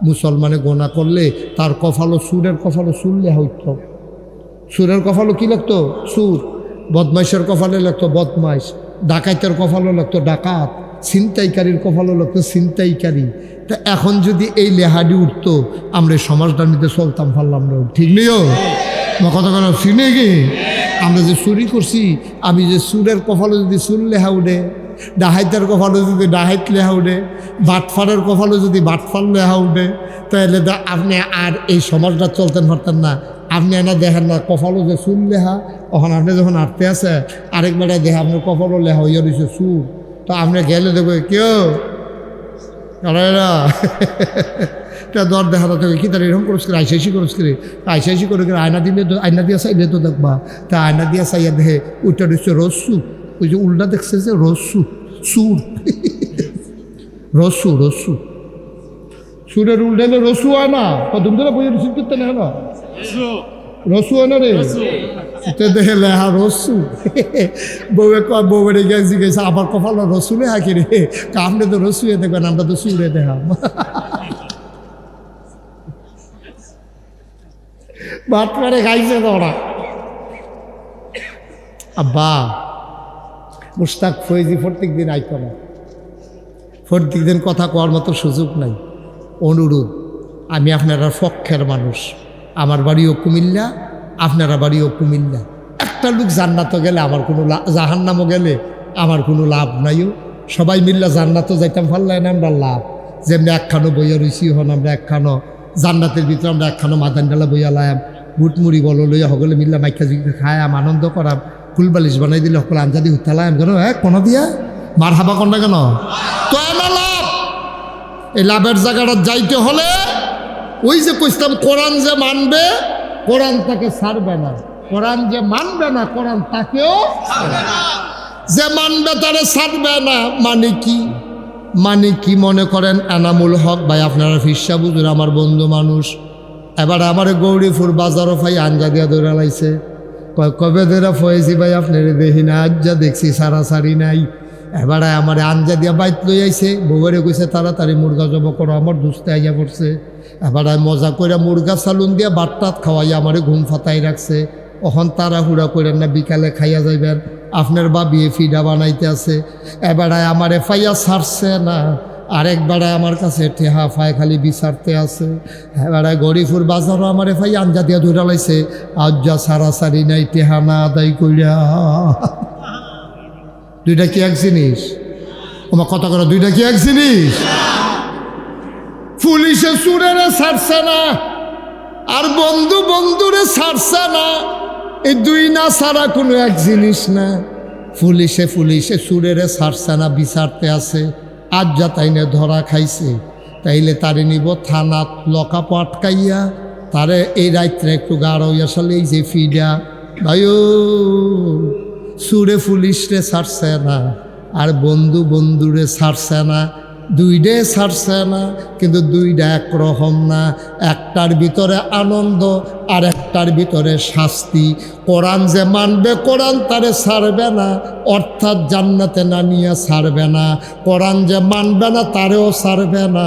মুসলমানে গোনা করলে তার কফালো সুরের কফালো সুর লেখা হইত। সুরের কফালো কি লাগতো? সুর। বদমাইশের কফালে লাগতো বদমাইশ, ডাকাইতের কফালো লাগতো ডাকাত, ছিনতাইকারীর কফালো লাগতো ছিনতাইকারী। তা এখন যদি এই লেহাডি উঠতো, আমরা সমাজটার মধ্যে চলতাম পারলাম না, ঠিক নেইও কথা কেন চিনে কি? আমরা যে চুরি করছি, আমি যে সুরের কফালো যদি সুর লেখা উঠে, ডাহাইতের কফালো যদি ডাহাইত লেখা উঠে, বাটফারের কফালো যদি বাটফার লেখা উঠে, তাহলে আপনি আর এই সমাজটা চলতেন পারতেন না। আপনি এনা দেখেন না কফালো যে সুর লেখা, তখন আপনি যখন আটতে আছে আরেকবারে দেখে আপনার কফালো লেখা হইয়া রয়েছে সুর, তো আপনি গেলে দেখো কেউ দর দেখা থাকে কি তার এরকম করস করে আইসাইসি করস করে আইসাইসি করে আয়না দিলে তো আয়না দিয়া চাইলে তো দেখবা, তা আয়না দিয়া চাইয়া দেখে ওইটা দিচ্ছে রস্যু, ওই যে উল্টা দেখছে যে রস্যু সুর রস্যু রস্যু সুরের উল্টালে রসু হয় না, তুমি তো বইয়ের রিসিভ করতে না না রসু হয় না রে, দেখে লেহা রসু। বউয়ে কয় বউরে গেছি গেছে আবার কপালো রসুলে হাকি রে, আপনি তো রসুয়ে দেখবেন, আমরা তো সুরে দেখাম। ভাত মারে খাইছে তোরা। আব্বা মুশতাক ফয়েজি প্রত্যেক দিন আইতো না, প্রত্যেক দিন কথা কওয়ার মতো সুযোগ নাই। অনুরোধ, আমি আপনারা পক্ষের মানুষ, আমার বাড়িও কুমিল্লা, আপনারা বাড়িও কুমিল্লা। একটা লোক জান্নাতও গেলে আমার কোনো জাহান্নামও গেলে আমার কোনো লাভ নাইও। সবাই মিল্লা জান্নাতও যাইতাম পারলাই না আমরা লাভ। যেমনি একখানো বইয়া রইছি হন আমরা একখানো জান্নাতের ভিতরে, আমরা একখানো মাদানডালা বইয়া লায়াম, বুটমুড়ি বলো লইয়া সকলে মিল্লা মাইকা জুইতে খায়াম, আনন্দ করাম, ফুলবালিশ বানাই দিলে সকলে আঞ্জাদি উঠালাম কেন, হ্যাঁ কোনো দিয়া মার হাবা কন্যা কেন, তো আমার লাভ। এই লাভের জায়গাটা যাইতে হলে ওই যে কইতাম কোরআন যে মানবে কোরআন তাকে ছাড়বে না, কোরআন যে মানবে না কোরআন তাকেও যে মানবে তারে ছাড়বে না। মানে কি মনে করেন? এনামুল হক ভাই আপনারা ফিরসা বুঝুন, আমার বন্ধু মানুষ। এবার আমার গৌরীপুর বাজারও ভাই আঞ্জা দিয়া দৌড়া লাইছে, কবে ধরে ফয়েছি ভাই আপনার দেখি না, আজ যা দেখছি সারাসারি নাই। এবারে আমার আঞ্জা দিয়া বাইত লই আইছে, বউরে কইছে তাড়াতাড়ি মুরগা জব করো, আমার দুস্তে আইয়া পড়ছে। এবারে মজা করে মুরগা সালুন দিয়া বাটটাত খাওয়াইয়া আমারে ঘুম ফাতাই রাখছে। ওখান তাড়াহুড়া করেন না, বিকালে খাইয়া যাইবেন, আপনার বাবিয়ে ফিডা বানাইতে আছে। এবারে আমারে ফাইয়া ছাড়ছে না, আরেকবারে আমার কাছে টেহা ফায় খালি বিচারতে আছে। এবারে গরিপুর বাজারও আমারে ফাই আঞ্জা দিয়া ধরে লাইছে, আজ যা সারাসারি নাই টেহা না আদায় কইরা। দুইটা কি এক জিনিস? আমার কথা করে দুইটা কি এক জিনিস? পুলিশে চুরেরে ছাড়ছে না আর বন্ধু বন্ধুরে ছাড়ছে না, এই দুই না ছাড়া কোনো এক জিনিস না। পুলিশে চুরেরে ছাড়ছে না, বিচারতে আছে। আজ যা তাইনে ধরা খাইছে, তাইলে তারে নিব থানাত লকাপ আটকাইয়া, তারে এই রাত্রে একটু গাঢ় আসলে এই যে ফিডা ভাইও সুরে পুলিশরে ছাড়ছে না আর বন্ধুরে ছাড়ছে না, দুইডে ছাড়ছে না, কিন্তু দুইটা একরকম না। একটার ভিতরে আনন্দ আর একটার ভিতরে শাস্তি। কোরআন যে মানবে কোরআন তারে ছাড়বে না, অর্থাৎ জান্নাতে না নিয়ে ছাড়বে না। কোরআন যে মানবে না তারেও ছাড়বে না,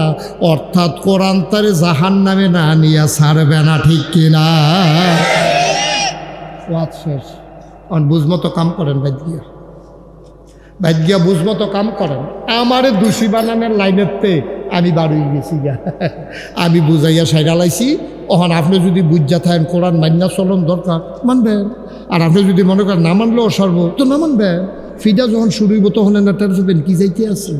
অর্থাৎ কোরআন তারে জাহান্নামে না নিয়ে ছাড়বে না, ঠিক কিনা? ওয়াজ শেষ। বুঝমতো কাম করেন ভাইয়া বুঝমতো কাম করেন। আমারে দোষী বানানোর লাইনেরতে আমি বাড়ি গেছি গা, আমি বুঝাইয়া সাইডা লাইছি। ওখান আপনি যদি বুঝা থাকেন কোরআন মান্যা চলন দরকার মানবেন, আর আপনি যদি মনে করেন না মানলেও সর্ব তো না মানবেন। ফিডা যখন শুরু হইব তখন এনাটার যাবেন কি যাইতে আছে।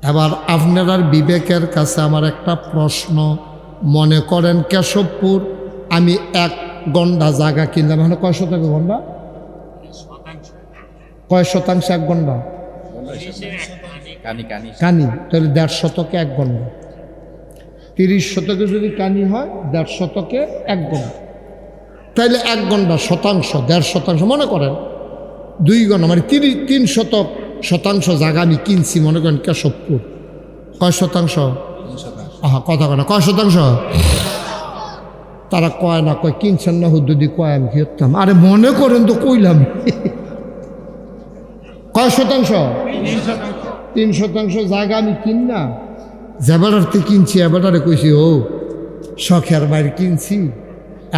এবার আপনার বিবেকের কাছে আমার একটা প্রশ্ন, মনে করেন কেশবপুর আমি 1 গন্ডা জায়গা কিনলাম, এখন কয় শতক গন্ডা? কয় শতাংশ 1 গন্ডা? কানি, তাহলে 1.5 শতকে 1 গন্ডা। 30 শতকে যদি কানি হয় 1.5 শতকে 1 গন্ডা, তাইলে 1 গন্ডা শতাংশ 1.5 শতাংশ মনে করেন 2 গন্ডা, মানে 3 শতাংশ জায়গা আমি কিনছি মনে করেন কেশবপুর। কয় শতাংশ? কথা কয় না, কয় শতাংশ? তারা কয় না, কয় কিনছেন না হুদ্দুদি, কয় আমি খেতাম। আরে মনে করেন তো কইলাম। কয় শতাংশ? 3 শতাংশ জায়গা আমি কিন না, যেবারারতে কিনছি এবারে কইছি ও শখের বাইর কিনছি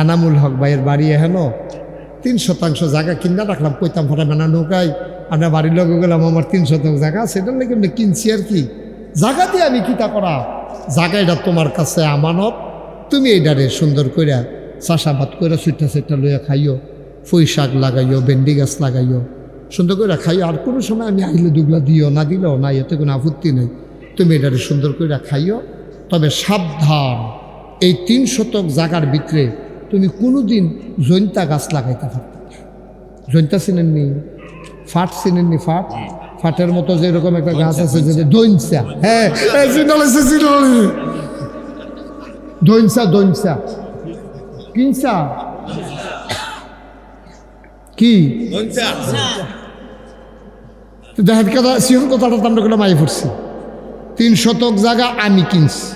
এনামুল হক ভাইয়ের বাড়ি এহেন 3 শতাংশ জায়গা কিনা রাখলাম কইতাম ফটা মেনা নৌকায় আমরা বাড়ির লগে গেলাম আমার 3 শতাংশ জায়গা সেটার লেগে আমি কিনছি আর কি জায়গা দিয়ে আমি কিতা করা জায়গা এটা তোমার কাছে আমানত তুমি এইটারে সুন্দর কইরা চাষাবাদ করে সুইটা সেটা লইয়া খাইও পুঁই শাক লাগাইও ভেন্ডি গাছ লাগাইও সুন্দর করে খাইও আর কোনো সময় আমি আইলে দুগলা দিও না দিলেও না এতে কোনো আপত্তি নেই তুমি এটারে সুন্দর করে খাইও তবে সাবধান এই 3 শতক জায়গার ভিতরে তুমি কোনোদিন জৈন্তা গাছ লাগাইতে পারতে জৈন্তা চিনেননি ফাট চিনেননি ফাট ফাটের মতো যেরকম একটা গাছ আছে যে দৈনসা হ্যাঁ দৈনসা দৈনসা কিনসা কি দেখেন কথা সিহন কথাটা আমরা করে মাই পড়ছি 3 শতক জায়গা আমি কিনছি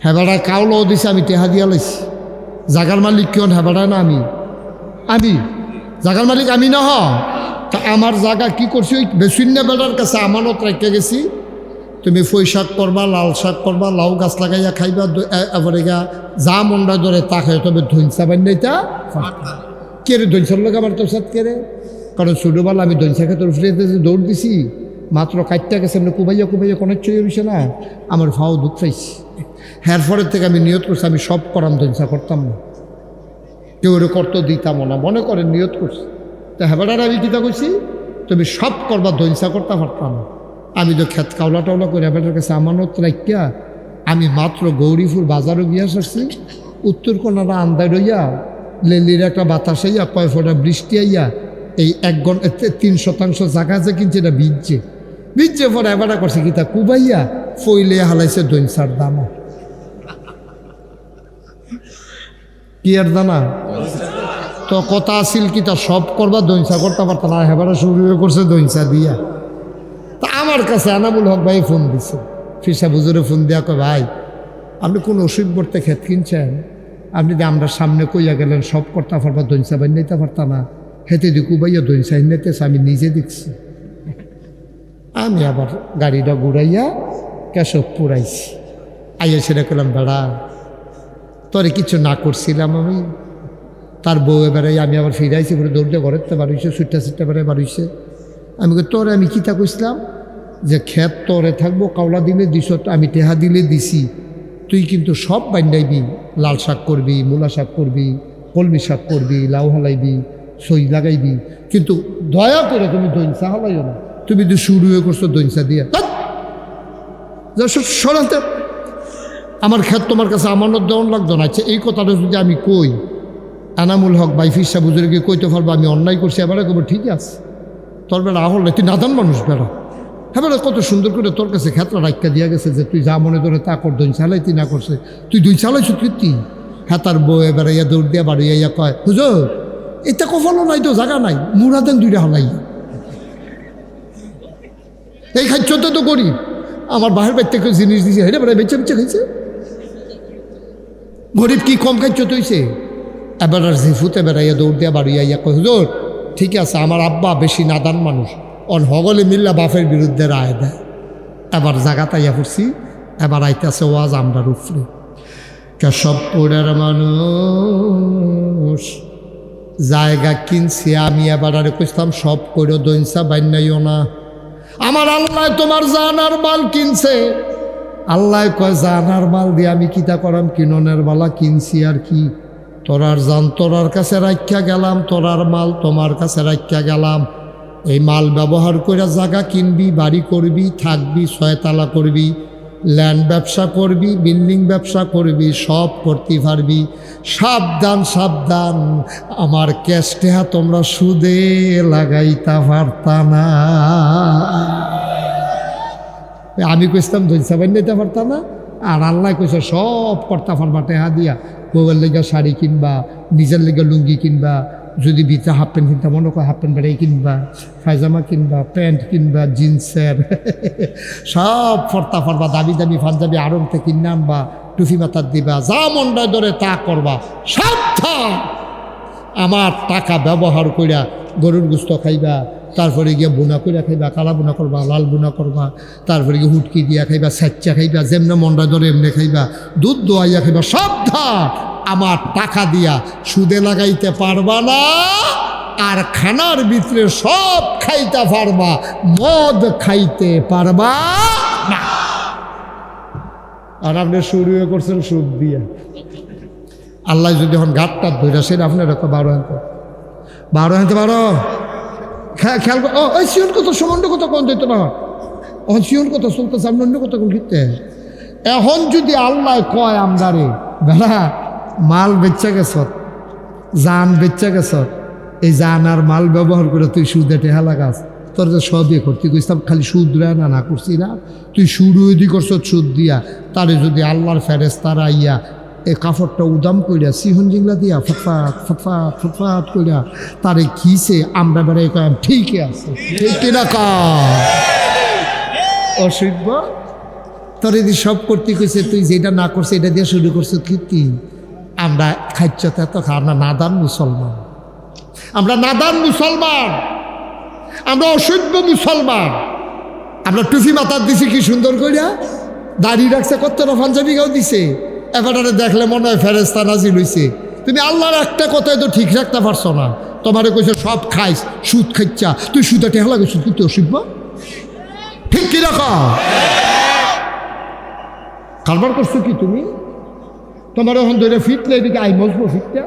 হেবাড়া কাউলও দিছে আমি টেহা দিয়া লাইছি জাগার মালিক কেন হেবাড়া না আমি জাগার মালিক আমি না তা আমার জায়গা কি করছি ওই বেশিন্য বেড়ার কাছে আমানত রেখে গেছি তুমি পুঁই শাক করবা লাল শাক করবা লাউ গাছ লাগাইয়া খাইবা এবারে গা যা মন্ডা ধরে তা খাই তবে ধৈনসা বান্যাইটা কে রে ধৈনসার লোক আমার তোর সাথে কে রে কারণ ছোটোবেলা আমি ধৈনসা খেতে ফ্রিতে দৌড় দিছি মাত্র কাটটা গেছে এমনি কুবাইয়া কোনো চয়ে রয়েছে না আমার ফাও দুঃখ পাইছি হ্যার পরের থেকে আমি নিয়ত করছি আমি সব করাম ধৈনসা করতাম না কেউ ওরে করতে দিতাম না মনে করেন নিয়ত করছি তা হেবাটার আমি কিতা করছি তুমি সব করবা ধৈনসা করতে পারতাম না আমি তো খেত কাউলা টাউলা করে হেবাটার কাছে আমানত রাখিয়া আমি মাত্র গৌরীপুর বাজারও গিয়া আসছি উত্তর কোনারা আন্দায় রইয়া লেলির একটা বাতাস আইয়া কয় ফোটা বৃষ্টি আইয়া এই 1 ঘন্টা 3 শতাংশ জায়গা যে কিনছে এটা ভিজছে পরে এবারে করছে কিতা কুবাইয়া ফইলে হালাইছে দৈনসার দানা কি আর দানা তো কথা আসিল কিতা সব করবা দৈনসা করতে পারত না হেবারে শুরু করছে দৈনসা দিয়া তা আমার কাছে এনামুল হক ভাই ফোন দিছে ফিসা বুজুরে ফোন দিয়া কয় ভাই আপনি কোন ওষুধ বর্তে ক্ষেত কিনছেন আপনি যে আমরা সামনে কইয়া গেলেন সব করতে পারবা দৈনসা বাই নিতে পারতা না হেতে দিকু ভাইয়া দৈনসা নিতেছে আমি নিজে দেখছি আমি আবার গাড়িটা ঘুরাইয়া কেশব পুরাইছি আইয়া সেটা করলাম বেড়া তোরে কিছু না করছিলাম আমি তার বউ এবারে আমি আবার ফিরাইছি পরে দৌড়তে ঘরের তো বাড়িছে সুট্টা বেড়ে বাড়িছে আমি তোরে আমি কিতা কইছিলাম যে ক্ষেত তোরে থাকবো কাউলা দিলে দিস আমি টেহা দিলে দিছি তুই কিন্তু সব বান্ধাইবি লাল শাক করবি মূলা শাক করবি কলমি শাক করবি লাউ হালাইবি সই লাগাইবি কিন্তু দয়া করে তুমি দৈনসা হালাইও না তুমি তো শুরু হয়ে করছো দৈনসা দিয়া সরাতে আমার ক্ষেত তোমার কাছে আমানত দেওয়ান লাগতো না আচ্ছা এই কথাটা যদি আমি কই এনামুল হক ভাই ফিসা বুজুর্গে কইতে পারবো আমি অন্যায় করছি এবারে কব ঠিক আছে তোর বেড়া আহল তুই নাদান মানুষ বেড়া হ্যাঁ বেড়া কত সুন্দর করে তোর কাছে ক্ষেত্র রাখা দিয়া গেছে যে তুই যা মনে ধরে তা কর দৈন চালাই তুই না করছে তুই দুই চালাইছ কীর্তি হ্যাঁ তার বউ এবারে ইয়া দৌড় দিয়া বাড়ি ইয়া কয় হুজুর এটা কফলও নাই তো জায়গা নাই মুড়া দেন 2টা হলাই এই খাইছতে তো করি আমার বাহির বাইর থেকে জিনিস দিছে হেরে বেড়া বেঁচে খাইছে গরিব কি কম খাইছ তৈছে এবার আর জিফুতে বেড়াইয়া দৌড় দিয়া বাড়ি ইয়া কয় হুজুর ঠিক আছে আমার আব্বা বেশি নাদান মানুষ অন হগলে মিল্লা বাপের বিরুদ্ধে রায় দেয় এবার জায়গাটা ইয়া করছি এবার আইতেছে ওয়াজ আমরা উপরে কেশবপুরের মানুষ জায়গা কিনছি আমি এবার আরে কইতাম সব করে দৈনসা বান্যাইও না আমার আল্লাহ তোমার জানার মাল কিনছে আল্লাহ কয় জানার মাল দিয়ে আমি কিতা করাম কিননের বালা কিনছি আর কি তোরার জান তোরার কাছে রাখিয়া গেলাম তোরার মাল তোমার কাছে রাখিয়া গেলাম এই মাল ব্যবহার করে জায়গা কিনবি বাড়ি করবি থাকবি 6 তালা করবি ল্যান্ড ব্যবসা করবি বিল্ডিং ব্যবসা করবি সব করতে পারবি সাবধান সাবধান আমার ক্যাশ টেহা তোমরা সুদে লাগাইতে পারতা না আমি কইতাম দৈনসা বাই নিতে পারতাম না আর আল্লাহ কইছে সব করতে পারবা টেহা দিয়া বউয়ের লেগে শাড়ি কিনবা নিজের লেগে লুঙ্গি কিনবা যদি ভিতরে হাফ প্যান্ট কিনতে মনে করো হাফ প্যান্ট বেড়াই কিনবা পায়জামা কিনবা প্যান্ট কিনবা জিন্সের সব ফর্তা ফরবা দামি দামি পাঞ্জাবি আড়ংতে কিনে আনবা টুপি মাথার দিবা যা মন্ডায় ধরে তা করবা সাবধান আমার টাকা ব্যবহার কইরা গরুর গোস্ত খাইবা তারপরে গিয়ে বোনা করে খাইবা, কালা বোনা করবা, লাল বোনা করবা, তারপরে গিয়ে হুটকি দিয়া খাইবা, স্যাচ্চা খাইবা, যেমনে মন্ডা ধরে এমনি খাইবা, দুধ দোয়াইয়া খাইবা, সব ধার আমার টাকা দিয়া সুদে লাগাইতে পারবা না। আর খানার ভিতরে সব খাইতে পারবা, মদ খাইতে পারবা না। আর আপনি শুরু করছেন সুদ দিয়া। আল্লাহ যদি এখন ঘাটটা ধরে সেটা আপনার 12 আনতে 12 খেয়াল ও ওই শিওন কত সম্বন্ধ কত কোন দিত না, এখন শিওন কত চলতেছে, আপনি অন্য কত কোন লিখতে। এখন যদি আল্লাহ কয় আমদারে বেলা মাল বেচা গেছ, জান বেচা গেছ, এই জান আর মাল ব্যবহার করে তুই সুদে টেহা লাগাস, তোর যে সবই করতে কইতাম খালি সুদ রে না করছি না, তুই শুরু যদি করছ সুদ দিয়া, তারে যদি আল্লাহর ফেরেশতারা আইয়া এই কাপড়টা উদাম কইরা সিহন জিংলা দিয়া ফটফাট ফটফাট ফটফাট কইরা তারে খিসে আমরা বেড়ে কম ঠিকই আছে, ঠিক কিনা কা অসভ্য। তোর যদি সব করতে কইছে, তুই যেটা না করছে এটা দিয়ে শুরু করছো কীর্তি। আমরা খাইচ্ছতে তো আমরা নাদান মুসলমান, আমরা নাদান মুসলমান, আমরা অসভ্য মুসলমান। আমরা টুপি মাথার দিছি কি সুন্দর কইরা, দাড়ি রাখছে, কতটা পাঞ্জাবি গাও দিছে, এবারে দেখলে মনে হয় ফেরেশতা নাজিল হইছে। তুমি আল্লাহর একটা কথাই তো ঠিক রাখতে পারছো না, তোমারে কইছে সব খাইস, সুদ খাইচ্ছা, তুই সুদে টেহা লাগাইছ, কিন্তু অসভ্য, ঠিক কি রাখা কারবার করছো কি তুমি? তোমার এখন ধরে ফিটলে এদিকে আই মজবো ফিটটা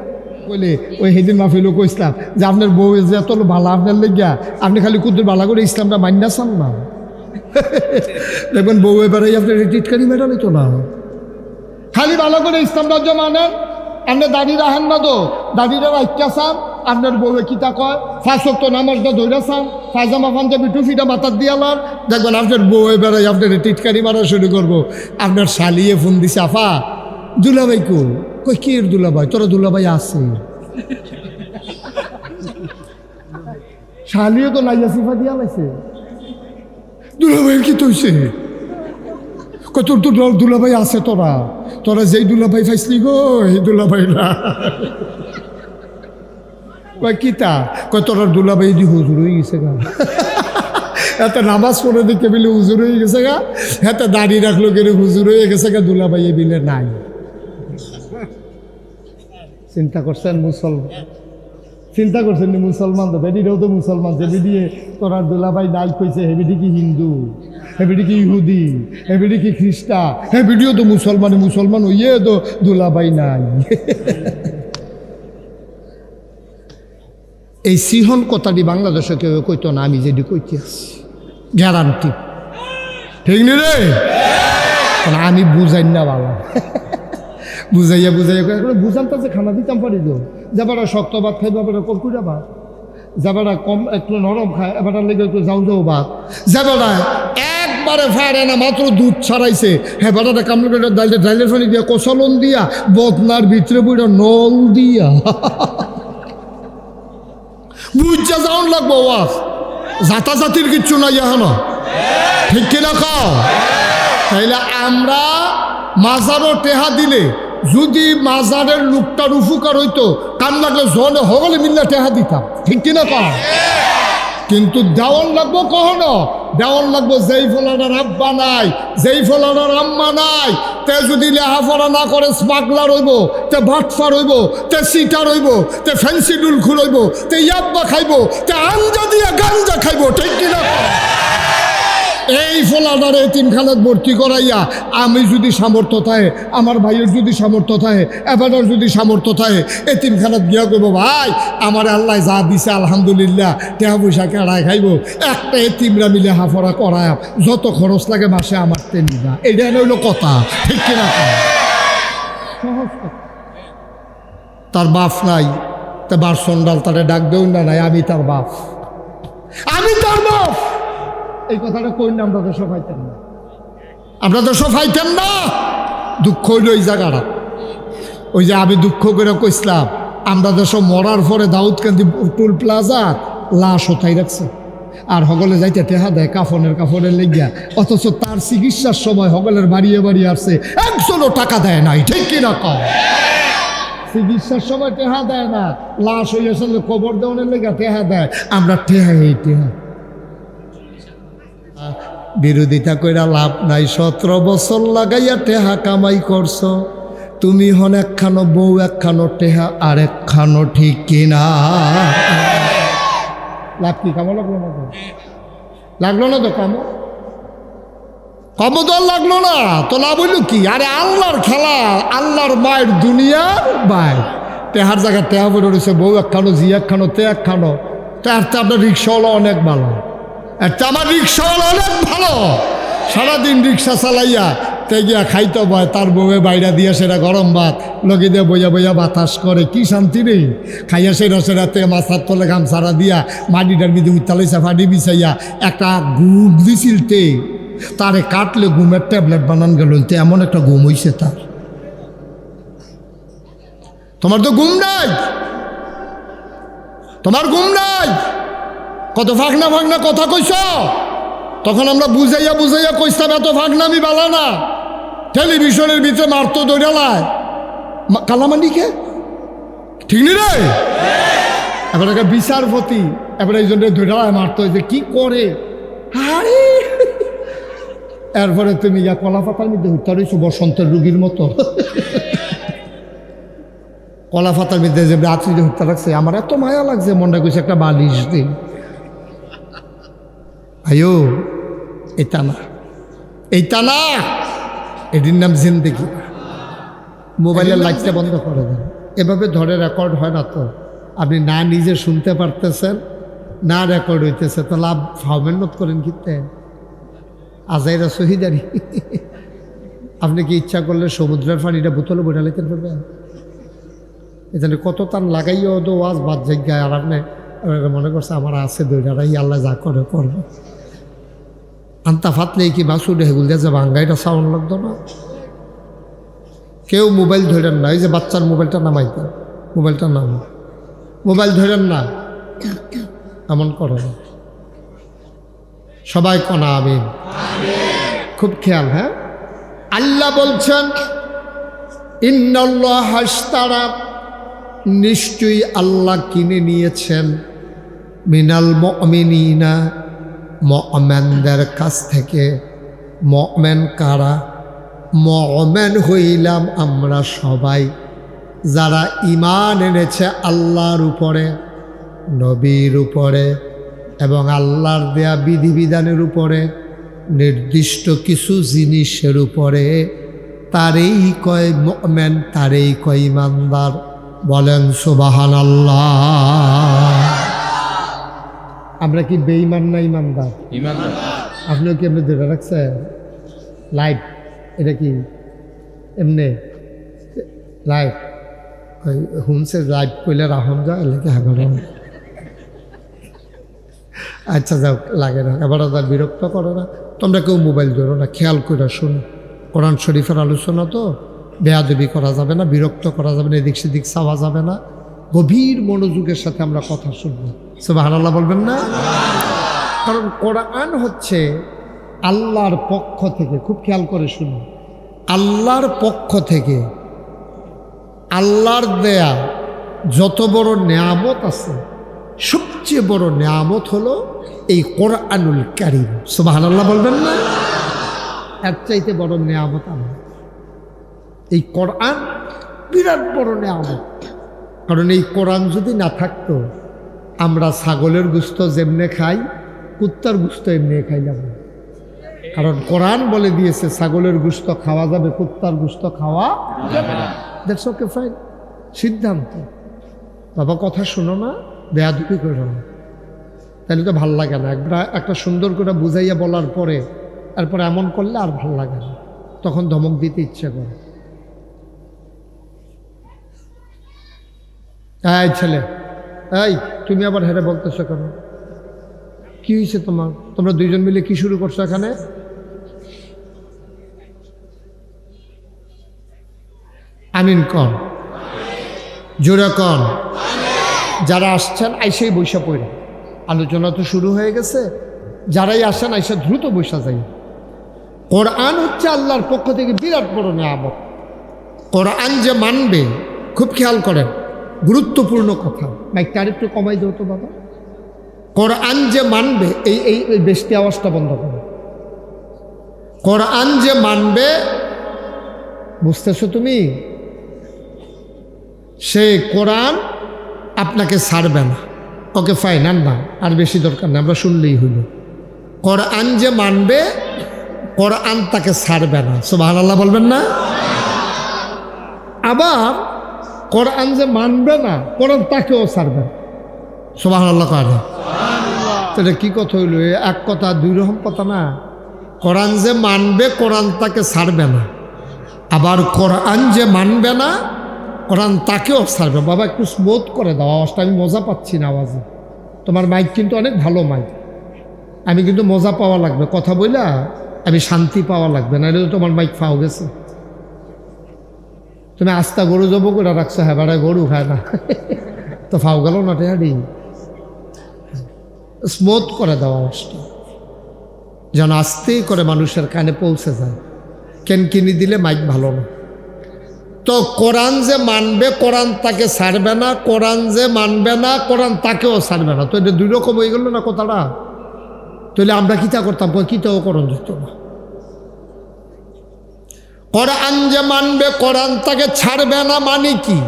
বলে ওই সেদিন মাহফিলও কইসলাম যে আপনার বউ যে এত ভালো আপনার লেগিয়া, আপনি খালি কুদ্দুর ভালো করে ইসলামটা মান্যা চান না। দেখবেন বউ এবারে আপনার টিটকারি মেটা নিত না, খালি ভালো করে ইসলাম রাজ্য মানেন, আপনি দাঁড়িয়ে রাখেন না তো, দাঁড়িয়ে রাখা চান, আপনার বউয়ে কিতা কয় 5 ওয়াক্ত নামাজটা ধরে চান, পায়জামা পাঞ্জাবি টুপিটা মাথার দিয়ে আলার, দেখবেন আপনার বউ এবারে আপনার টিটকারি মারা শুরু করবো। আপনার শালিয়ে ফোন দিছে, আফা দুলাভাই কই কি দুলাভাই, তোরা দুলাভাই আছে, শালিও তো লাইয়া সিফা দিয়া লাইছে, দুলাভাইয়ের কি তৈছে, তোর তো দুলাভাই আছে, তোরা তোরা যেই দুলাভাই পাইসলি গো এই দুলাভাই না কিতা কয়, তোর দুলাভাই দি হুজুর হয়ে গেছে গা, এত নামাজ পড়ে দিকে বিলে হুজুর হয়ে গেছে গা, এত দাড়ি রাখলো কেন হুজুর হয়ে গেছে গা, দুলাভাই এ বিলে নাই। চিন্তা করছেন মুসলমান, চিন্তা করছেন মুসলমান তো বেডিটাও তো মুসলমান, যে বিডিয়ে তোর দুলাভাই নাই কইছে, হেবিডি কি হিন্দু, হেবিডি কি ইহুদি, হেবিডি কি খ্রিস্টা, হেবিডিও তো মুসলমান, মুসলমান হইয়ে তো দুলাভাই নাই। এই সিহন কথাটি বাংলাদেশে কেউ কইতো না, আমি যেটি কইতে আসছি গ্যারান্টি, ঠিক নি রে, আমি বুঝাই না বাবা, বুঝাইয়া বুঝান তো যে খানা দিতাম পারি তো, যাবার শক্ত ভাত খাইবা, এবার কলকুড়া ভাত, যাবার কম একটু নরম খায়, এবার লেগে একটু যাও যাও ভাত, যাবার একবারে ফায়ারে না মাত্র দুধ ছাড়াইছে, হ্যাঁ বাটাটা কামড় করে ডাইলের ফানি দিয়া কষালন দিয়া বদনার ভিতরে বইটা নল দিয়া বুঝা যাওয়ান লাগবো, ওয়াজ জাতাজাতির কিচ্ছু নাই এখনো, ঠিক কিনা খাও। তাইলে আমরা মাজারও টেহা দিলে, যদি মাজারের লোকটার উপকার হইতো, কান লাগলে জনে হগলে মিল্লা টেহা দিতাম, ঠিক কিনা খাও। কিন্তু দেওয়ান লাগবো কখনো, দেওয়ান লাগবো যেই ফলাটার আব্বা নাই, যেই ফলাটার আম্মা নাই, তে যদি লেহাপড়া না করে স্মাগলার হইব, তে ভাটফার হইব, তে সিটার হইব, তে ফ্যান্সি ডুল খুলইব, তে ইয়াব্বা খাইব, তে আঞ্জা দিয়া গাঞ্জা খাইব, ঠিক কিনা। এই ফলাটারে এতিমখানাত ভর্তি করাইয়া আমি যদি সামর্থ্য থাকে, আমার ভাইয়ের যদি সামর্থ্য থাকে, এবারের যদি সামর্থ্য থাকে, এতিমখানাত গিয়া করবো, ভাই আমার আল্লাহ যা দিছে আলহামদুলিল্লাহ, টাকা পয়সা কেড়ায় খাইব, একটা এতিমরা মিলে হাফড়া করায়, যত খরচ লাগে মাসে আমার তেমনি না, এটা হইল কথা, ঠিক কিনা। সহজ কথা। তার বাপ নাই, তা বার সন্ডাল তারে ডাক দেও না, নাই আমি তার বাপ, আমি তার বাপ, এই কথাটা কই না, আমরা তো সফাইতেন না, আমরা তো সফাইতেন না। দুঃখ হইল ওই জায়গাটা, ওই যে আমি দুঃখ করে কইসলাম, আমরা তো সব মরার পরে দাউদকান্দি টুল প্লাজা লাশ ওঠাই রাখছে, আর হগলে যাইতে টেহা দেয় কাফনের লেগিয়া, অথচ তার চিকিৎসার সময় হগলের বাড়িয়ে বাড়িয়ে আসছে, একজনও টাকা দেয় নাই, ঠিক কিনা কয়। চিকিৎসার সময় টেহা দেয় না, লাশ হয়ে আসলে কবর দেওয়ানের লেগে টেহা দেয়। আমরা টেহা এই টেহা বিরোধিতা কইরা লাভ নাই। 17 বছর লাগাইয়া টেহা কামাই করছো, তুমি হন একখানো বউ, একখানো টেহা, আর একখানো ঠিক কিনা? লাভ কি? কামো লাগলো না তো? লাগলো না তো কামো? কামো তো আর লাগলো না তো, লাভ হইল কি? আরে আল্লাহর খেলা, আল্লাহর মায়ের দুনিয়ার বাই। টেহার জায়গায় টেহা পড়ে রয়েছে, বউ একখানো, জি একখানো, তে একখানো। তার তো আপনার রিক্সাওয়ালা অনেক ভালো, একটা আমার রিক্সাওয়ালা অনেক ভালো। সারাদিন রিক্সা চালাইয়া তে গিয়া খাইতে বয়, তার বউয়ে বাইরা দিয়া সেটা গরম ভাত লগে দিয়ে বইয়া বইয়া বাতাস করে, কি শান্তি নেই। খাইয়া সেরাতে মাথার তলে গামছাড়া দিয়া মাটিটার বিধে উত্তালাইছা ফাটি বিছাইয়া একটা ঘুম দিছিলতে, তারে কাটলে ঘুমের ট্যাবলেট বানান গেল, এমন একটা ঘুম হইছে তার। তোমার তো ঘুম নাই, তোমার ঘুম নাই। কত ফাঁকনা ফাঁকনা কথা কইছ, তখন আমরা বুঝাইয়া বুঝাইয়া কইতাম এত ফাঁকনামি বালা না। টেলিভিশনের ভিতরে মারতো দৌড়ালায় কালামানিকে, ঠিক নি রে? এবার একটা বিচারপতি, এবার এই জন্য দৌড়ালায় মারতো, যে কি করে। আরে এরপরে তুমি ইয়া কলা পাতার মধ্যে উত্তর হয়েছো বসন্তের রুগীর মতো। কলা পাতার মধ্যে যে রাত্রিতে হত্যা রাখছে, আমার এত মায়া লাগছে, মনটা কইছে একটা বালিশ দিন। ভাইও এটা না, এইটা না, এটির নাম জিন্দেগি। মোবাইলের লাইটটা বন্ধ করে দেন, এভাবে ধরে রেকর্ড হয় না তো। আপনি না নিজে শুনতে পারতেছেন, না রেকর্ড হইতেছে, তো লাভ ফাউমেন্নত করেন কিনতে আজাইরা শহীদারি। আপনি কি ইচ্ছা করলে সমুদ্রের পানিটা বোতলে বইটা লেতে পারবেন? এখানে কত তার লাগাইও তো ওয়াজ বাদ জায়গায়, আর আপনি মনে করছে আমার আছে দইটারাই, আল্লাহ যা করে করবে। আন্তা ফাতলে কি বাসুরে হেগুল দিয়ে যে বাঙ্গাইটা সাউন্ড লাগতো না। কেউ মোবাইল ধরেন না, এই যে বাচ্চার মোবাইলটা নামাইতেন, মোবাইলটা নাম, মোবাইল ধরেন না, এমন করো না। সবাই কনা আমিন, খুব খেয়াল। হ্যাঁ, আল্লাহ বলছেন ইন্নাল্লাহ হাশতারা, নিশ্চয়ই আল্লাহ কিনে নিয়েছেন, মিনাল মুমিনিনা, মুমিনদের কাছ থেকে। মুমিন কারা? মুমিন হইলাম আমরা সবাই, যারা ঈমান এনেছে আল্লাহর উপরে, নবীর উপরে, এবং আল্লাহর দেয়া বিধিবিধানের উপরে, নির্দিষ্ট কিছু জিনিসের উপরে, তারেই কয় মুমিন, তারেই কয় ঈমানদার। বলেন সুবহানাল্লাহ। আমরা কি বেঈমান না ঈমানদার? ঈমানদার। আপনিও কি এমনি ধরে রাখছেন লাইভ? এটা কি এমনি লাইভ হুমসে লাইভ কইলে রাহন যায় এলাকে হাগর। আচ্ছা যাও, লাগে না, এবার তার বিরক্ত করো না। তোমরা কেউ মোবাইল ধরো না, খেয়াল করে শোনো। কোরআন শরীফের আলোচনা তো, বেয়াদবি করা যাবে না, বিরক্ত করা যাবে না, এদিক সেদিক চাওয়া যাবে না। গভীর মনোযোগের সাথে আমরা কথা শুনবো। সুবহানাল্লাহ বলবেন না? কারণ কোরআন হচ্ছে আল্লাহর পক্ষ থেকে, খুব খেয়াল করে শুনুন, আল্লাহর পক্ষ থেকে আল্লাহর দেয়া যত বড় নেয়ামত আছে, সবচেয়ে বড় নেয়ামত হলো এই কোরআনুল কারীম। সুবহানাল্লাহ বলবেন না? এর চাইতে বড় নেয়ামত আমার এই কোরআন, বিরাট বড় নেয়ামত। কারণ এই কোরআন যদি না থাকতো, আমরা ছাগলের গোশত যেমনে খাই, কুত্তার গোশত এমনি খাইলাম। কারণ কোরআন বলে দিয়েছে ছাগলের গোশত খাওয়া যাবে, কুত্তার গোশত খাওয়া যাবে না। দ্যাটস ওকে, ফাইন, সিদ্ধান্ত। বাবা কথা শোনো না, বেয়াদবি করো না, তাহলে তো ভাল লাগে না। একবার একটা সুন্দর করে বুঝাইয়া বলার পরে এরপরে এমন করলে আর ভাল লাগে না, তখন ধমক দিতে ইচ্ছে করে। এই ছেলে, এই তুমি আবার হেরে বলতেছো কেন? কি হয়েছে তোমার? তোমরা দুইজন মিলে কি শুরু করছো এখানে? আমিন কন, জোরে কন। যারা আসছেন আইসেই বৈশা পড়ে, আলোচনা তো শুরু হয়ে গেছে। যারাই আসেন আইসা দ্রুত বৈশা যাই। কোরআন হচ্ছে আল্লাহর পক্ষ থেকে বিরাট বড় নেয়ামত। কোরআন যে মানবে, খুব খেয়াল করেন, গুরুত্বপূর্ণ কথা। মাইকটা আরেকটু কমাই দাও তো বাবা। কোরআন যে মানবে, এই বেশি আওয়াজটা বন্ধ করো। কোরআন যে মানবে, বুঝতেছো তুমি, সে কোরআন আপনাকে ছাড়বে না। ওকে ফাইন, না আর বেশি দরকার না, আমরা শুনলেই হইল। কোরআন যে মানবে, কোরআন তাকে ছাড়বে না। সুবহানাল্লাহ বলবেন না? আবার কোরআন যে মানবে না, কোরআন তাকেও ছাড়বে না। সুবহানাল্লাহ কারে? তাহলে কি কথা হইল? এক কথা দুই রকম কথা না। কোরআন যে মানবে, কোরআন তাকে ছাড়বে না। আবার কোরআন যে মানবে না, কোরআন তাকেও ছাড়বে। বাবা একটু স্মুথ করে দাও আওয়াজটা, আমি মজা পাচ্ছি না আওয়াজে। তোমার মাইক কিন্তু অনেক ভালো মাইক, আমি কিন্তু মজা পাওয়া লাগবে, কথা বইলা আমি শান্তি পাওয়া লাগবে, নাহলে তো তোমার মাইক ফাও গেছে। তুমি আস্তা গরু জব করে রাখছো, হ্যাঁ বেড়ায় গরু খায় না তো ফাও গেল না টেহারি। স্মুথ করে দাও আওয়াজটা, যেন আস্তেই করে মানুষের কানে পৌঁছে যায়। কিনি দিলে মাইক ভালো না। তো কোরআন যে মানবে, কোরআন তাকে ছাড়বে না। কোরআন যে মানবে না, কোরআন তাকেও ছাড়বে না। তো এটা দুই রকম হয়ে গেল না কথাটা? তাহলে আমরা কিতা করতাম? কিতাও কোরআন যেত না। কোরআন যে মানবে, কোরআন তাকে ছাড়বে না মানে কি?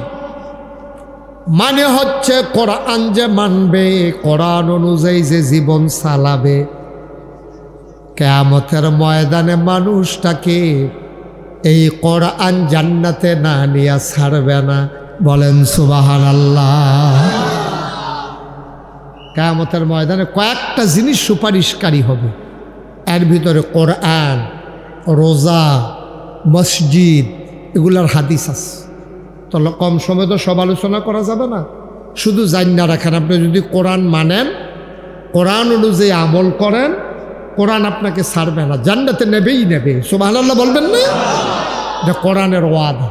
মানে হচ্ছে কোরআন যে মানবে, কোরআন অনুযায়ী যে জীবন চালাবে, কিয়ামতের ময়দানে মানুষটাকে এই কোরআন জান্নাতে না নিয়ে ছাড়বে না। বলেন সুবহানাল্লাহ। কিয়ামতের ময়দানে কয়েকটা জিনিস সুপারিশকারী হবে, এর ভিতরে কোরআন, রোজা, মসজিদ, এগুলার হাদিস আছে। তো কম সময় তো সব আলোচনা করা যাবে না, শুধু জান্না রাখেন। আপনি যদি কোরআন মানেন, কোরআন অনুযায়ী আমল করেন, কোরআন আপনাকে ছাড়বে না, জান্নাতে নেবেই নেবে। সুবহানাল্লাহ বলবেন না? এটা কোরআনের ওয়াদা।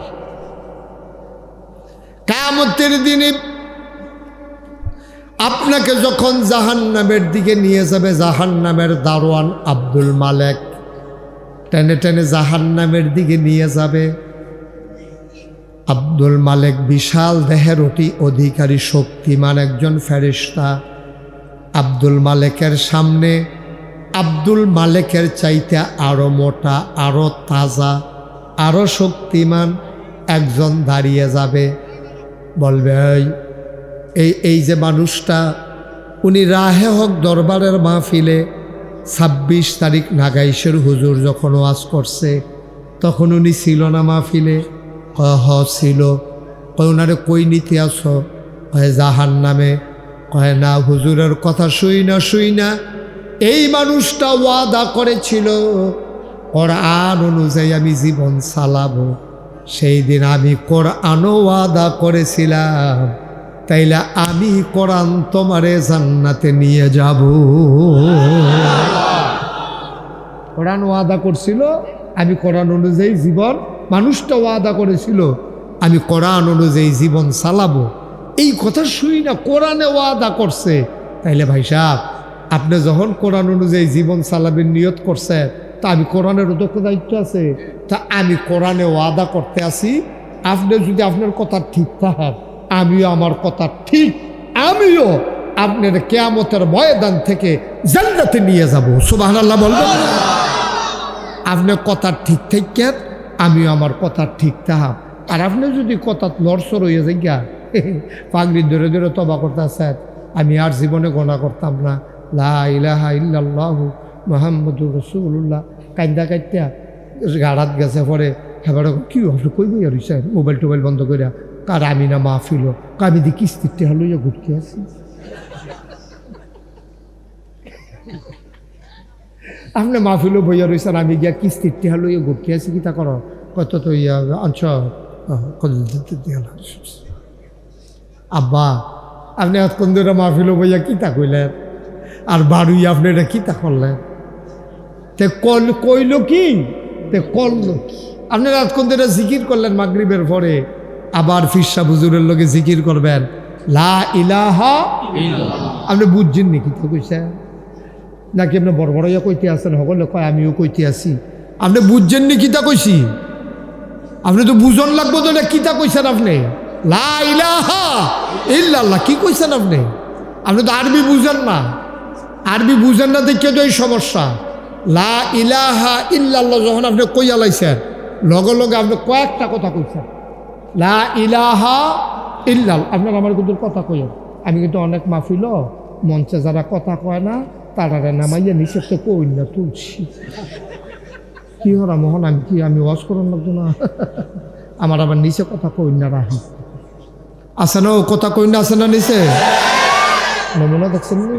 কিয়ামতের দিনে আপনাকে যখন জাহান্নামের দিকে নিয়ে যাবে, জাহান্নামের দারোয়ান আব্দুল মালেক টেনে টেনে জাহান্নামের দিকে নিয়ে যাবে। আব্দুল মালেক বিশাল দেহের অধিকারী শক্তিমান একজন ফেরেশতা। আব্দুল মালেকের সামনে আব্দুল মালেকের চাইতে আরো মোটা, আরো তাজা, আরো শক্তিমান একজন দাঁড়িয়ে যাবে। বলবে, এই যে মানুষটা, উনি রাহে হক দরবারের মাহফিলে 26 তারিখ নাগাইশের হুজুর যখন ওয়াজ করছে, তখন উনি ছিল না মাহফিলে? ছিল। ওনারে কই নিতে আসো? জাহান্নামে। কয় না, হুজুরের কথা শুই না এই মানুষটা ওয়াদা করেছিল কোরআন অনুযায়ী আমি জীবন চালাবো। সেই দিন আমি কোরআনও ওয়াদা করেছিলাম, তাইলে আমি কোরআন তোমারে জান্নাতে নিয়ে যাব। কোরআন ওয়াদা করছিল আমি কোরআন অনুযায়ী জীবন, মানুষটা ওয়াদা করেছিল আমি কোরআন অনুযায়ী জীবন চালাবো। এই কথা শুই না কোরআনে ওয়াদা করছে। তাইলে ভাই সাহেব, আপনি যখন কোরআন অনুযায়ী জীবন চালাবেন নিয়ত করছেন, তা আমি কোরআনের অধ্যক্ষ দায়িত্ব আছে, তা আমি কোরআনে ওয়াদা করতে আসি। আপনি যদি আপনার কথা ঠিক থাকেন, আমিও আমার কথা ঠিক, আমিও আপনার কিয়ামতের ময়দান থেকে জান্নাতে নিয়ে যাব। সুবহানাল্লাহ বলবেন? আপনার কথা ঠিক থাকেন, আমিও আমার কথা ঠিক থাক। আর আপনি যদি কথা নড়সড় হয়ে যাই গা, পাগড়ি ধরে ধরে তবা করতে আসেন, আমি আর জীবনে গোনা করতাম না, লা ইলাহা ইল্লাল্লাহু মুহাম্মাদুর রাসূলুল্লাহ, কান্দা কাইত্যা গাড়াত গেছে পরে। হ্যাঁ কি আপনি কই বই আর মোবাইল টোবাইল বন্ধ করিয়া, কার আমি না মাহফিল, আমি দি কিস্তিতে হলইয়া ঘুরতে আছি। আপনি মাহফিলও বইয়া রয়েছেন, আমি গিয়া কিস্তিতে হলইয়া ঘুরতে আছি। কিতা করো? কত তো ইয়া আনছ আব্বা, আপনি এতক্ষণ ধরে মাহফিলও বইয়া কিতা কইলেন, আর বাড়ুই আপনি এটা কিতা করলেন? তে কইল কি, তে করল কি? আপনি এতক্ষণ ধরে জিকির করলেন মাগরিবের পরে, আবার ফিরসা হুজুরের লগে জিকির করবেন লা ইলাহা ইল্লাল্লাহ। আপনি বুঝছেন নি কিতা কইছে? নাকি আপনি বড় বড় ইয়া কইতে আছেন? সকলে কয় আমিও কইতে আছি। আপনি বুঝছেন নি কিতা কইছি? আপনি তো বুঝন লাগবো তো, এটা কিতা কইছেন আপনি? লা ইলাহা ইল্লাল্লাহ। কি কইছেন আপনি? আপনি তো আরবি বুঝেন না, আরবি বুঝেন না দেখে তো এই সমস্যা। লা ইলাহা ইল্লাল্লাহ যখন আপনি কইয়া লাইছেন, লগে লগে আপনি কয়েকটা কথা কইছেন। লা ইলাহা ইল্লাল্লাহ, আপনার আমার কিন্তু কথা কইয়েন। আমি কিন্তু অনেক মাহফিল মঞ্চে যারা কথা কয় না তারা নামাইয়া নিষেধ তো কই না তুলছি। কি হরা মোহন, আমি ওয়াজ করুন লাগতো না? আমার আবার নিচে কথা কই না রাহি আছে না, ও কথা কই না আছে না নিচে? নমুনা দেখছেন না?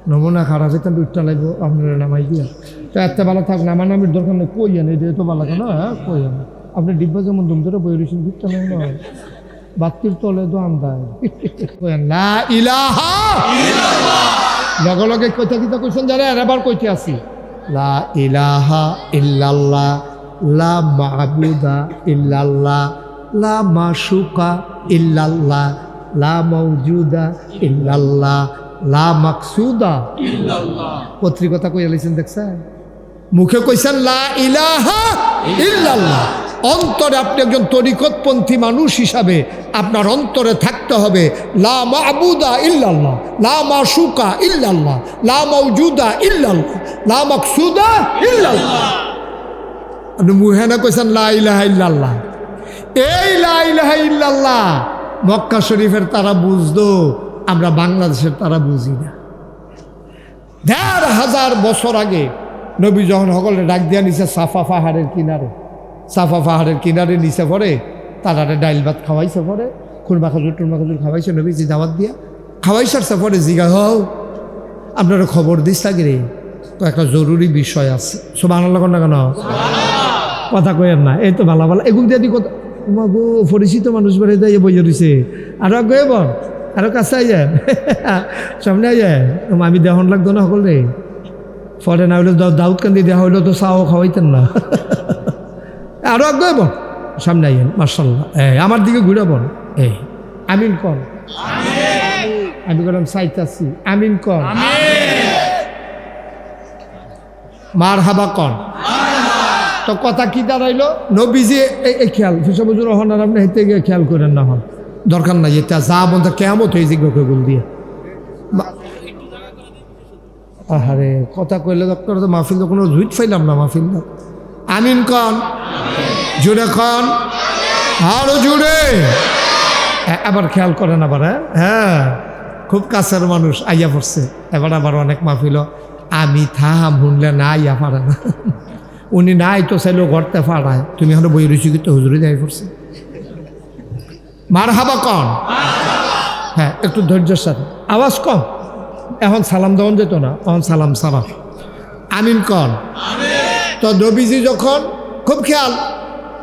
নমুনা খারাপ হইতাম দুইটা লাগবো আপনারা নামাই দিয়া। তো এত ভালো থাক, নামানামির দরকার নেই, কই আনে এটা তো ভালো কেন? হ্যাঁ কই আনে আপনি ডিব্বা যেমন দুম ধরে বই রয়েছেন দুইটা নেই নয়, বাতির তলে তো আন্দায় লা ইলাহা লগে লগে কইতে কিতা কইছেন যারা এবার কইতে আসি লা ইলাহা ইল্লাল্লাহ লা মা'বুদা ইল্লাল্লাহ লা মাশুকা ইল্লাল্লাহ লা মাওজুদা ইল্লাল্লাহ লা মাকসুদা ইল্লাল্লাহ। পত্রিকতা কইয়া লাইছেন দেখছেন? মুখে কইছেন লা ইলাহা ইল্লাল্লাহ, অন্তরে আপনি একজন তরিকতপন্থী মানুষ হিসাবে আপনার অন্তরে থাকতে হবে লা মা'বুদা ইল্লাল্লাহ লা মাশুকা ইল্লাল্লাহ লা মাওজুদা ইল্লাল্লাহ লা মাকসুদা ইল্লাল্লাহ। আপনি মুখে না কইছেন লা ইলাহা ইল্লাল্লাহ। এই লা ইলাহা ইল্লাল্লাহ মক্কা শরীফের তারা বুঝতো, আমরা বাংলাদেশের তারা বুঝি না। ১,৫০০ বছর আগে নবী যখন সকলে ডাক দিয়া নিছে সাফা পাহাড়ের কিনারে, সাফা পাহাড়ের কিনারে নিচে পড়ে তারা ডাইল ভাত খাওয়াইছে, পরে খুরমা খাজুর টুরমা খাজুর খাওয়াইছে নবীজি দাওয়াত দিয়া খাওয়াইসারছে। পরে জিগা হও আপনারা খবর দিস লাগে তো একটা জরুরি বিষয় আছে। সুবহানাল্লাহ না কেন কথা কয়েন না? এই তো ভালো ভালো এগুলো দিয়ে কথা গো পরিচিত মানুষ বেড়ে দিয়ে বইয়ে রয়েছে। আরো আগে বল, আরো কাছে আই যায় সামনে আই যায়। আমি দেহন লাগতো না সকলে, পরে না হইলে দাউদ কান্দি দেওয়া হইলো তো চাও খাওয়াইতেন না। আরো আগে বল, সামনে আইয়েন মার্শাল্লাহ। আমার দিকে ঘুরে বল, আমিন কর। আমি বললাম চাইতাছি, আমিন কর। মার হাবা কর। তো কথা কি দাঁড়াইলো? নবীজি এই খেয়াল ফিসাবুজুর রহমান আপনি হেঁটে গিয়ে খেয়াল করেন না, হন দরকার নাই, এটা যা বন্ধ কেমন হয়ে জিজ্ঞাসা গুল দিয়ে। আরে কথা কইলে ডক্টর তো মাহফিল তো কোনো জুইট ফাইলাম না মাহফিল না। আমিন কন, জুড়ে কন, আরো জুড়ে। আবার খেয়াল করেন আবার। হ্যাঁ খুব কাছের মানুষ আইয়া পড়ছে এবার, আবার অনেক মাহফিল আমি থাম শুনলে না আইয়া পারে না। উনি নাই তো চাইলেও ঘরতে ফাড়ায়, তুমি এখন বই রয়েছি কিন্তু হুজুরে যাই পড়ছে। মার হাবা কন, হ্যাঁ একটু ধৈর্যের সাথে, আওয়াজ কম। এখন সালাম দেওয়ান যেত না, এখন সালাম সারা। আমিন কন। তো নবীজি যখন খুব খেয়াল,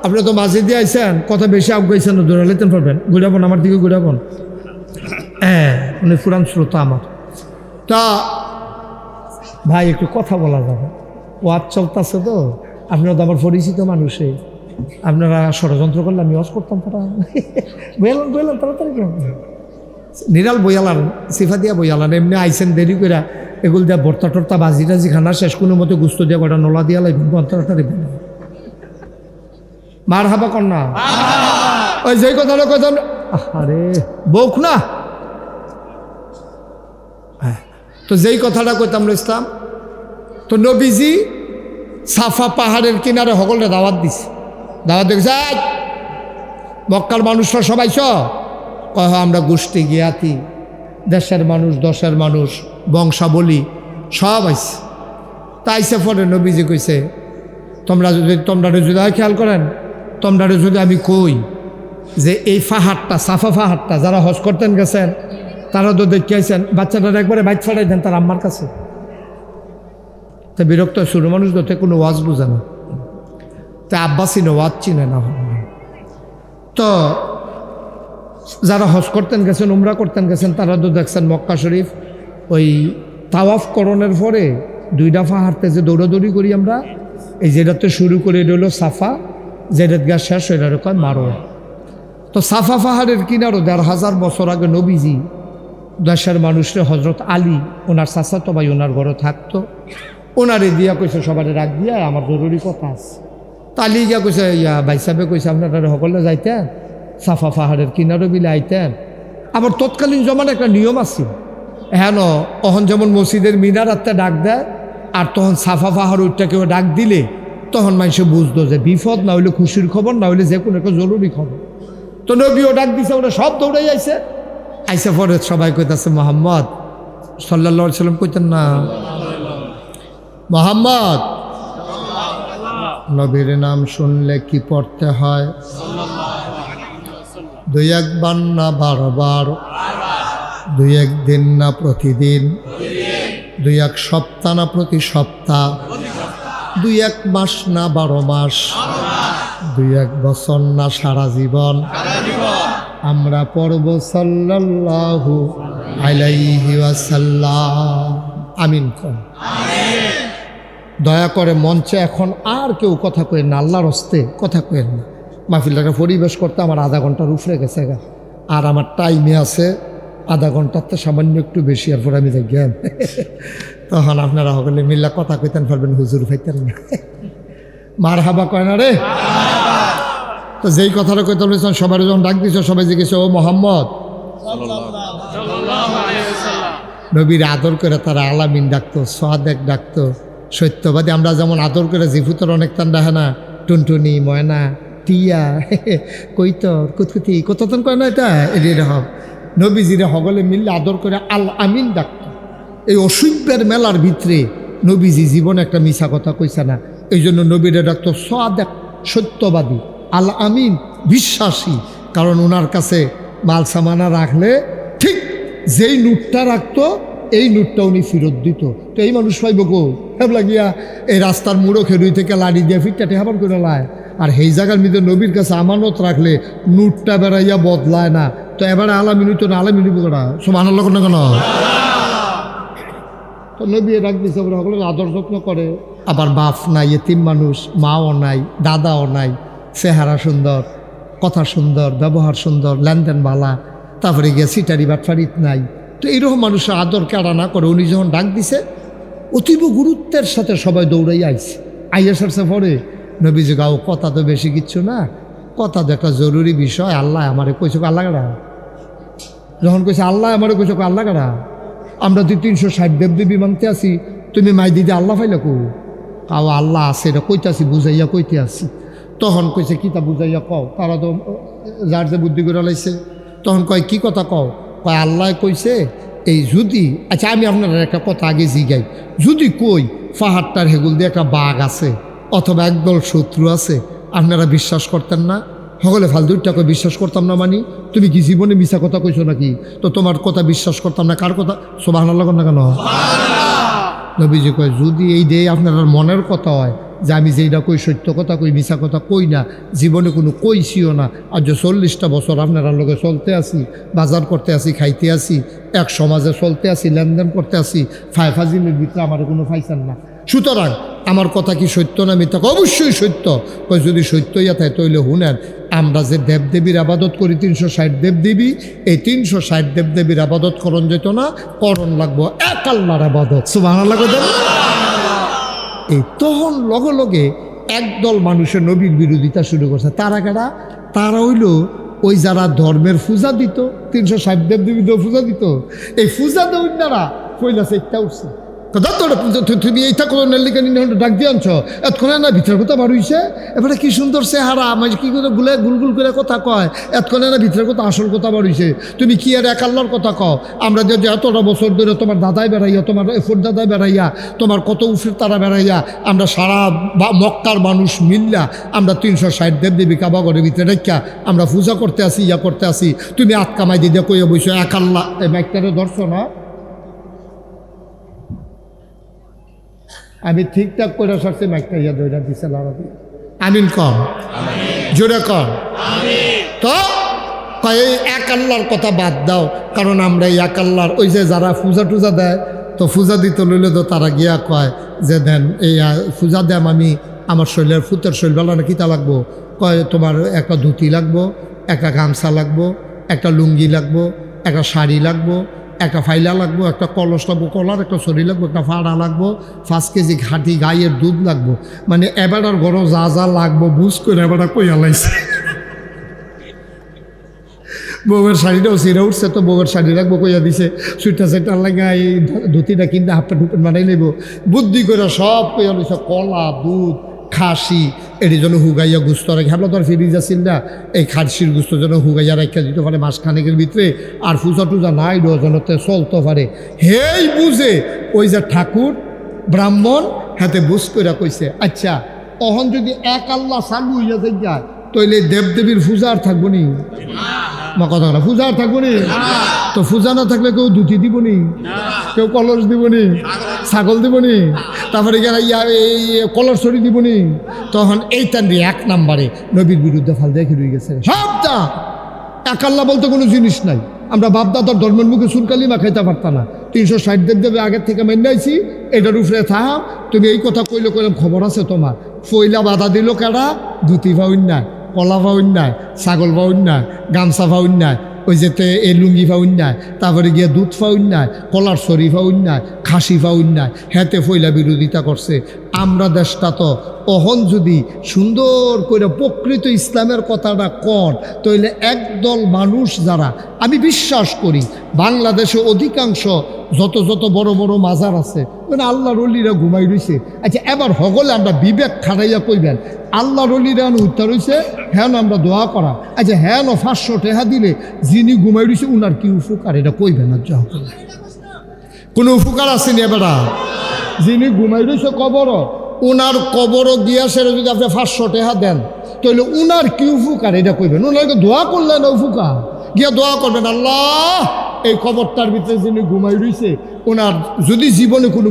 আপনি তো মাঝে দিয়ে আইসেন, কথা বেশি আগাইছেন না, দৌড়া লেতেন পারবেন, ঘুরাবন আমার দিকে ঘুরাবন। হ্যাঁ উনি পুরান শ্রোতা আমার। তা ভাই একটু কথা বলা যাবে, ওয়াজ চলতেছে তো, আপনারা তো আমার পরিচিত মানুষে, আপনারা ষড়যন্ত্র করলে আমি ওয়াজ করতাম। তারা বইলাম তাড়াতাড়ি নিরাল বইয়ালার সিফা দিয়া বইয়ালান, এমনি আইসেন দেরি করে এগুলো দিয়া ভর্তা টর্তা বাজি টাজি খানা শেষ কোনো মতো গুস্ত দিয়া গোটা নলা দিয়া লাগবে তাড়াতাড়ি। মার হাবা কর না, ওই যে কথাটা কথা। আরে বউখ না, তো যেই কথাটা কইতাম ইসলাম, তো নবীজি সাফা পাহাড়ের কিনারে সকলটা দাওয়াত দিছে। দাওয়াত দেখছে মক্কার মানুষরা সবাই কহ আমরা গোষ্ঠী জ্ঞাতি, দেশের মানুষ দশের মানুষ বংশাবলী সব আইছে। তাইছে পরে নবীজি কইছে তোমরা যদি খেয়াল করেন, তোমরা যদি আমি কই যে এই পাহাড়টা সাফা পাহাড়টা যারা হজ করতেন গেছেন তারা তো দেখিয়েছেন, বাচ্চাটা একবারে বাইক ফাটাই দেন তার আম্মার কাছে। তো বিরক্ত শুরু মানুষ তো কোনো ওয়াজ বুঝে না, তা আব্বা চিনে ওয়াজ চিনে না। তো যারা হজ করতেন গেছেন উমরা করতেন গেছেন তারা তো দেখছেন মক্কা শরীফ ওই তাওয়াফ করণের পরে দুইটা পাহাড়তে যে দৌড়াদৌড়ি করি আমরা, এই যেটাতে শুরু করে এটা হলো সাফা, যেটা গা শেষ এটার কয় মারোয়া। তো সাফা পাহাড়ের কিনারও ১,৫০০ বছর আগে নবীজি দেশের মানুষরা হজরত আলী ওনার চাচাতো ভাই ওনার ঘরে থাকতো, ওনারে দিয়া কইছে সবার রাগ দিয়া আমার জরুরি কথা আছে। তা আলী গিয়া কইছে ভাই সাহেবে কইছে আপনারা সকলে যাইতে সাফা পাহাড়ের কিনারো বিলে আইতেন। আবার তৎকালীন জমান একটা নিয়ম আছে, হ্যাঁ অহন যেমন মসজিদের মিনার আত্মা ডাক দেয়, আর তখন সাফা পাহাড় উঠটা কেউ ডাক দিলে তখন মানুষে বুঝতো যে বিপদ, না হইলে খুশির খবর, না হইলে যে কোনো একটা জরুরি খবর। তো নবীও ডাক দিছে, ওরা সব দৌড়াই আইছে। আইসে পরে সবাই কইতাছে মোহাম্মদ সাল্লাল্লাহু আলাইহি সাল্লাম, কইতেন না মোহাম্মদ, নবীর নাম শুনলে কি পড়তে হয়? দুই একবার না বারবার, দুই একদিন না প্রতিদিন, দুই এক সপ্তাহ না প্রতি সপ্তাহ, দুই এক মাস না 12 মাস, দুই এক বছর না সারা জীবন আমরা পড়ব সাল্লাল্লাহু আলাইহি ওয়াসাল্লাম। আমিন কোন। দয়া করে মঞ্চে এখন আর কেউ কথা কয়েন না, আল্লাহর হস্তে কথা কয়েন না। মাহফিলটাকে পরিবেশ করতে আমার আধা ঘন্টার উপরে গেছে, আর আমার টাইমে আছে আধা ঘন্টার তো সামান্য একটু বেশি, আর পরে আমি দেখেন তখন আপনারা সকলে মিল্লা কথা কইতেন পারবেন, হুজুর পাইতেন না। মার হাবা কয় না রে। তো যেই কথাটা কইতে বলেছেন, সবাই যখন ডাক দিয়েছ সবাই জিজ্ঞেস, ও মোহাম্মদ, নবীর আদর করে তারা আলামিন ডাকতো, সাদেক ডাকতো, সত্যবাদী। আমরা যেমন আদর করে জিফুতর অনেক টান ডাকে না, টুনটুনি, ময়না, টিয়া, কৈতর, কুতকুতি, কতক্ষণ কয় না, এটা এরকম নবীজিরে হগলে মিললে আদর করে আল আমিন ডাকতো। এই অসভ্যের মেলার ভিতরে নবীজি জীবনে একটা মিছা কথা কইছে না, এই জন্য নবীরে ডাকতো সাদেক, সত্যবাদী, আল আমিন, বিশ্বাসী। কারণ ওনার কাছে মাল সামানা রাখলে ঠিক যেই নোটটা রাখতো এই নোটটা উনি ফেরত দিত। তো এই মানুষ পাইব গো, হেবলা গিয়া এই রাস্তার মুড়ো খেরুই থেকে লাড়ি দিয়ে ফিরটা ঠেহাবার করে লায়। আর সেই জায়গার মধ্যে নবীর কাছে আমানত রাখলে নোটটা বেড়াইয়া বদলায় না। তো এবারে আলামিন হইতো না, আলামিন হইব কেনা, সুবহানাল্লাহ না কেন? তো নবী ডাক দিছে, সকলে আদর যত্ন করে। আবার বাপ নাই, এতিম মানুষ, মাও নাই, দাদাও নাই, চেহারা সুন্দর, কথা সুন্দর, ব্যবহার সুন্দর, লেনদেন ভালা, তারপরে গিয়ে সিটারি বাটফারিত নাই। তো এইরকম মানুষের আদর কেড়া না করে উনি যখন ডাক দিছে অতীব গুরুত্বের সাথে সবাই দৌড়াই আইছে। আইয়া সারছে পরে নবীজি গাও, কথা তো বেশি কিচ্ছু না, কথা তো একটা জরুরি বিষয়। আল্লাহ আমারে কইছো, আল্লাহ কারা যখন কইছে, আল্লাহ আমারে কইছো, আল্লাহ কারা? আমরা 360 দেবদেবী মানতে আসি, তুমি মাই দিদি আল্লাহ পাইলে কো? কাও আল্লাহ আছে, এটা কইতে আসি, বুঝাইয়া কইতে আসি। তখন কইছে, কিতা বুঝাইয়া কও? তারা তো যার যে বুদ্ধি করে লাইছে। তখন কয়, কি কথা কও? কয়, আল্লাহ কইছে এই যদি, আচ্ছা আমি আপনার একটা কথা আগে জিগাই, যদি কই পাহাড়টার হেগুল দিয়ে একটা বাঘ আছে অথবা একদল শত্রু আছে, আপনারা বিশ্বাস করতেন না? সকলে ফালতুটাকে বিশ্বাস করতাম না মানি? তুমি কি জীবনে মিছা কথা কইছো নাকি? তো তোমার কথা বিশ্বাস করতাম না, কার কথা? সুবহানাল্লাহ না কেন? নবীজি কয়, যদি এই দিয়ে আপনার মনের কথা হয় যে আমি যেইটা কই সত্য কথা কই, মিছা কথা কই না, জীবনে কোনো কইছিও না, আর যে 40টা বছর আপনারা লোকে চলতে আসি, বাজার করতে আসি, খাইতে আসি, এক সমাজে চলতে আসি, লেনদেন করতে আসি, ফাজিলের ভিতরে আমার কোনো ফাইসান না। সুতরাং আমার কথা কি সত্য না মিথ্যা? অবশ্যই সত্য। কই যদি সত্য ইয়া থাকে তৈলে শুনেন, আমরা যে দেবদেবীর আবাদত করি 360 দেবদেবী, এই 360 দেবদেবীর আবাদত করণ যেত না, করণ লাগবো এক আল্লাহর আবাদত। সুবহানাল্লাহ। এই তখন লগে লগে একদল মানুষের নবীর বিরোধিতা শুরু করছে। তারা কারা? তারা হইল ওই যারা ধর্মের পূজা দিত, 360 দেবদেবী পূজা দিত, এই পূজা দেওয়ারা কইলাছে একটা উঠছে, তুমি এইটা কোনো নেলিকানি ডাক দিয়ে আনছ, এতক্ষণে না ভিতরের কথা বার হইছে, এবারে কি সুন্দর চেহারা, মানে কি করে গুলে গুলগুল করে কথা কয়, এতক্ষণে না ভিতরের কথা আসল কথা বার হইছে, তুমি কি আর এক আল্লাহর কথা কও? আমরা যে এতটা বছর ধরে তোমার দাদাই বেড়াইয়া, তোমার এফোর দাদাই বেড়াইয়া, তোমার কত উফের তারা বেড়াইয়া, আমরা সারা মক্কার মানুষ মিল্লা আমরা 360 দেবদেবী কাবা ঘরের ভিতরে রেখা আমরা পূজা করতে আসি, ইয়া করতে আসি, তুমি আত কামাই দিয়ে কইয়া বইছো এক আল্লাহ। এই মাইকটারে ধরছো না? আমি ঠিকঠাক করে সারছি, মাইকটা ইয়া দইরা দিছে লড়াবি। আমিন কম, জোরে কম। তো এই এক আল্লাহর কথা বাদ দাও, কারণ আমরা এই এক আল্লাহর ওই যে যারা পূজা টুজা দেয়, তো পূজা দিতে লইলে তো তারা গিয়া কয় যে দেন এই পূজা দেম আমি, আমার শরীরের ফুতের শরীর বেলা না কিতা লাগবো? কয় তোমার একটা ধুতি লাগবো, একটা গামছা লাগবো, একটা লুঙ্গি লাগবো, একটা শাড়ি লাগবো, একটা ফাইলা লাগবো, একটা কলস লাগবো, কলার একটা শরীর লাগবো, একটা ফাড়া লাগবো, 5 কেজি খাঁটি গাইয়ের দুধ লাগবো। মানে এবার ঘর যা যা লাগবো বুঝ করে এবার কইয়া লাইছে। বউয়ের শাড়িটাও সিরা উঠছে, তো বউয়ের শাড়ি রাখবো কইয়া দিছে, সুইটার সেটার লাগা এই ধুতিটা কিনতে হাফ প্যান্ট বানাই নেব, বুদ্ধি করে সব কইয়া লইছে, কলা, দুধ, খাসি, এটি যেন হুগাইয়া গুস্ত রাখে। আমরা তো আর ফিরিজ আসিল না, এই খাসির গুস্ত যেন হুগাইয়া রাখা দিতে পারে মাসখানেকের ভিতরে, আর পূজা টুজা নাই ডজনতে চলতে পারে। হেই বুঝে ওই যে ঠাকুর ব্রাহ্মণ হাতে বুঝ করে কইছে, আচ্ছা তখন যদি এক আল্লাহ চালু হইয়া যায় তাইলে দেবদেবীর পূজা আর থাকবো নি? মা কথা না, পূজা আর থাকবো নি? তো পূজা না থাকলে কেউ দুধি দিব নি, কেউ কলস দিব নি, ছাগল দিব নি, তারপরে কলস ছড়ি দিব নি? তখন এইটান দিয়ে 1 নম্বরে নবীর বিরুদ্ধে ফাল দেখে রয়ে গেছে। সবটা এক আল্লাহ বলতে কোনো জিনিস নাই। আমরা বাপদাদার ধর্মের মুখে সুরকালি মা খাইতে পারতাম না, 360 দেব আগের থেকে মেনে আইছি, এটার উপরে থাম। তুমি এই কথা কইলে কইলাম খবর আছে তোমার, ফইলা বাধা দিল কারা? ধুতি পাউন নাই, কলা পাউন নাই, ছাগল পাউন নাই, গামছা পাউন নাই, ওই যেতে এই লুঙ্গি পাউন নাই, তারপরে গিয়ে দুধ পাউন নাই, কলার শরী পাউন নাই, খাসি পাউন নাই, হেতে ফইলা বিরোধিতা করছে। আমরা দেশটা তো অহন যদি সুন্দর করে প্রকৃত ইসলামের কথাটা কন, তাইলে একদল মানুষ যারা, আমি বিশ্বাস করি বাংলাদেশে অধিকাংশ যত বড় বড় মাজার আছে মানে আল্লাহর অলিরা ঘুমাই রইছে। আচ্ছা এবার হগলে আমরা বিবেক খাটাইয়া কইবেন, আল্লাহর অলিরা উত্তর রইছে, হ্যাঁ আমরা দোয়া করা, আচ্ছা হ্যাঁ 500 টাকা দিলে যিনি ঘুমাই রইছে উনার কি উপকার, এটা কইবেন না? যা কোনো উপকার আসেনি? এবার যিনি ঘুমাই রইছে কবর, উনার কবর গিয়া সেটা যদি আপনি 500 টাকা দেন তাহলে উনার কি উপকার, এটা কইবেন? উনাকে দোয়া করলেন না উপকার, গিয়া দোয়া করবেন, আল্লাহ এই কবরটার ভিতরে যিনি ঘুমাই রইছে ওনার যদি জীবনে কোনো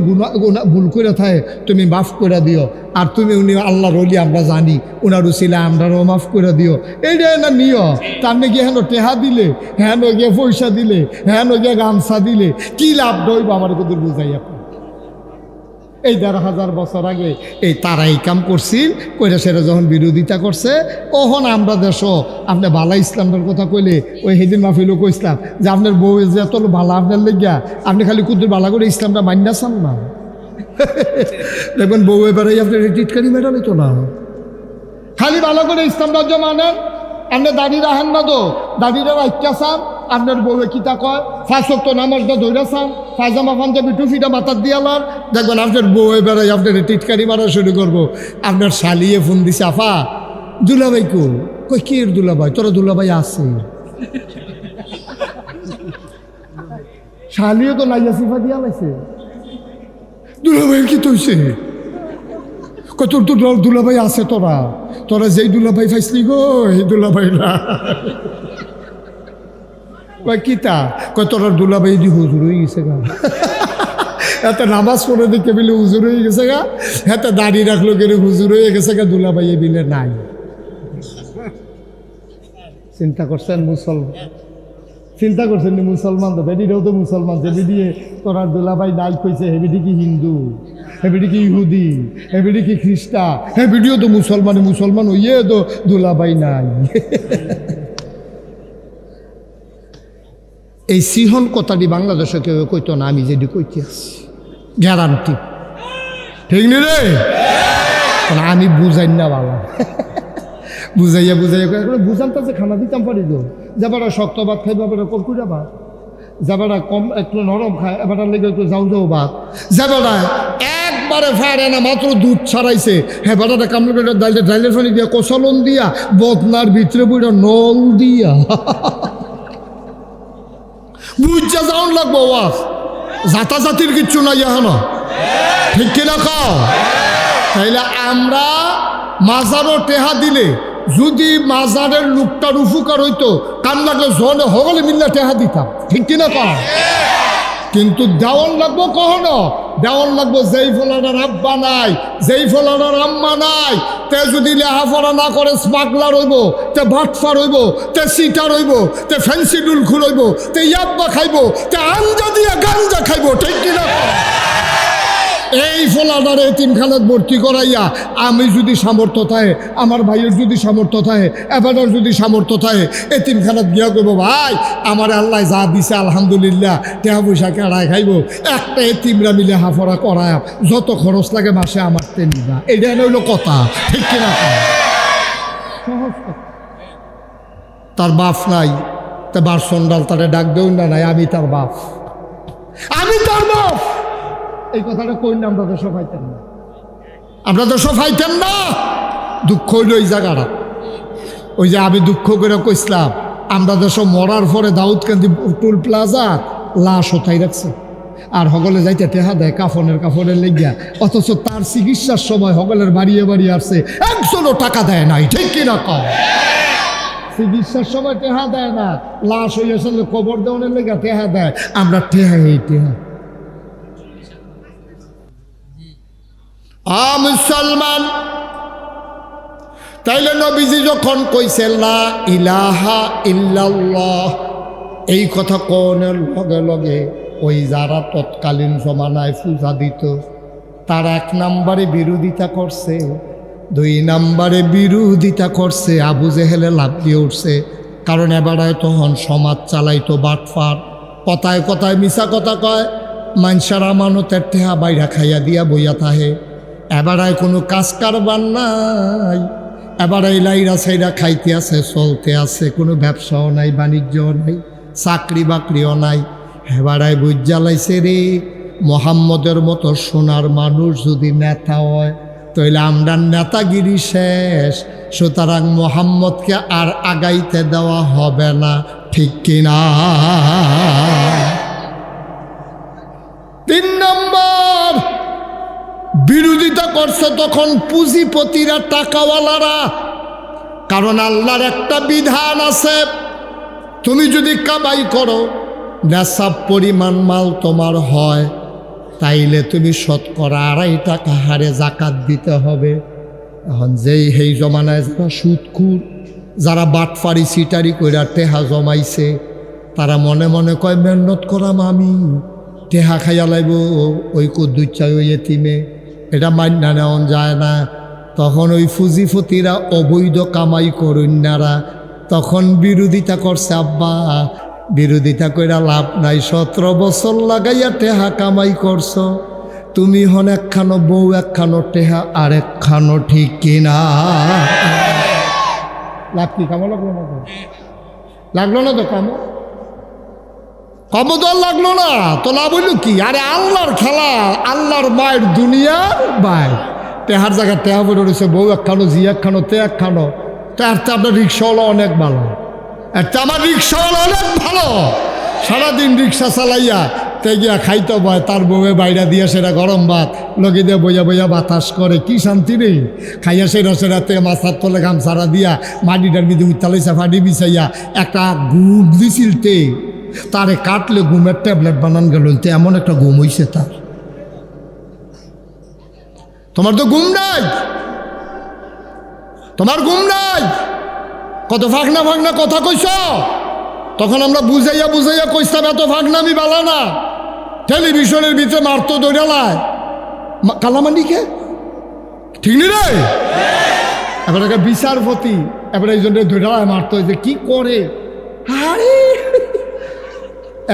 ভুল করে থাকে তুমি মাফ করে দিও, আর তুমি উনি আল্লাহর ওলি আমরা জানি, ওনার উছিলা আমরাও মাফ করে দিও। এইটাই না নিয়। তার নাকি হেন টেহা দিলে, হেন গিয়ে পয়সা দিলে, হেন গিয়ে গামছা দিলে কি লাভ দইব আমার কত বুঝাইয়া। এই 1500 বছর আগে এই তারা এই কাম করছিল, কইরা সেটা যখন বিরোধিতা করছে, তখন আমরা দেশও আপনি বালা ইসলামের কথা কইলে ওই সেদিন মাহফিলও কইসলাম যে আপনার বউ যে এত ভালো আপনার লেগিয়া আপনি খালি কুদ্দুর বালা করে ইসলামটা মান্যা চান না। দেখবেন বউ এবারে আপনার টিটকারি মেটালে তো না, খালি ভালো করে ইসলাম রাজ্য মানেন, আপনি দাড়ি রাখেন না তো দাড়িটা রাখা চান, আপনার বউয়ে কিতা কয় 5 ওয়াক্ত নামাজটা ধরে চান, পায়জামা পাঞ্জাবি টুফিটা মাথার দিয়ালার, দেখবেন আপনার বউ এবারে আপনার টিটকারি মারা শুরু করবো। আপনার শালিয়ে ফোন দিছে, আফা দুলাভাই কই কি দুলাভাই? তোরা দুলাভাই আছে? শালিও তো লাইয়া সিফা দিয়া লাইছে, দুলাভাইয়ের কি তৈছে? কত তোর দুলাভাই আছে? তোরা যেই দুলাভাই পাইসলি গো এই দুলাভাই না কিতা কয় তোর দুলাভাই দি হুজুর হয়ে গেছে গা। এত নামাজ পড়ে দেখে বিলে হুজুর হয়ে গেছে গা, এত দাঁড়িয়ে রাখলো কেন হুজুর হয়ে গেছে গা, দুলাভাই এ বিলে নাই। চিন্তা করছেন মুসলমান, চিন্তা করছেন মুসলমান তো বেডিটাও তো মুসলমান, যে বিডিয়ে তোরার দুলাভাই নাই কইছে হেবিডি কি হিন্দু, হেবিডি কি ইহুদি, হেবিডি কি খ্রিস্টা, হেবিডিও তো মুসলমান হইয়ে তো দুলাভাই নাই। এই সিহন কথাটি বাংলাদেশে কেউ কইতো না, আমি যেটি কইতে আছি গ্যারান্টি, ঠিক নি রে? আমি বুঝাই না বাবা, বুঝাইয়া বুঝানটা যে খানা দিতাম পারি গো, যাবারা শক্ত ভাত খাইবা, এবার কলকুড়া ভাত, যাবারা কম একটু নরম খায়, এবার লেগে একটু যাও ভাত, যাবারা একবারে ফারে না মাত্র দুধ ছাড়াইছে, হ্যাঁ বাটাটা কামড়ে করে ডাইলের পানি দিয়া কষালন দিয়া বদনার ভিতরে বইটা নল দিয়া বুঝা যাওন লাগবো। ওয়াজ জাতাজাতির কিচ্ছু নাই এখনো, ঠিক কিনা খাও? তাইলে আমরা মাজারও টেহা দিলে যদি মাজারের লোকটার উপকার হইতো, কান লাগলে জনে হগলে মিল্লা টেহা দিতাম, ঠিক কিনা খাও? কিন্তু দেওয়ান লাগবো কখনো, দেওয়ান লাগবো যেই ফলানার আব্বা নাই, যেই ফলানার আম্মা নাই, তে যদি লেহাপড়া না করে স্মাগলার হইব, তে বাটফার হইব, তে সিটার হইব, তে ফ্যান্সি ডুল খুলইব, তে ইয়াব্বা খাইব, তে আঞ্জা দিয়ে গাঞ্জা খাইব, ঠিক কিনা? এই ফলানারে এতিমখানাত ভর্তি করাইয়া আমি যদি সামর্থ্য থাকে, আমার ভাইয়ের যদি সামর্থ্য থাকে, এবারের যদি সামর্থ্য থাকে, এতিমখানাত গিয়া করবো ভাই আমার আল্লাহ যা দিছে আলহামদুলিল্লাহ, টাকা পয়সা কেড়ায় খাইব, একটা এতিমরা মিলে হাফড়া করায়, যত খরচ লাগে মাসে আমার তে নিবা, এটা হইল কথা, ঠিক কিনা? সহজ কথা। তার বাপ নাই, তা বারসন্ডাল তারে ডাক দেও না, নাই আমি তার বাপ, আমি তার বাপ। এই কথাটা কই না, আমরা তো সফাইতেন না, আমরা তো সফাইতেন না। দুঃখ হইল ওই জায়গাটা। ওই যে আমি দুঃখ করে কইসলাম, আমরা দেশ মরার পরে দাউদকান্দি টুল প্লাজা লাশ ওঠাই রাখছে, আর হগলে যাইতে টেহা দেয় কাফনের লেগিয়া, অথচ তার চিকিৎসার সময় হগলের বাড়িয়ে বাড়িয়ে আসছে, একজনও টাকা দেয় নাই। ঠিক কিনা কম? চিকিৎসার সময় টেহা দেয় না, লাশ হয়ে আসলে কবর দেওয়ানের লেগে টেহা দেয়। আমরা টেহা এই টেহা মুসলমান। তাইলে নবীজি যখন কইছে লা ইলাহা ইল্লাল্লাহ, এই কথা কোনের লগে লগে ওই যারা তৎকালীন জমানায় পূজা দিত তারা 1 নম্বরে বিরোধিতা করছে, 2 নম্বরে বিরোধিতা করছে, আবু জেহেলে লাভ দিয়ে উঠছে। কারণ এবারায় তখন সমাজ চালাইতো বাটফার, কথায় কথায় মিছা কথা কয়, মানুষের আমানতের টেহা বাইরা খাইয়া দিয়া বইয়া থাহে। এবারায় কোনো কাজ কারবার নাই, এবার এই লাইরা সাইরা খাইতে আছে, চলতে আছে, কোনো ব্যবসাও নাই, বাণিজ্যও নাই, চাকরি বাকরিও নাই। এবারায় বুঝ জ্বালাইছে রে, মোহাম্মদের মতো সোনার মানুষ যদি নেতা হয় তাইলে আমরা নেতাগিরি শেষ, সুতরাং মোহাম্মদকে আর আগাইতে দেওয়া হবে না। ঠিক কিনা? 3 নম্বর বিরোধিতা করছে তখন পুঁজিপতিরা, টাকাওয়ালারা। কারণ আল্লাহর একটা বিধান আছে, তুমি যদি কামাই করো, নেশাব পরিমাণ মাল তোমার হয়, তাইলে তুমি 2.5 টাকা হারে জাকাত দিতে হবে। এখন যেই সেই জমানায় যারা সুদখুর, যারা বাটফারি সিটারি কইরা টেহা জমাইছে, তারা মনে মনে কয় মেহনত করাম আমি, টেহা খাইয়া লাইব ওই কুদ্দুচ্চাই ওই এতিমে, এটা মান্যা নেওয়া যায় না। তখন ওই ফুজিফতিরা, অবৈধ কামাই করুন্যারা তখন বিরোধিতা করছে। আব্বা, বিরোধিতা কইরা লাভ নাই, 17 বছর লাগাইয়া টেহা কামাই করছো, তুমি হন একখানো বউ, একখানো টেহা, আর একখানো। ঠিক কিনা? লাভ কি? কামো লাগলো না তো? লাগলো না তো কামো? কমদল লাগলো না তো লাভ হইল কি? আরে আল্লাহর খেলা, আল্লাহর মায়ের দুনিয়ার ভাই, টেহার জায়গায় টেহা পড়ে রয়েছে, বউ একখানো, জি একখানো, তে একখানো। তার তো আপনার রিক্সাওয়ালা অনেক ভালো, একটা আমার রিক্সাওয়ালা অনেক ভালো, সারাদিন রিক্সা চালাইয়া তে গিয়া খাইতে বয়, তার বউয়ে বাইরা দিয়া সেটা গরম ভাত লগে দিয়ে বইয়া বইয়া বাতাস করে, কি শান্তি নেই। খাইয়া সেটা তে মাথার তলে গামছাড়া দিয়া মাটিটার বিধি উত্তালাইছে, ফাটি বিছাইয়া একটা ঘুম দিছিল তে, তারে কাটলে ঘুমের ট্যাবলেট বানান গেল, এমন একটা ঘুম হইছে তার। তোমার তো ঘুম নাই, তোমার ঘুম নাই, কত ফাঁকনা ফাঁকনা কথা কইছ। তখন আমরা বুঝাইয়া বুঝাইয়া কইতাম এত ফাঁকনামি বালা না, টেলিভিশনের ভিতরে মারতো দৌড়ালায় কালামান্ডিকে, ঠিক নি রে? এবার একটা বিচারপতি, এবার এই জন্য দৌড়ালায় মারতো, যে কি করে। আরে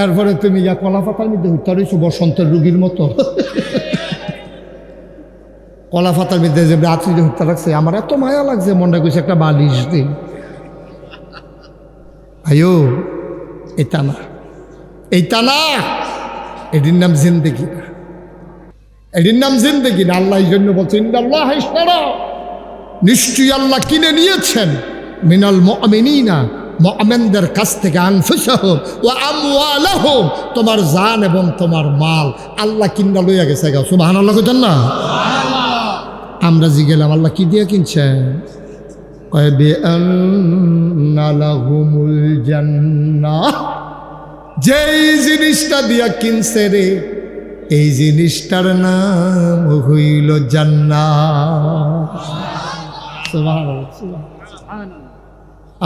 এরপরে তুমি ইয়া কলা পাতার মধ্যে হইতে রয়েছো বসন্তের রুগীর মতো, কলা পাতার মধ্যে যে রাত্রিতে হত্যা রাখছে। আমার এত মায়া লাগছে, মনটা কইছে একটা বালিশ দিন। আয়ো, এটা না, এইটা না, এটির নাম জিন্দেগি না, এটির নাম জিন্দেগি না। আল্লাহ এই জন্য বলছেন, নিশ্চয়ই আল্লাহ কিনে নিয়েছেন মিনাল মুমিনিনা, মুমিনদের কাছ থেকে, আনফুসাহুম ওয়া আমওয়ালাহুম, তোমার জান এবং তোমার মাল আল্লাহ কিনা লইয়া গেছে। সুবহানাল্লাহ কইতেন না? আমরা জি গেলাম, আল্লাহ কি দিয়ে কিনছেন? কয় বিআন্না লাহুমুল জান্নাহ, যেই জিনিসটা দিয়া কিনছে রে, এই জিনিসটার নাম হইল জান্নাত। সুবহানাল্লাহ।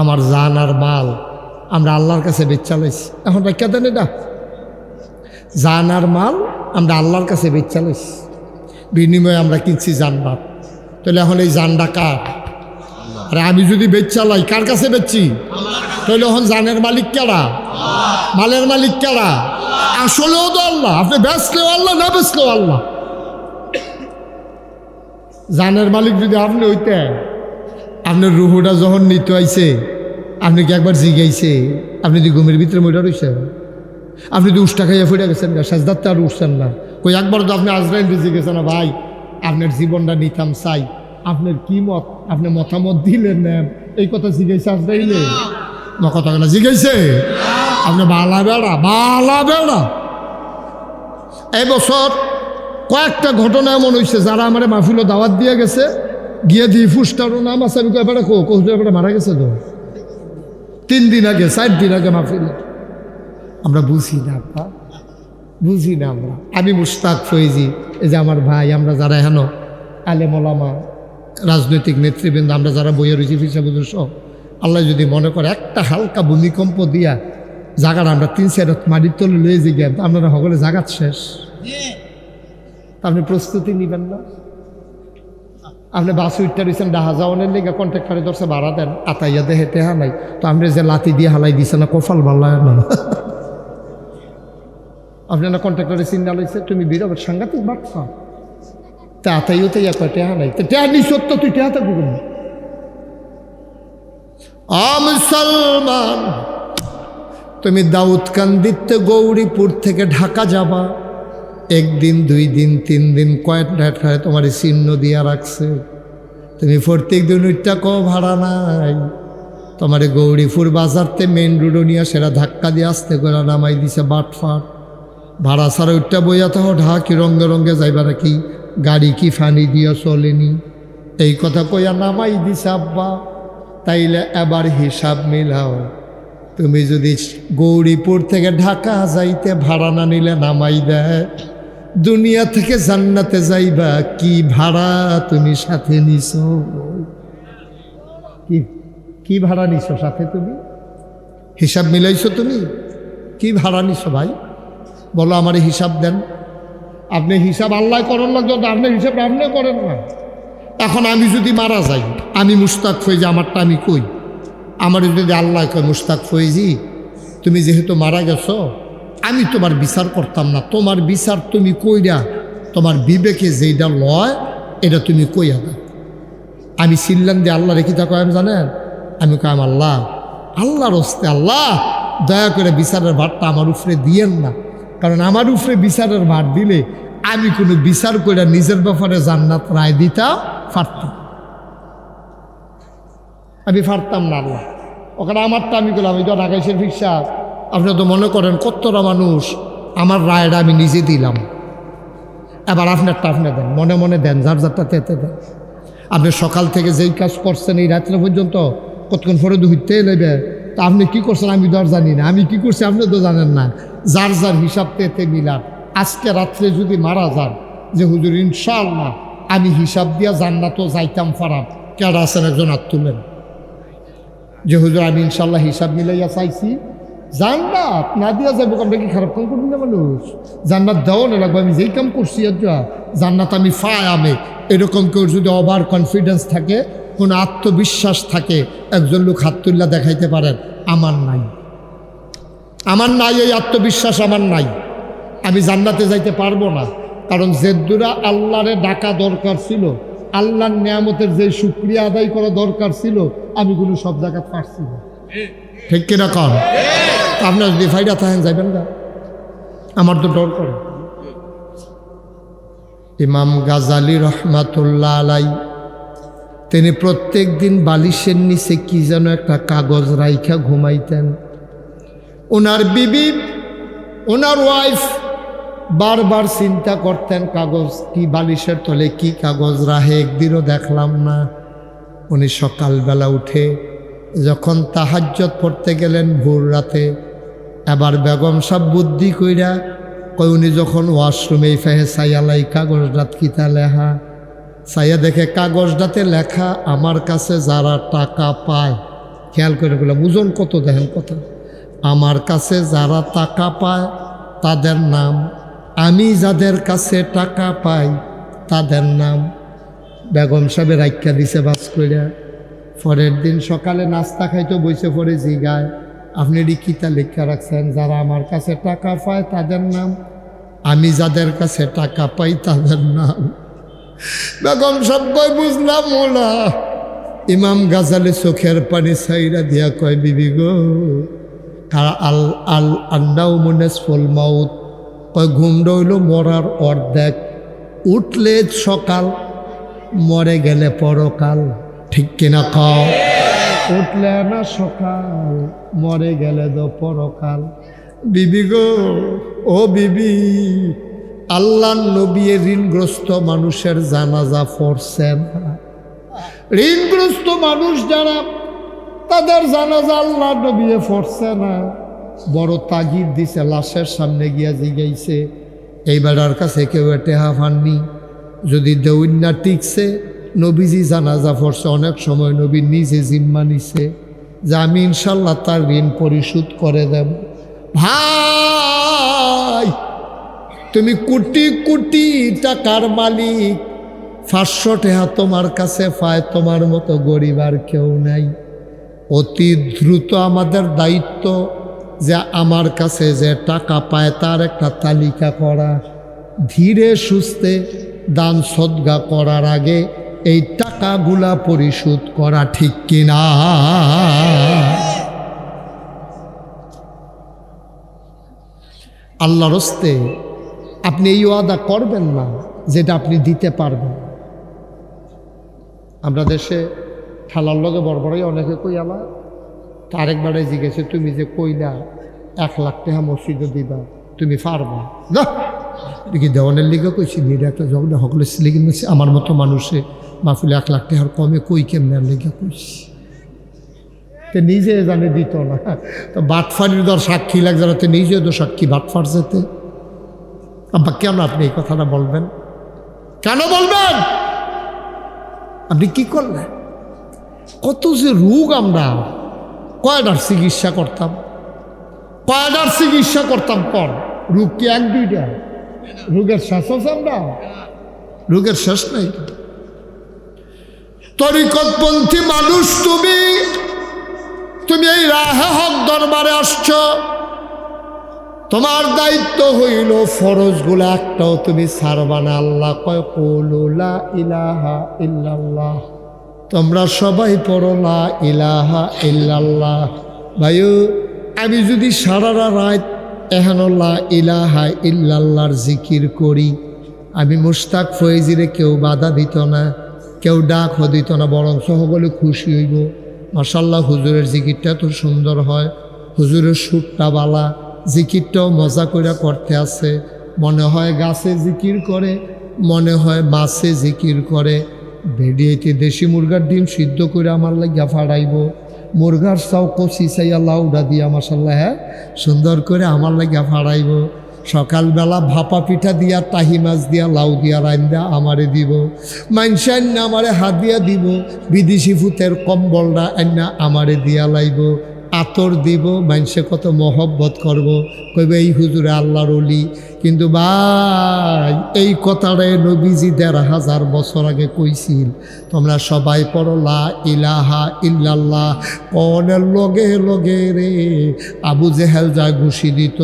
আমার জান আর মাল আমরা আল্লাহর কাছে বেচা লাইছি, এখন ব্যাখ্যা দেন এটা। জান আর মাল আমরা আল্লাহর কাছে বেচা লাইছি, বিনিময়ে আমরা কিনছি জান্নাত। তাহলে এখন এই জানটা কার? আরে আমি যদি বেচা লাই, কার কাছে বেচছি? তাহলে এখন জানের মালিক কেডা? মালের মালিক কেডা? আসলেও তো আল্লাহ। আপনি বেচলেও আল্লাহ, না বেচলেও আল্লাহ। জানের মালিক যদি আপনি হইতেন, আপনার রুহুটা যখন নিতে আইছে, আপনি কি একবার জিগাইছে? আপনি যদি ঘুমের ভিতরে মইটা রয়েছেন, আপনি তো উষ্টা খাইয়া ফুটে গেছেন না, সাজদাতে আর উঠছেন না। কই একবার তো আপনি আজরাইল জিজ্ঞেসেন না, ভাই আপনার জীবনটা নিতাম চাই, আপনার কি মত, আপনি মতামত দিলেন না, এই কথা জিজ্ঞাসা আজরাইলে না? কথা না জিজ্ঞাসে আপনি বালা বেড়া। এই বছর কয়েকটা ঘটনা এমন হয়েছে, যারা আমার মাহফিলও দাওয়াত দিয়ে গেছে, গিয়ে দিয়ে ফুসটারও নাম আছে, আমি এবারে কোথাও মারা গেছে তো 3 দিন আগে 4 দিন আগে মাহফিল। আমরা বুঝি না আপা, বুঝি না আমরা। আমি মুশতাক ফয়েজি, এই যে আমার ভাই, আমরা যারা এখনো আলেম ওলামা, রাজনৈতিক নেতৃবৃন্দ, আমরা যারা বইয়ে রয়েছি ফিসাবুজুর সহ, আল্লাহ যদি মনে করে একটা হালকা ভূমিকম্প দিয়া জাগার আমরা 3-4 রাত মাটির তলে লয়ে যে গেম, আপনারা সকলে জাগাত শেষ। আপনি প্রস্তুতি নিবেন না? আপনি বাস উঠতে রয়েছেন ডাহা যাওয়ানের লেগে কন্ট্রাক্টারে ধরছে ভাড়া দেন, আতাইয়া দেহে টেহা নাই, তো আপনি যে লাতি দিয়ে হালাই দিছে না, কপাল ভাল্লায় না। আপনারা কন্ট্রাক্টরে চিন্তা লইছে, তুমি বিরাট সাংঘাতিক বাটফা, তা আতাইও তো ইয়া কয় টেহা নাই, তো টেহা নি সত্য, তুই টেহা থাকবি না। মুসলমান, তুমি দাউদকান্দিতে গৌরীপুর থেকে ঢাকা যাবা, 1 দিন 2 দিন 3 দিন কয়েকটা তোমার চিহ্ন দিয়া রাখছে, তুমি প্রত্যেক দিন ওইটা কো ভাড়া নাই, তোমার গৌরীপুর বাজারতে মেন রোডও নিয়ে সেটা ধাক্কা দিয়ে আসতে করে নামাই দিছে বাটফাট। ভাড়া ছাড়া ওইটা বইয়া তো ঢাকি রঙ্গে রঙ্গে যাইবা নাকি, গাড়ি কি ফানি দিয়া চলেনি, এই কথা কইয়া নামাই দিছে আব্বা। তাইলে এবার হিসাব মিলাও, তুমি যদি গৌরীপুর থেকে ঢাকা যাইতে ভাড়া না নিলে নামাই দেয়, দুনিয়া থেকে জান্নাতে যাইবা কি ভাড়া তুমি সাথে নিছো? কি ভাড়া নিছো সাথে? তুমি হিসাব মিলাইছো? তুমি কি ভাড়া নিছো ভাই বলো, আমার হিসাব দেন। আপনি হিসাব আল্লাহ করেন না, যত আপনি হিসাব আপনি করেন না। এখন আমি যদি মারা যাই, আমি মুশতাক ফয়েজি, আমারটা আমি কই, আমার যদি আল্লাহ কয় মুশতাক ফয়েজি তুমি যেহেতু মারা গেছো, আমি তোমার বিচার করতাম না, তোমার বিচার তুমি কইরা তোমার বিবেকে যেটা লয় এটা তুমি কইয়া দাও। আমি চিল্লাম দিয়ে আল্লাহ রেখে থাকো, আমি জানেন, আমি কইম আল্লাহর হস্তে, আল্লাহ দয়া করে বিচারের ভারটা আমার উপরে দিয়েন না, কারণ আমার উপরে বিচারের ভার দিলে আমি কোনো বিচার করে নিজের ব্যাপারে জান্নাত রায় দিতাম পারতাম, আমি পারতাম না। আল্লাহ ওখানে আমারটা আমি করলাম, আমি তো ঢাকাইশের ফিক্সা, আপনি তো মনে করেন কতটা মানুষ, আমার রায়টা আমি নিজে দিলাম, এবার আপনারটা আপনি দেন, মনে মনে দেন, যার যারটা তেতে দেন। আপনি সকাল থেকে যেই কাজ করছেন এই রাত্রে পর্যন্ত কতক্ষণ পরে দুইতে নেবে, তা আপনি কি করছেন আমি তো আর জানি না, আমি কি করছি আপনি তো জানেন না, যার যার হিসাব তেতে মিলান। আজকে রাত্রে যদি মারা যান যে হুজুর ইনশাআল্লাহ আমি হিসাব দিয়া জান্নাতও যাইতাম পারাম, কেডা আছেন একজন হাত তুলেন যে হুজুর আমি ইনশাআল্লাহ হিসাব মিলাইয়া চাইছি, জান্নাত না দিয়া যাবো, আমরা কি খারাপ কাম করবি না মানুষ? জান্নাত দেওয়া না লাগবে, আমি যেই কাম করছি জান্নাত আমি ফাই আমি, এরকম কেউ যদি ওভার কনফিডেন্স থাকে, কোনো আত্মবিশ্বাস থাকে, একজন লোক হাত তুল্লা দেখাইতে পারেন, আমার নাই, এই আত্মবিশ্বাস আমার নাই, আমি জান্নাতে যাইতে পারবো না। কারণ যেদুরা আল্লাহরে ডাকা দরকার ছিল, আল্লাহর নিয়ামতের যে শুকরিয়া আদায় করা দরকার ছিল, আমি কোনো সব জায়গায় পারছি না, ঠিক কিনা কন? আপনার যদি ফাইডা থাকেন যাইবেন না, আমার তো ডর করে। ইমাম গাজালি রহমাতুল্লাহ আলাই তিনি প্রত্যেক দিন বালিশের নিচে কি যেন একটা কাগজ রাইখা ঘুমাইতেন। ওনার বিবি, ওনার ওয়াইফ বারবার চিন্তা করতেন কাগজ কি, বালিশের তলে কি কাগজ রাহে, একদিনও দেখলাম না। উনি সকালবেলা উঠে যখন তাহাজ্জুদ পড়তে গেলেন ভোর রাতে, এবার বেগম সাহেব বুদ্ধি কইরা কই, উনি যখন ওয়াশরুমে ফেহে সাইয়ালাই কাগজটাত কিতা লেখা, সাইয়া দেখে কাগজটাতে লেখা আমার কাছে যারা টাকা পায়, খেয়াল করে বললাম ওজন কত দেখেন কথা, আমার কাছে যারা টাকা পায় তাদের নাম, আমি যাদের কাছে টাকা পাই তাদের নাম। বেগম সাহেবের রাইখা দিছে বাস কইরা। পরের দিন সকালে নাস্তা খাইতে বসে পড়ে জিগায়, আপনি কিতা লেখা রাখছেন? যারা আমার কাছে টাকা পায় তাদের নাম, আমি যাদের কাছে টাকা পাই তাদের নাম। বেগম সাহেব কই বুঝলাম না, ইমাম গাজালি চোখের পানি ছাইরা দিয়া কয়, বিবি গো, আন্নাও মুনেসফুল মাউত, কয় ঘুমটা হইল মরার অর্ধেক, উঠলে সকাল, মরে গেলে পরকাল। ঠিক কিনা কও? উঠলে না সকাল, মরে গেলে তো পরকাল। বিবি গো, ও বিবি, আল্লাহ নবী ঋণগ্রস্ত মানুষের জানাজা পড়ছেন। ঋণগ্রস্ত মানুষ যারা, তাদের জানাজা আল্লাহ নবী পড়ছে না। বড় তাগিদ দিছে, লাশের সামনে গিয়া জিগাইছে, এই বেড়ার কাছে কেউ টেহা পাননি? যদি দেউন না টিকছে, নবীজি জানাজা পড়ছে, অনেক সময় নবী নিজে জিম্মা নিছে যে আমি ইনশাল্লাহ তার ঋণ পরিশোধ করে দেব। ভাই, তুমি কোটি কোটি টাকার মালিক, 500 টাকা তোমার কাছে পায়, তোমার মতো গরিব আর কেউ নাই। অতি দ্রুত আমাদের দায়িত্ব যে আমার কাছে যে টাকা পায় তার একটা তালিকা করা, ধীরে সুস্থে দান সদকা করার আগে এই টাকাগুলা পরিশোধ করা। ঠিক কিনা? আল্লাহর হস্তে আপনি এই ওয়াদা করবেন না যেটা আপনি দিতে পারবেন। আমরা দেশে ঠালার লগে বড়বড়াই অনেকে কই আলা, আরেকবারে জিজ্ঞেসে, তুমি যে কইলা 1 লাখ টাকা মসজিদে দিবা, তুমি পারবা না? দেখি দেওয়ানের লিগে কইছি, নিরে একটা জব সকলে ছিলে, কিন্তু আমার মতো মানুষে মাহফিলে 1 লাখ টাকার কমে কই কেমনে লেগে কইছি, তে নিজে জানে দিত না। তো বাটফারির দর সাক্ষী লাগছে না, তো নিজে তো সাক্ষী বাটফার যেতে। আব্বা কেন আপনি এই কথাটা বলবেন? কেন বলবেন? আপনি কি করলেন? কত যে রোগ, আমরা কয়টার চিকিৎসা করতাম, কয়টার চিকিৎসা করতাম। পর রোগ কি 1-2টা? রোগের শেষ আছে? আমরা রোগের শেষ নাই। তরিকতপন্থী মানুষ তুমি এই রাহে হক দরবারে আসছ, তোমার দায়িত্ব হইল ফরজগুলো একটাও তুমি ছাড়বা না। আল্লাহ কয়, কুলু লা ইলাহা ইল্লাল্লাহ, তোমরা সবাই পড়ো লা ইলাহা ইল্লাল্লাহ। ভাইও, আমি যদি সারা রাত এখন লা ইলাহা ইল্লাল্লাহর জিকির করি, আমি মুশতাক ফয়েজিরে কেউ বাধা দিত না, কেউ ডাকও দিত না, বরং সকলে খুশি হইব। মাশাল্লাহ, হুজুরের জিকিরটা তো সুন্দর হয়, হুজুরের সুরটা বালা, জিকিরটাও মজা করে করতে আছে। মনে হয় গাছে জিকির করে, মনে হয় মাছে জিকির করে। ভেডিয়েতে দেশি মুরগার ডিম সিদ্ধ করে আমার লাগিয়া ফাড়াইব, মুরগার চাও কষি চাইয়া লাউডা দিয়া মাশাল্লাহ, হ্যাঁ, সুন্দর করে আমার লাগিয়া ফাড়াইব। সকালবেলা ভাপা পিঠা দিয়া, তাহি মাছ দিয়া, লাউ দিয়া রান্দা আমারে দিব। মাংস আন্না আমারে হাত দিয়া দিব, বিদেশি ফুতের কম্বলটা আন্না আমারে দিয়া লাইব, আতর দিব। মানুষে কত মহব্বত করব, কইবে এই হুজুরে আল্লাহর ওলি। কিন্তু ভাই, এই কথাটাই নবীজি ১৫০০ বছর আগে কইছিল, তোমরা সবাই পড়ো লা ইলাহা ইল্লাল্লাহ। কনের লগে লগে রে আবু জেহেল যায় ঘুষি দিত,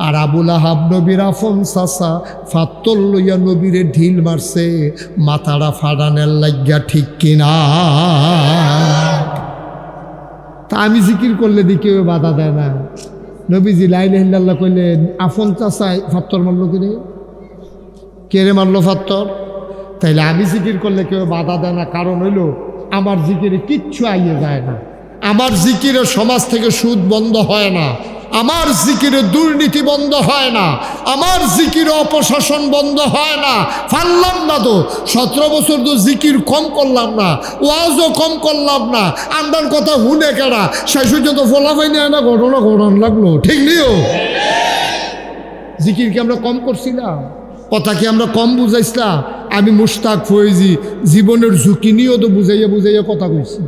আর আবুল আহাব নবীর আফন চাচা ফাত্তর লইয়া নবীরে ঢিল মারছে মাথাটা ফাড়ানের লাগিয়া। ঠিক কিনা? তা আমি জিকির করলে দি কেউ বাধা দেয় না। নবীজি লা ইলাহা ইল্লাল্লাহ কইলে আফন চাচায় ফাত্তর মারলো কিরে? কে রে মারলো ফাত্তর? তাইলে আমি জিকির করলে কেউ বাধা দেয় না, কারণ হইল আমার জিকিরে কিচ্ছু আইয়ে যায় না, আমার জিকিরে সমাজ থেকে সুদ বন্ধ হয় না, আমার জিকিরে দুর্নীতি বন্ধ হয় না, আমার জিকিরে অপশাসন বন্ধ হয় না। পারলাম না তো, 17 বছর তো জিকির কম করলাম না, ওয়াজও কম করলাম না, আন্ডার কথা হুনে কেনা শেষ পর্যন্ত ফলাফাই নেয় না, ঘটনা ঘটন লাগলো। ঠিক নিও, জিকির কি আমরা কম করছিলাম? কথা কি আমরা কম বুঝাইছিলাম? আমি মুশতাক ফয়েজি জীবনের ঝুঁকি নিয়েও তো বুঝাইয়া বুঝাইয়া কথা কইছি।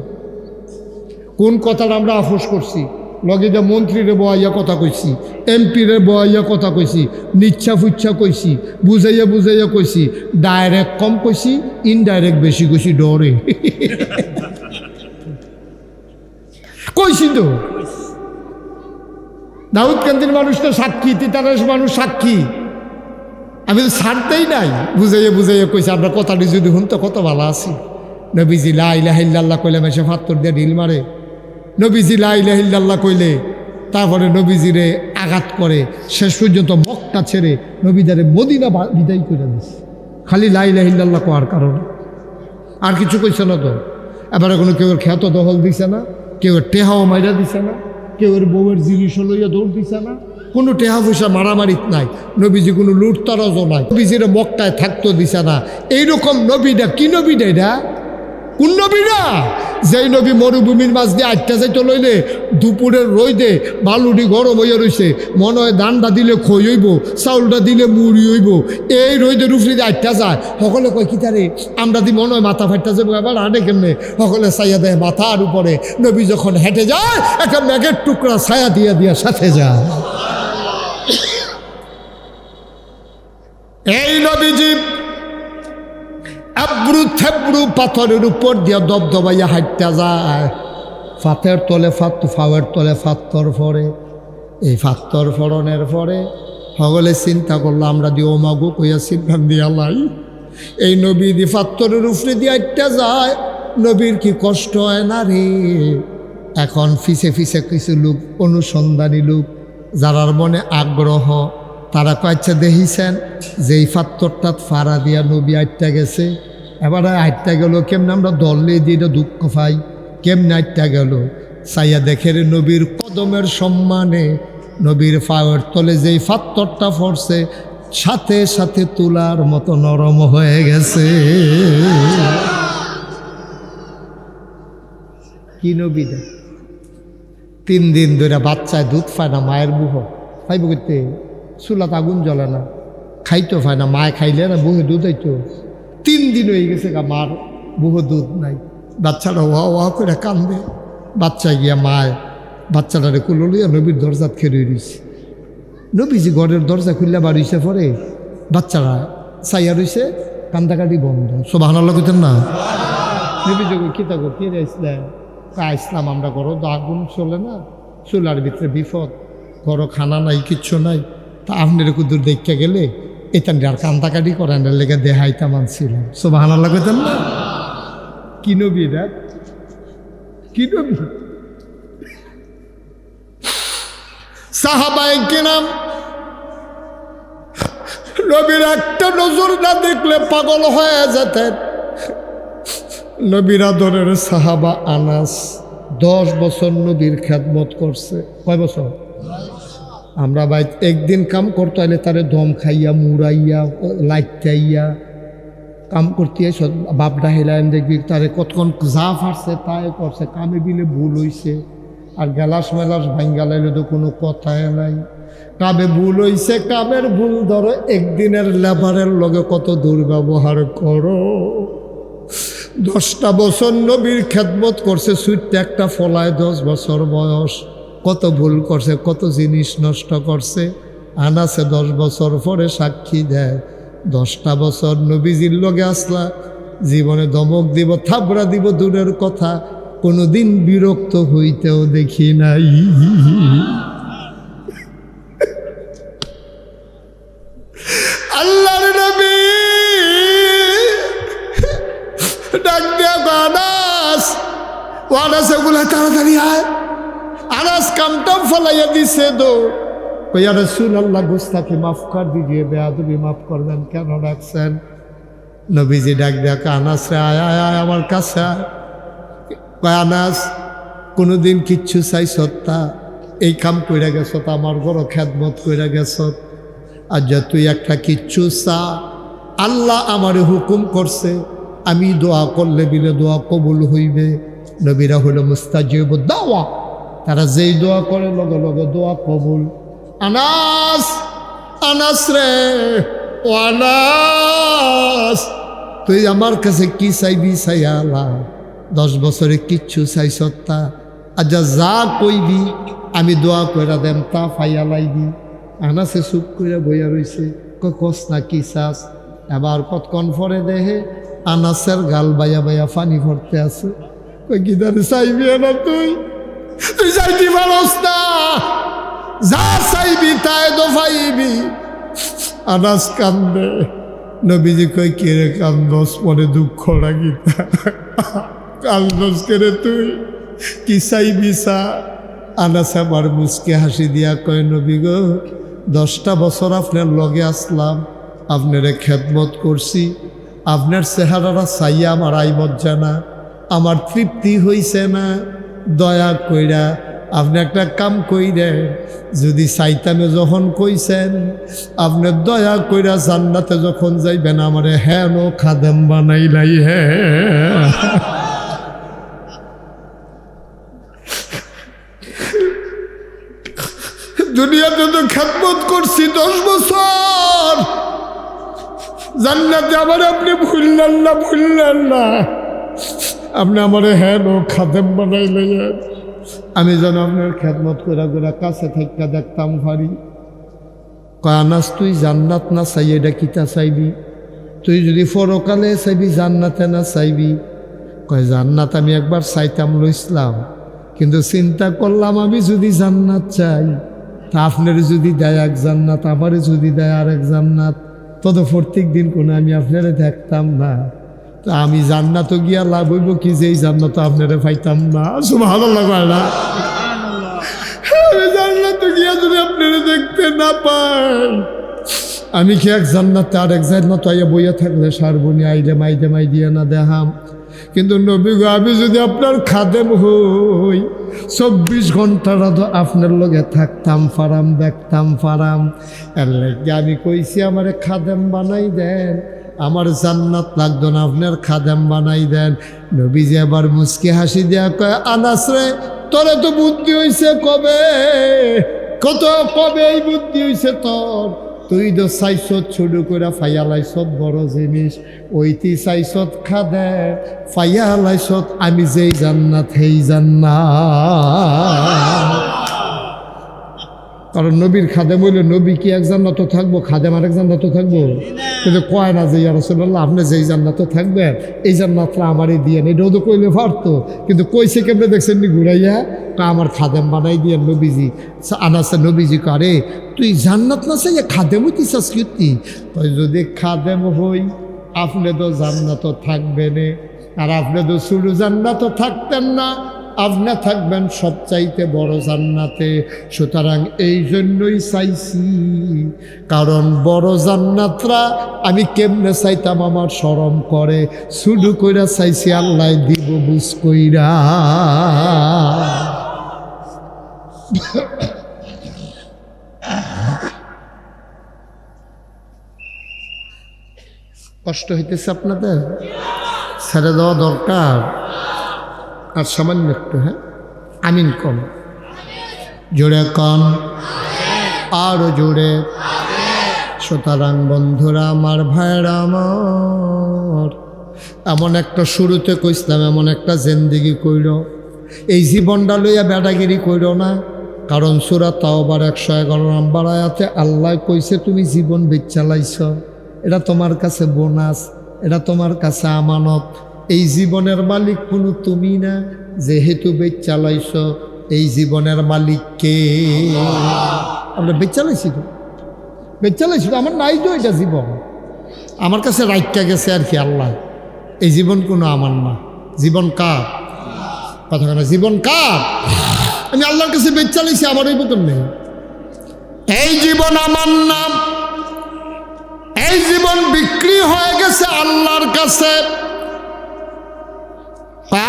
কোন কথাটা আমরা আফোস করছি? লগে যে মন্ত্রীরে বয়াইয়া কথা কইছি, এমপিরে বয়াইয়া কথা কইছি, নিচ্ছা ফুচ্ছা কইছি, বুঝাইয়া বুঝাইয়া কইছি। ডাইরেক্ট কম কইছি, ইনডাইরেক্ট বেশি কইছি ডরে। কইছি তো, দাউদকান্দির মানুষ তো সাক্ষী, তিতারাস মানুষ সাক্ষী। আমি তো ছাড়তেই নাই, বুঝাইয়া বুঝাইয়া কইছি। আমরা কথাটি যদি শুনতে কত ভালো আছি। নবীজি লা ইলাহা ইল্লাল্লাহ কইলে মেশে ফাত্তর দিয়ে ঢিল মারে। নবীজি লা ইলাহা ইল্লাল্লাহ কইলে তারপরে নবীজিরে আঘাত করে, শেষ পর্যন্ত মক্কা ছেড়ে নবীদারে মদিনা বিদায় করে দিচ্ছে, খালি লা ইলাহা ইল্লাল্লাহ কোয়ার কারণে। আর কিছু কইছে না তো। এবারে কোনো কেউ খ্যাত দখল দিছে না, কেউ টেহাও মাইরা দিছে না, কেউ বউয়ের জিনিস লইয়া দৌড় দিছে না, কোনো টেহা পয়সা মারামারিত নাই, নবীজি কোনো লুটতারাজও নাই, নবীজিরে মক্কায় থাকতো দিছে না। এইরকম নবীটা কি নবীটা? এটা কোন নবীরা? যেই নবী মরুভূমির মাঝ দিয়ে আটটা যাইতে লইলে দুপুরের রইদে বালুটি গরম হইয়া রইছে, মনে হয় ধানটা দিলে খই হইব, চাউলটা দিলে মুড়ি হইব, এই রইদের উফরি দিয়ে আটটা যায়। সকলে কয় কি তারে আমরা দি মনে হয় মাথা ফাটটা যাবো, এবার হাঁটে কেমনে? সকলে ছায়া দেয় মাথার উপরে। নবী যখন হেঁটে যায় একটা মেঘের টুকরা ছায়া দিয়া দিয়া সাথে যায়। এই নবীজি আব্রু থেব্রু পাথরের উপর দিয়া দবদবাইয়া হাঁটতে যায়। ফাতের তলে ফাওয়ের তলে ফাত্তর ফরে। এই ফাত্তর ফরনের পরে সকলে চিন্তা করলো আমরা দিয়ে ওমাগু কইয়া সিদ্ধান দিয়া লাই। এই নবী দি ফাত্তরের উপরে দিয়ে হাঁটতে যায়, নবীর কি কষ্ট হয় না রে? এখন ফিসে ফিসে কিছু লোক, অনুসন্ধানী লোক, যারার মনে আগ্রহ, তারা কয়েছে দেখিছেন যে এই ফাত্তরটা ফাড়া দিয়া নবী আটটা গেছে। এবারে আটটা গেল কেমনে? আমরা দলে দিয়ে দুঃখ পাই, কেমনে আটটা গেল? চাইয়া দেখে রে নবীর কদমের সম্মানে নবীর পায়ের তলে যেই ফাত্তরটা পড়ছে সাথে সাথে তুলার মতো নরম হয়ে গেছে। কি নবীটা? 3 দিন ধরে বাচ্চায় দুধ পায় না, মায়ের বুহ খাইব করতে, চুলাত আগুন জ্বলে না, খাইতো পায় না, মায় খাইলে না বুহে দুধ হইতো। 3 দিন হয়ে গেছে মার বুহ দুধ নাই। বাচ্চাটা ওয়া ওয়া করে কান্দে। বাচ্চা গিয়া মায় বাচ্চাটারে কুলো লইয়া নবীর দরজাত খেয়ে রইছে। নবীজি ঘরের দরজা খুললে বাড়িছে পরে বাচ্চারা চাইয়া রইছে, কান্দাকাটি বন্ধ। সুবহানাল্লাহ কইতেন না? নবীজি কি থাকো কে ইসলাম আমরা করো তো আগুন চলে না, চুলার ভিতরে বিপদ, ঘরো খানা নাই, কিচ্ছু নাই, তা আপনার কুদুর দেখতে গেলে এখান আর কান্দাকাটি করেন লেগে দেহাইতা মানছিলাম। সুবহানাল্লাহ কইতেন না? কি নবী এটা? কি নবী? সাহাবায়ে কিরাম নবীর একটা নজর না দেখলে পাগল হয়ে যেতেন। নবীর আদরের সাহাবা আনাস 10 বছর নবীর খেদমত করছে। কয় বছর? আমরা ভাই একদিন কাম করতে হলে তারে দম খাইয়া মুড়াইয়া লাইটাইয়া কাম করতে বাপডা হেলাইন দেখবি তারে কতক্ষণ যা ফাটছে তাই করছে, কামে বিলে ভুল হইছে। আর গ্যালাস মেলাস ভাঙ্গা লাইলে তো কোনো কথাই নাই। কামে ভুল হইছে, কামের ভুল ধরো, একদিনের লেবারের লগে কত দুর্ব্যবহার করো। 10টা বছর নবীর খেদমত করছে, সুইটটা একটা ফলায় 10 বছর বয়স, কত ভুল করছে, কত জিনিস নষ্ট করছে। আনাসে 10 বছর পরে সাক্ষী দেয় 10টা বছর নবীজির লগে আসলা, জীবনে দমক দিব, থাবড়া দিব দূরের কথা, কোনোদিন বিরক্ত হইতেও দেখি নাই। আল্লাহর নবী ডাক দিয়া আনাস, আনাস এগুলা তাড়াতাড়ি আয়। আনাস কামটাম ফলাইয়া দিছে দৌড়। কইয়া রাসূলুল্লাহ গুস্তাখি মাফ কর দিজিয়ে, বেয়াদবি মাফ করবেন, কেন ডাকছেন? নবীজি ডাক দেয়া আনাস রে আয় আয় আয় আমার কাছে আয়। কয় আনাস কোনোদিন কিচ্ছু চাইছ তা? এই কাম কইরা গেছ, আমার বড় খেদমত কইরা গেছ, আর যা তুই একটা কিচ্ছু চা, আল্লাহ আমারে হুকুম করছে আমি দোয়া করলে বিলে দোয়া কবুল হইবে। নবীরা হলো মুস্তাজিব দাওয়া, তারা যেই দোয়া করে লগে লগে দোয়া কবুল। আনাস, আনাস রে, ও আনাস তুই আমার কাছে কি চাইবি চাইয়া আল্লাহ, 10 বছরে কিচ্ছু চাইছ তা? আচ্ছা যা কইবি আমি দোয়া কইরা দেম, তা ফাইয়া লাইবি। আনাসে চুপ করে বইয়া রইছে, কস না কি চাস? এবার কতক্ষণ পরে দেহে আনাসের গাল বাইয়া বাইয়া পানি ভরতে আছে। কই গিদারে চাইবি না তুই? তুই চাইবি পারস না, যা চাইবি তাই তো পাইবি। আনাস কান্দে। নবীজি কই কে রে কান্দস, মনে দুঃখ লাগিতা? কালদোষ করে তুই কি চাইবি চা। আনাস আবার মুচকে হাসি দিয়া কয়, নবী গো 10টা বছর আপনার লগে আসলাম, আপনারে খেদমত করছি, আপনার চেহারাটা চাইয়া আমার আইমত জানা, আমার তৃপ্তি হইছে না। দয়া কইরা আপনি একটা কাম কইরেন, যদি চাইতামে যখন কইছেন, আপনি দয়া কইরা জান্নাতে যখন যাইবেন আমারে হেন খাদেম বানাইলাই। হ্যাঁ, দুনিয়াতে তো খেদমত করছি 10 বছর, জান্নাতে আবার আপনি ভুললেন না, আপনি আমারে হেন খাদেম বানাইলেন। আমি যেন আপনার খেদমত করে কাছে থাকা দেখতাম পারি। কয়, আনাস তুই জান্নাত না চাই এটা কিতা চাইবি? তুই যদি পরকালে চাইবি জান্নাতে না চাইবি? কয়, জান্নাত আমি একবার চাইতাম লইছিলাম, কিন্তু চিন্তা করলাম আমি যদি জান্নাত চাই, তা আপনার যদি দেয় এক জান্নাত, আমারে যদি দেয় আর এক জান্নাত, তত প্রত্যেক দিন কোনো আমি আপনারে দেখতাম না। তো আমি জান্নাতও গিয়া লাভ হইব কি, যে এই জান্নাত আপনারে পাইতাম না। সুবহানাল্লাহ কয় না? আমি জান্নাতও গিয়া যদি আপনারে দেখতে না পাই, আমি কি এক জান্নাতে আর এক জান্নাত আইয়া বইয়া থাকলে সারবনি, আইলে মাই দিয়া না দেখাম। কিন্তু নবী গো, আমি যদি আপনার খাদেম হই, 24 ঘন্টাটা তো আপনার লগে থাকতাম পারাম, দেখতাম পারাম। এর লাগে আমি কইছি আমারে খাদেম বানাই দেন, আমার জান্নাত লাগতো না, আপনার খাদেম বানাই দেন। নবীজি আবার মুচকি হাসি দেয়া কয়, আনাস রে, তোরে তো বুদ্ধি হইছে কবে, কবে এই বুদ্ধি হইছে তোর? তুই তো চাইছত শুরু করে ফাইয়ালাইছত বড় জিনিস, ওইটি চাইছত খাদে ফাইয়ালাইছত আমি যেই জান্নাত হেই জান্নাত। কারণ নবীর খাদেম হইলে নবী কি এক জান্নাত থাকবো, খাদেম আরেক জান্নাত থাকবো? কিন্তু কয় না যে ইয়া রাসূলুল্লাহ আপনি যেই জান্নাত থাকবেন এই জান্নাতটা আমারই দিয়ে, এটাও তো কইলে পারতো, কিন্তু কইছে কেমনে দেখছেন নি ঘুরাইয়া, আমার খাদেম বানাই দিয়ে নবীজি। আনাসে নবীজি করে, তুই জান্নাত না চাই খাদেম হইতে চাস কি? যদি খাদেম হই আপনি তো জান্নাত থাকবেন, আর আপনি তো শুধু জান্নাত থাকতেন না, আপনি থাকবেন সবচাইতে বড় জান্নাতে। সুতরাং এই জন্যই চাইছি, কারণ বড় জান্নাতরা আমি কেমনে চাইতাম আমার শরম করে, শুধু কইরা চাইছি আল্লাহ দিব বুঝ কইরা। কষ্ট হইতেছে আপনাদের? ছেড়ে দেওয়া দরকার। আর সামান্য একটু, হ্যাঁ আমিন কম, জোরে কন, আরো জোরে। সুতরাং বন্ধুরা আমার, ভাইরা আমার, এমন একটা শুরুতে কইছিলাম, এমন একটা জিন্দেগি কইর, এই জীবনটা লইয়া বেটাগিরি কইর না। কারণ সূরা তাওবার 111 নম্বর আয়াতে আল্লাহ কইছে, তুমি জীবন বেচালাইছ, এটা তোমার কাছে বোনাস, এটা তোমার কাছে আমানত। এই জীবনের মালিক কোনো তুমি না, যেহেতু বেচালাইছ, এই জীবনের মালিক কে? আমরা বেচালাইছি তো, বেচালাইছি তো, আমার নাই তো এটা জীবন, আমার কাছে রাইখা গেছে আর কি আল্লাহ। এই জীবন কোনো আমার না, জীবন কার? কথা কেন, জীবন কার? আমি আল্লাহর কাছে বেচালাইছি, আমার এই বোতল নেই। এই জীবন আমার নাম, এই জীবন বিক্রি হয়ে গেছে আল্লাহর কাছে।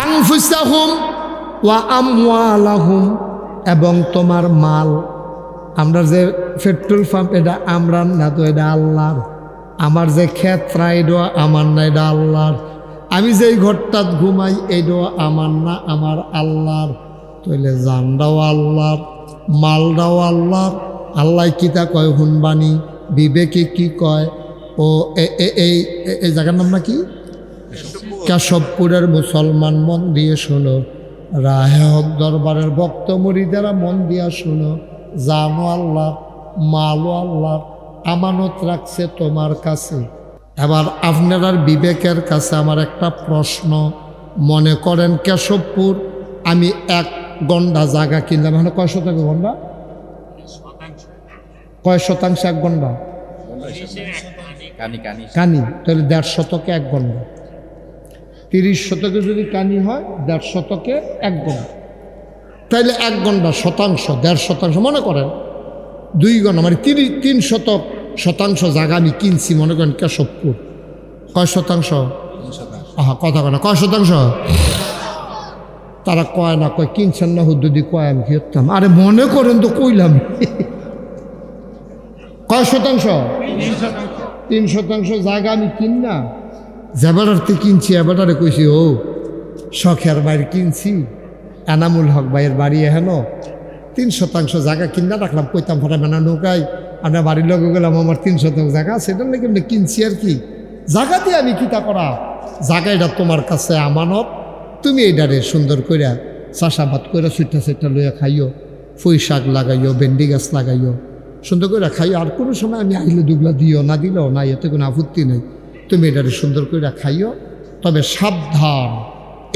আনফুসাহুম ওয়া আমওয়ালাহুম, এবং তোমার মাল। আমরা যে পেট্রোল পাম্প, এটা আমরা না তো, এটা আল্লাহর। আমার যে ক্ষেত্রা, এটা আমার না, এটা আল্লাহর। আমি যেই ঘরটাত ঘুমাই, এটাও আমার না, আমার আল্লাহর। তাইলে জানটাও আল্লাহর, মালটাও আল্লাহর। আল্লাহ কিতা কয় হুনবানি, বিবেকে কি কয়? ও এই জায়গার নাম না কি? কেশবপুরের মুসলমান মন দিয়ে শোনো, রাহে হক দরবারের ভক্ত মুরিদেরা মন দিয়া শোনো, জানো আল্লাহ, মালও আল্লাহ, আমানত রাখছে তোমার কাছে। এবার আপনার বিবেকের কাছে আমার একটা প্রশ্ন, মনে করেন কেশবপুর আমি 1 গন্ডা জায়গা কিনলাম, এখন কয় শতাংশ গন্ডা? কয় শতাংশ 1 গন্ডা? কানি, তাহলে 1.5 শতকে 1 গন্ডা। 30 শতকে যদি কানি হয় 1.5 শতকে 1 গণ, তাইলে 1 গণটা শতাংশ, 1.5 শতাংশ মনে করেন 2 গণ, মানে 3 শতাংশ জায়গা আমি কিনছি মনে করেন কেশবপুর। কয় শতাংশ? কথা কয় না, কয় শতাংশ? তারা কয় না, কয় কিনছেন না হুদ্দুদি, কয় আমি কিনতাম। আরে মনে করেন তো কইলাম। কয় শতাংশ? 3 শতাংশ জায়গা আমি কিন না, জেবারারতে কিনছি। এবারে কইছি ও শখের বাইর কিনছি, এনামুল হক ভাইয়ের বাড়ি হেন 3 শতাংশ জায়গা কিনা রাখলাম। কইতাম ফটা মেনা নৌকায় আমরা বাড়ির লোক গেলাম, আমার 3 শতাংশ জায়গা সেটার লেগে আমি কিনছি আর কি। জায়গা দিয়ে আমি কিতা করা, জায়গা এটা তোমার কাছে আমানত, তুমি এইটারে সুন্দর কইরা চাষাবাদ করে সুইটা লইয়া খাইও, পুঁই শাক লাগাইও, ভেন্ডি গাছ লাগাইও, সুন্দর করে খাইও। আর কোনো সময় আমি আইলে দুগলা দিও, না দিলেও না, এতে কোনো আপত্তি নেই। তুমি এটারে সুন্দর করে খাইও, তবে সাবধান,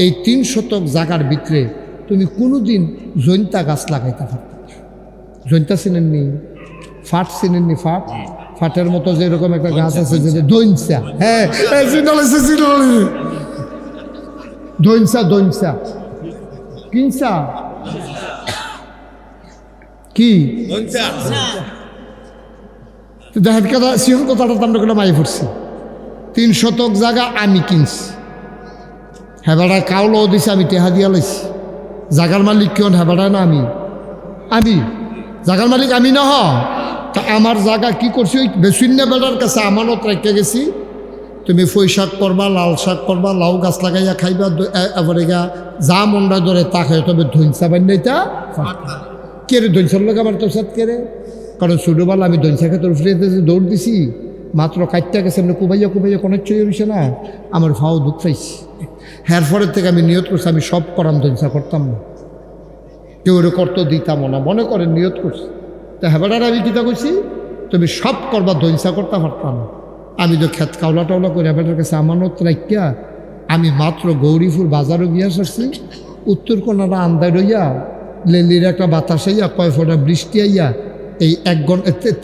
এই 3 শতক জায়গার ভিতরে তুমি কোনোদিন জৈন্তা গাছ লাগাইতে পারবে। জৈন্তা চিনেননি? ফাট চিনেননি? ফাটের মতো যেরকম একটা গাছ আছে যে দইনসা, হ্যাঁ দইনসা কিনসা কি দেখেন কথা, সিহন কথাটা আমরা করে মাই পড়ছি। 3 শতক জায়গা আমি কিনছি, হেবাড়া কাউলও দিছে, আমি টেহা দিয়া লাইছি। জাগার মালিক কেন হেবাড়া না আমি জাগার মালিক আমি না হ। তা আমার জায়গা কি করছি, ওই বেসুন্য বেড়ার কাছে আমানত রেখে গেছি। তুমি পুঁই শাক করবা, লাল শাক করবা, লাউ গাছ লাগাইয়া খাইবা, এবারে গা যা মনটা ধরে তা খাই। তবে ধৈনসা বান্যাইটা কে রে ধৈনসার লোক আমার তোর সাথে কে রে? কারণ ছোটোবেলা আমি ধৈনসা খেতে উঠে দৌড় দিছি, মাত্র কাটটা গেছে এমনি কুবাইয়া কোনো চয়ে রয়েছে না, আমার ভাও দুঃখ পাইছি। হ্যার পরের থেকে আমি নিয়ত করছি আমি সব করাম, ধৈনসা করতাম না, কেউ ওরে করতে দিতাম না, মনে করেন নিয়ত করছি। তা হেবাটার আমি কিতা করছি, তুমি সব করবা, ধৈনসা করতে পারতাম না। আমি তো খেত কাউলা টাউলা করে হেবাটার কাছে আমানত রাখিয়া আমি মাত্র গৌরীপুর বাজারও গিয়া আসছি। উত্তর কোনারা আন্দায় রইয়া লেলির একটা বাতাস আইয়া, কয় ফোঁটা বৃষ্টি আইয়া এই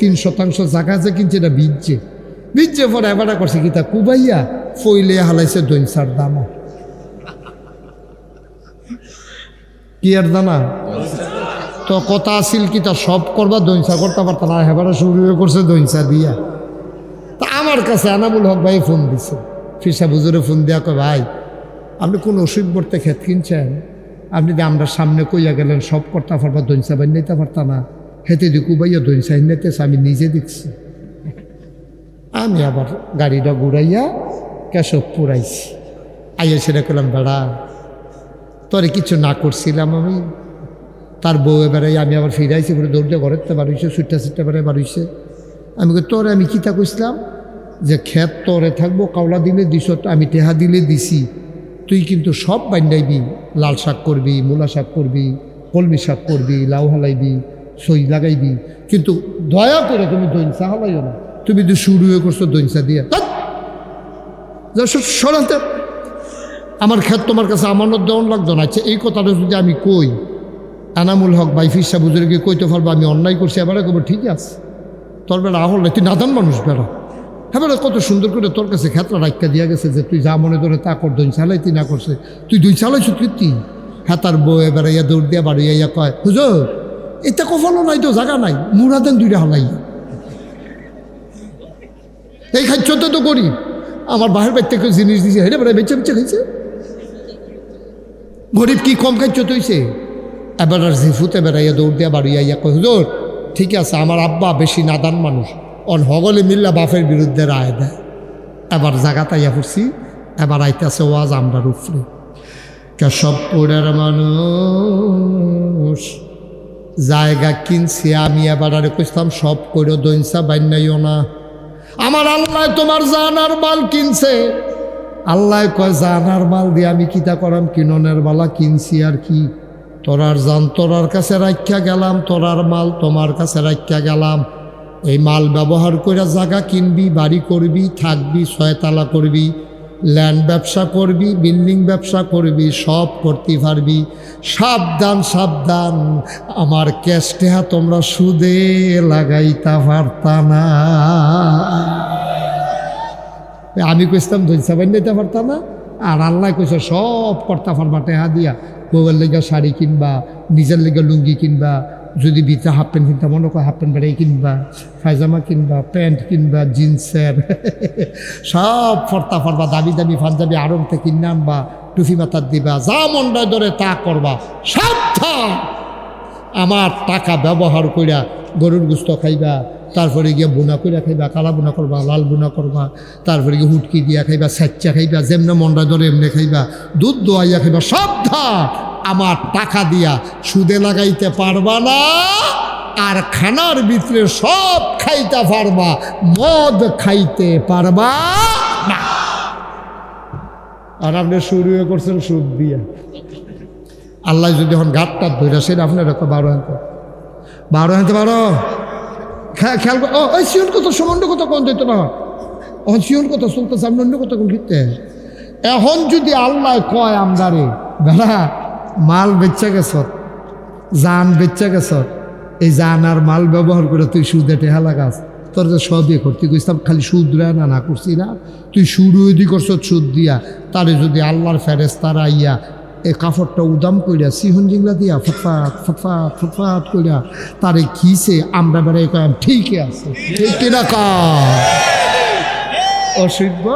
3 শতাংশ জায়গা যে কিনছে এটা ভিজছে পরে এবারে করছে কিতা কুবাইয়া ফইলে হালাইছে দৈনসার দানা। কি আর দানা? তো কথা আসিল কিতা সব করবা, দৈনসা করতে পারত না, এবারে শুরু করছে দৈনসা দিয়া। তা আমার কাছে এনামুল হক ভাই ফোন দিছে, ফিসা বুজুরে ফোন দিয়া কয় ভাই আপনি কোন ওষুধ বর্তে ক্ষেত কিনছেন, আপনি যে আমরা সামনে কইয়া গেলেন সব করতে পারবা, দৈনসা বান্যাইতে পারতা না, হেতে দিকু ভাইয়া দৈনসা হিনেতেছে, আমি নিজে দেখছি। আমি আবার গাড়িটা ঘুরাইয়া কেশবপুর আইছি। আইয়া সেটা করলাম বেড়া তোরে কিছু না করছিলাম আমি। তার বউ এবারে আমি আবার ফিরাইছি, পরে দৌড়তে ঘরের তো বাড়িছে, সুট্টা বেড়ে বাড়িছে। আমি তোরে আমি কিতা কইছিলাম যে ক্ষেত তোরে থাকবো, কাওলা দিলে দিস, আমি টেহা দিলে দিছি, তুই কিন্তু সব বান্যাইবি, লাল শাক করবি, মূলা শাক করবি, কলমি শাক করবি, লাউ হালাইবি, সই লাগাইবি, কিন্তু দয়া করে তুমি দৈনসা হালাইও না। তুমি তো শুরু হয়ে করছো দৈনসা দিয়া, সরাতে আমার ক্ষেত তোমার কাছে আমানত দেওয়ান লাগতো না। আচ্ছা এই কথাটা যদি আমি কই, এনামুল হক ভাই ফিসা বুজুর্গকে কইতে পারবো আমি অন্যায় করছি, এবারে কব ঠিক আছে তোর বেড়া আহল নাই, তুই নাদান মানুষ বেড়া, হ্যাঁ বেড়া কত সুন্দর করে তোর কাছে ক্ষেতটা রাখা দিয়া গেছে যে তুই যা মনে ধরে তা কর, দৈন চালাইতি না করছে, তুই দুই চালাইছ কীর্তি। হ্যাঁ তার বউ এবারে ইয়া দৌড় দিয়া বাড়ি ইয়া কয় হুজুর এটা কফলও নাই তো, জায়গা নাই, মুড়া দেন 2টা হালাইয়া, এই খাইছতে তো করি আমার বাহির বাইর থেকে জিনিস দিছে, হেরে বেড়া বেঁচে খাইছে, গরিব কি কম খাইছ তৈছে। এবার আর জিফুতে বেড়াইয়া দৌড় দিয়া বাড়ি ইয়া কয় হুজুর ঠিক আছে, আমার আব্বা বেশি নাদান মানুষ, অন হগলে মিল্লা বাপের বিরুদ্ধে রায় দেয়। এবার জায়গাটা ইয়া পড়ছি, এবার আইতেছে ওয়াজ আমরা উপরে। কেশবপুরের মানুষ জায়গা কিনছি, আমি এবার আরে কইতাম সব করে দৈনসা বান্যাইও না, আমার আল্লাহ তোমার জানার মাল কিনছে। আল্লাহ কয় জানার মাল দিয়ে আমি কিতা করাম, কিননের বালা কিনছি আর কি, তোরার জান তোরার কাছে রাখিয়া গেলাম, তোরার মাল তোমার কাছে রাখিয়া গেলাম, এই মাল ব্যবহার করে জায়গা কিনবি, বাড়ি করবি, থাকবি, 6 তালা করবি, ল্যান্ড ব্যবসা করবি, বিল্ডিং ব্যবসা করবি, সব করতে পারবি। সাবধান সাবধান, আমার ক্যাশ টেহা তোমরা সুদে লাগাইতে পারতা না। আমি কইতাম দৈনসা বান্যাইতে পারতা না, আর আল্লাহ কইছে সব কর্তা ফারবা টেহা দিয়া বউয়ের লেগে শাড়ি কিনবা, নিজের লেগে লুঙ্গি কিনবা, যদি ভিতরে হাফ প্যান্ট কিনতে মনে করে হাফ প্যান্ট বেড়ে কিনবা, পায়জামা কিনবা, প্যান্ট কিনবা, জিন্সের সব ফর্তা ফারবা, দামি দামি পাঞ্জাবি আড়ংতে কিনে আনবা, টুফি মাথার দিবা, যা মন্ডায় ধরে তা করবা। সাবধান, আমার টাকা ব্যবহার কইরা গরুর গোস্ত খাইবা, তারপরে গিয়ে বোনা কইরা খাইবা, কালা বোনা করবা, লাল বোনা করবা, তারপরে গিয়ে হুটকি দিয়া খাইবা, স্যাচ্চা খাইবা, যেমনে মন্ডা ধরে এমনি খাইবা, দুধ দোয়াইয়া খাইবা। সাবধান, আমার টাকা দিয়া সুদে লাগাইতে পারবা না, আর খানার ভিতরে সব খাইতে পারবা, মদ খাইতে পারবা না। আর আপনি শুরু করছেন সুদ দিয়া। আল্লাহ যদি এখন ঘাটটা ধরে সেটা আপনার একটা 12 আনতে 12 খেয়াল ও ওই শিওন কত সমান্য কত কোন দিত না, এখন শিওন কত চলতে সামনে অন্য কত কোন ঘিরতে। এখন যদি আল্লাহ কয় আমদারে বেড়া মাল বেচা গেছ, জান বেচা গেছ, এই জান আর মাল ব্যবহার করে তুই সুদে টেহা লাগাস, তোর যে সবই করতে কইতাম খালি সুদ রে না করছি না, তুই শুরু যদি করছ সুদ দিয়া, তারে যদি আল্লাহর ফেরেশতারা আইয়া এই কাপড়টা উদাম কইরা সিহন জিংলা দিয়া ফটফাট ফটফাট ফটফাট কইরা তারে খিসে আমরা বেড়ে কম ঠিকই আছে, ঠিক কিনা কা অসভ্য।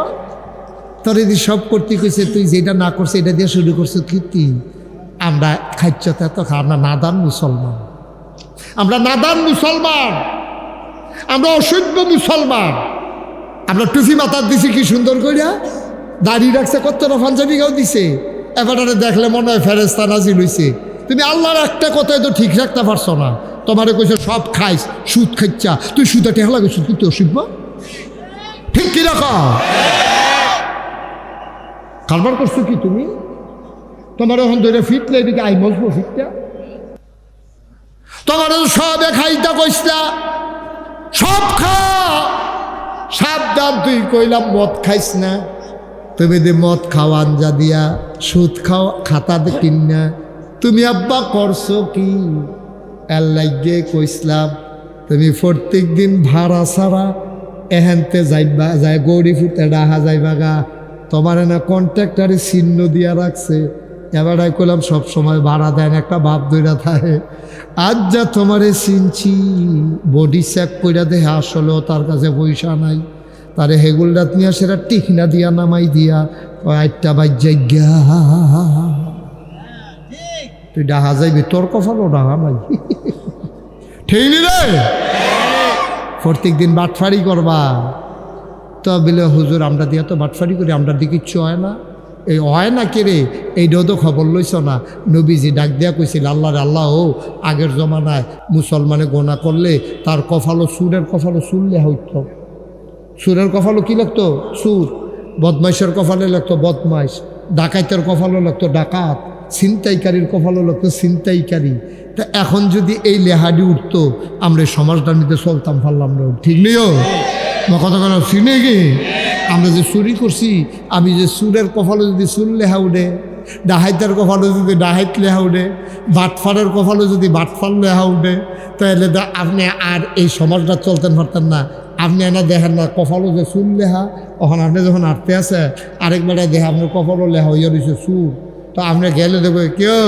তোর যদি সব করতে কইছে, তুই যেটা না করছে এটা দিয়ে শুরু করছো কীর্তি। আমরা খাইচ্ছতে তো আমরা নাদান মুসলমান, আমরা নাদান মুসলমান, আমরা অসভ্য মুসলমান। আমরা টুফি মাথার দিছি কি সুন্দর কইরা, দাড়ি রাখছে, কতটা পাঞ্জাবি গাও দিছে, এবারে দেখলে মনে হয় ফেরেশতা নাজিল হইছে। তুমি আল্লাহর একটা কথাই তো ঠিক রাখতে পারছো না, তোমারে কইছে সব খাইস, সুদ খাইচ্ছা, তুই সুদে টেহা লাগাইছ, কিন্তু অসভ্য, ঠিক কি রাখা কারবার করছো কি তুমি? তোমার এখন ধরে ফিটলে এদিকে আই মজবো ফিটটা, তোমার সবে খাইতা কইসলা, সব খা, সাবধান। তুই কইলাম মদ খাইস না, তুমি যে মদ খাওয়া আঞ্জা দিয়া সুদ খাও খাতা কিন না, তুমি আব্বা করছো কি? এর লাগে কইসলাম তুমি প্রত্যেক দিন ভাড়া ছাড়া এহেনতে যাইবা, যাই গৌরী ফুটে ডাহা যাইবা গা, তোমার না কন্ট্রাক্টারে চিহ্ন দিয়া রাখছে। এবারে কইলাম সব সময় ভাড়া দেন, একটা ভাব দইরা থাকে। আজ যা তোমারে চিনছি, বডি চেক কইরা দেখে আসলেও তার কাছে পয়সা নাই, তারে হেগুলরাত নিয়ে সেটা টিকনা দিয়া নামাই দিয়া একটা বাজ্যাই গা, তুই ডাহা যাইবি, তোর কপালও ডাহা নাই, ঠিক নি রে? প্রত্যেক দিন বাটফারি করবা তো বলে হুজুর আমরা দিয়া তো বাটফারি করি, আমরা দিকে কিচ্ছু হয় না। এই হয় না কে রে, এইটাও তো খবর লইছ না। নবীজি ডাক দিয়া কইছিল আল্লাহর আল্লাহ ও আগের জমানায় মুসলমানে গোনা করলে তার কপালও সুরের কপালও সুরলে হইত, সুরের কপালও কি লাগতো সুর, বদমাইশের কপালে লাগতো বদমাইশ, ডাকাইতের কপালও লাগতো ডাকাত, ছিনতাইকারীর কপালও লাগতো ছিনতাইকারী। তা এখন যদি এই লেহাডি উঠতো, আমরা সমাজটার মধ্যে চলতাম পারলাম না, ঠিক নেইও কথা কেন চিনে কি? আমরা যে চুরি করছি, আমি যে সুরের কপালে যদি সুর লেহা উঠে, ডাহাইতের কপালে যদি ডাহাইত লেহা উঠে, বাটফারের কপালে যদি বাটফার লেহা উঠে, তাহলে আপনি আর এই সমাজটা চলতেন পারতেন না। আপনি এনা দেখেন না কপালও যে সুর লেহা, তখন আপনি যখন আটতে আছে আরেকবারে দেখে আপনার কপালও লেহা হইয়া রয়েছে সুর, তো আপনি গেলে দেখবো কেউ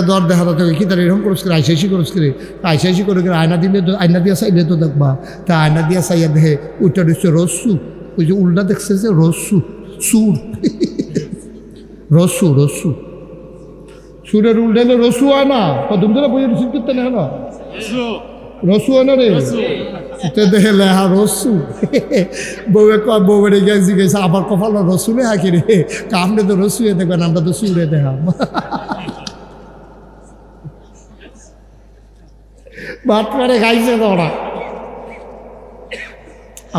দর দেখা যাচ্ছে কি তার এরকম করছ করে আইসাইসি করছ করে আইসাইসি করে আয়না দিলে তো আয়না দিয়া চাইলে তো দেখবা, তা আয়না দিয়া চাইয়া দেখে ওইটা রয়েছে রস্যু, ওই যে উল্টা দেখছে যে রস্যু সুর, রস্যু রস্যু সুরের উল্টাইলে রসু হয় না, তুমি তো বই রিসিভ করতে না না রসু হয় না রে, দেখে লেহা রসু। বউয়ে কয় বউরে গেছি গেছে আবার কপাল রসুলে হাকি রে, আপনি তো রসুয়ে দেখবেন, আমরা তো সুরে দেখা ভাত মারে খাইছে তো ওরা।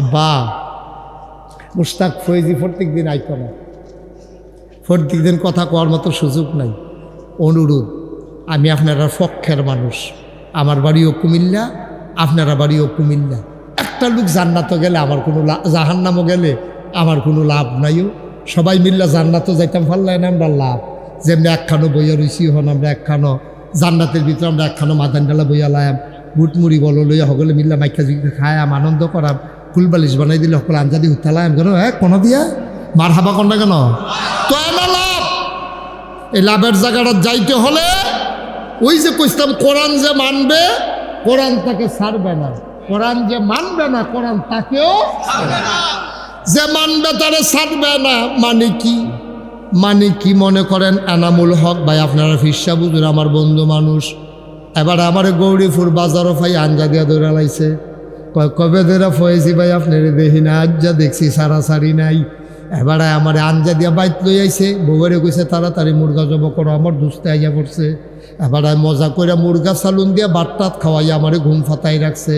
আব্বা মুশতাক ফয়েজি প্রত্যেক দিন আইতো না, প্রত্যেক দিন কথা কওয়ার মতো সুযোগ নাই। অনুরোধ, আমি আপনারা পক্ষের মানুষ, আমার বাড়িও কুমিল্লা, আপনারা বাড়িও কুমিল্লা, একটা লোক জান্নাতও গেলে আমার কোনো জাহান্নামও গেলে আমার কোনো লাভ নাইও, সবাই মিল্লা জান্নাতও যাইতাম পারলাই না আমরা লাভ। যেমনি একখানো বইয়া রইছি হন, আমরা একখানো জান্নাতের ভিতরে আমরা একখানো মাদান ডালা বইয়া লাম, বুটমুড়ি বলো লইয়া সকলে মিল্লা মাইকা জিজ্ঞা খায়াম আনন্দ করাম, কুলবালিশ বানাই দিলে সকলে আঞ্জাদি উঠালাম কেন কোনো দিয়া মার হাবা কন্যা কেন তো এনা লাভ। এই লাভের জায়গাটা যাইতে হলে ওই যে কইতাম কোরআন যে মানবে কোরআন তাকে ছাড়বে না, কোরআন যে মানবে না কোরআন তাকেও যে মানবে তারে ছাড়বে না। মানে কি মনে করেন এনামুল হক ভাই আপনারা ফিরসা বুঝুন আমার বন্ধু মানুষ, এবার আমার গৌরীপুর বাজারও ভাই আঞ্জা দিয়া দৌড়া লাইছে, কবে ধরে ফয়েছি ভাই আপনার দেখি না, আজ্জা দেখছি সারাসারি নাই। এবারে আমার আঞ্জা দিয়া বাইত লই আইছে, বউরে কইছে তাড়াতাড়ি মুরগা জব করো, আমার দুস্তে আইয়া পড়ছে। এবারে মজা করে মুরগা সালুন দিয়া বাট্টাত খাওয়াই আমারে ঘুম ফাতাই রাখছে।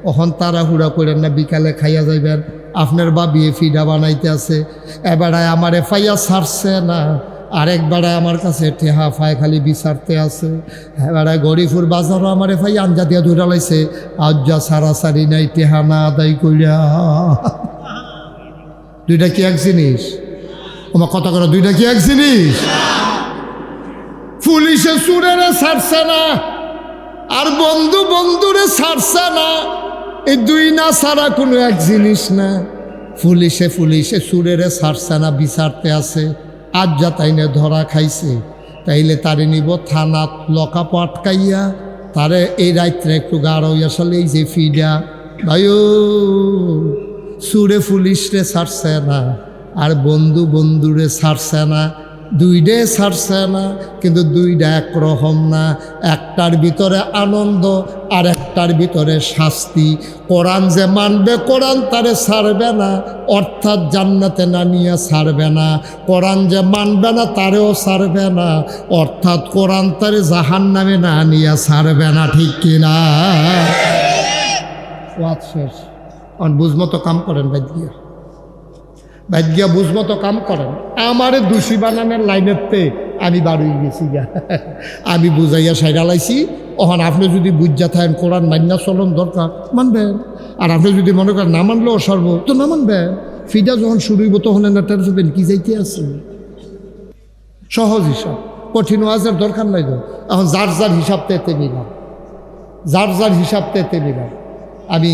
ওখান তাড়াহুড়া করেন না, বিকালে খাইয়া যাইবেন, আপনার বাবিয়ে ফিডা বানাইতে আছে। এবারে আমারে ফাইয়া ছাড়ছে না, আরেকবারে আমার কাছে টেহা ফায় খালি বিচারতে আছে। এবারে গরিপুর বাজারও আমারে ফাই আঞ্জা দিয়া ধরা লাইছে, আজ্জা সারাসারি নাই টেহা না আদায় কইরা। দুইটা কি এক জিনিস? আমার কথা করে দুইটা কি এক জিনিস? পুলিশে চুরেরে ছাড়ছে না আর বন্ধু বন্ধুরে ছাড়ছে না, এই দুই না ছাড়া কোনো এক জিনিস না। পুলিশে চুরেরে ছাড়ছে না, বিচারতে আছে। আজ যা তাইনে ধরা খাইছে, তাইলে তারে নিব থানাত লকাপ আটকাইয়া, তারে এই রাত্রে একটু গাঢ় আসলে এই যে ফিডা ভাইও সুরে পুলিশরে ছাড়ছে না আর বন্ধুরে ছাড়ছে না, দুইটাই ছাড়ছে না, কিন্তু দুইটা একরকম না। একটার ভিতরে আনন্দ আর একটার ভিতরে শাস্তি। কোরআন যে মানবে কোরআন তারে ছাড়বে না, অর্থাৎ জান্নাতে না নিয়ে ছাড়বে না। কোরআন যে মানবে না তারেও ছাড়বে না, অর্থাৎ কোরআন তারে জাহান্নামে না নিয়ে ছাড়বে না। ঠিক কিনা? ওয়াজ শেষ। বুঝমতো কাম করেন ভাগ্যা বুঝমতো কাম করেন। আমারে দোষী বানানোর লাইনেরতে আমি বাড়ি গেছি গা, আমি বুঝাইয়া সাইডা লাইছি। ওখানে আপনি যদি বুঝা থাকেন কোরআন মান্যা চলন দরকার মানবেন, আর আপনি যদি মনে করেন না মানলেও সর্ব তো না মানবেন। ফিডা যখন শুরু হইব তখন এনাটার যাবেন কি যাইতে আছে। সহজ হিসাব, কঠিন ওয়াজের দরকার নাই তো। এখন যার যার হিসাব তেতে নিলাম, আমি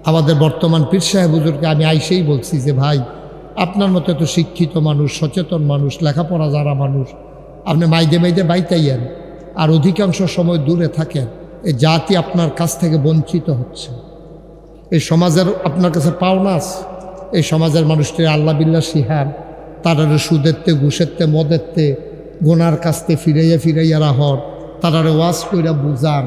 আমাদের বর্তমান পীর সাহেব হুজুরকে আমি আইসেই বলছি যে ভাই আপনার মতো এত শিক্ষিত মানুষ, সচেতন মানুষ, লেখাপড়া যারা মানুষ, আপনি মাইদে বাইতাইয়েন আর অধিকাংশ সময় দূরে থাকেন। এই জাতি আপনার কাছ থেকে বঞ্চিত হচ্ছে। এই সমাজের আপনার কাছে পাওনা আছে। এই সমাজের মানুষটি আল্লাহ বিল্লাহ শিহান, তারারে সুদেরতে ঘুষেরতে মদেরতে গোনার কাছতে ফিরাইয়া রাহর, তারারে ওয়াজ কইরা বুঝান।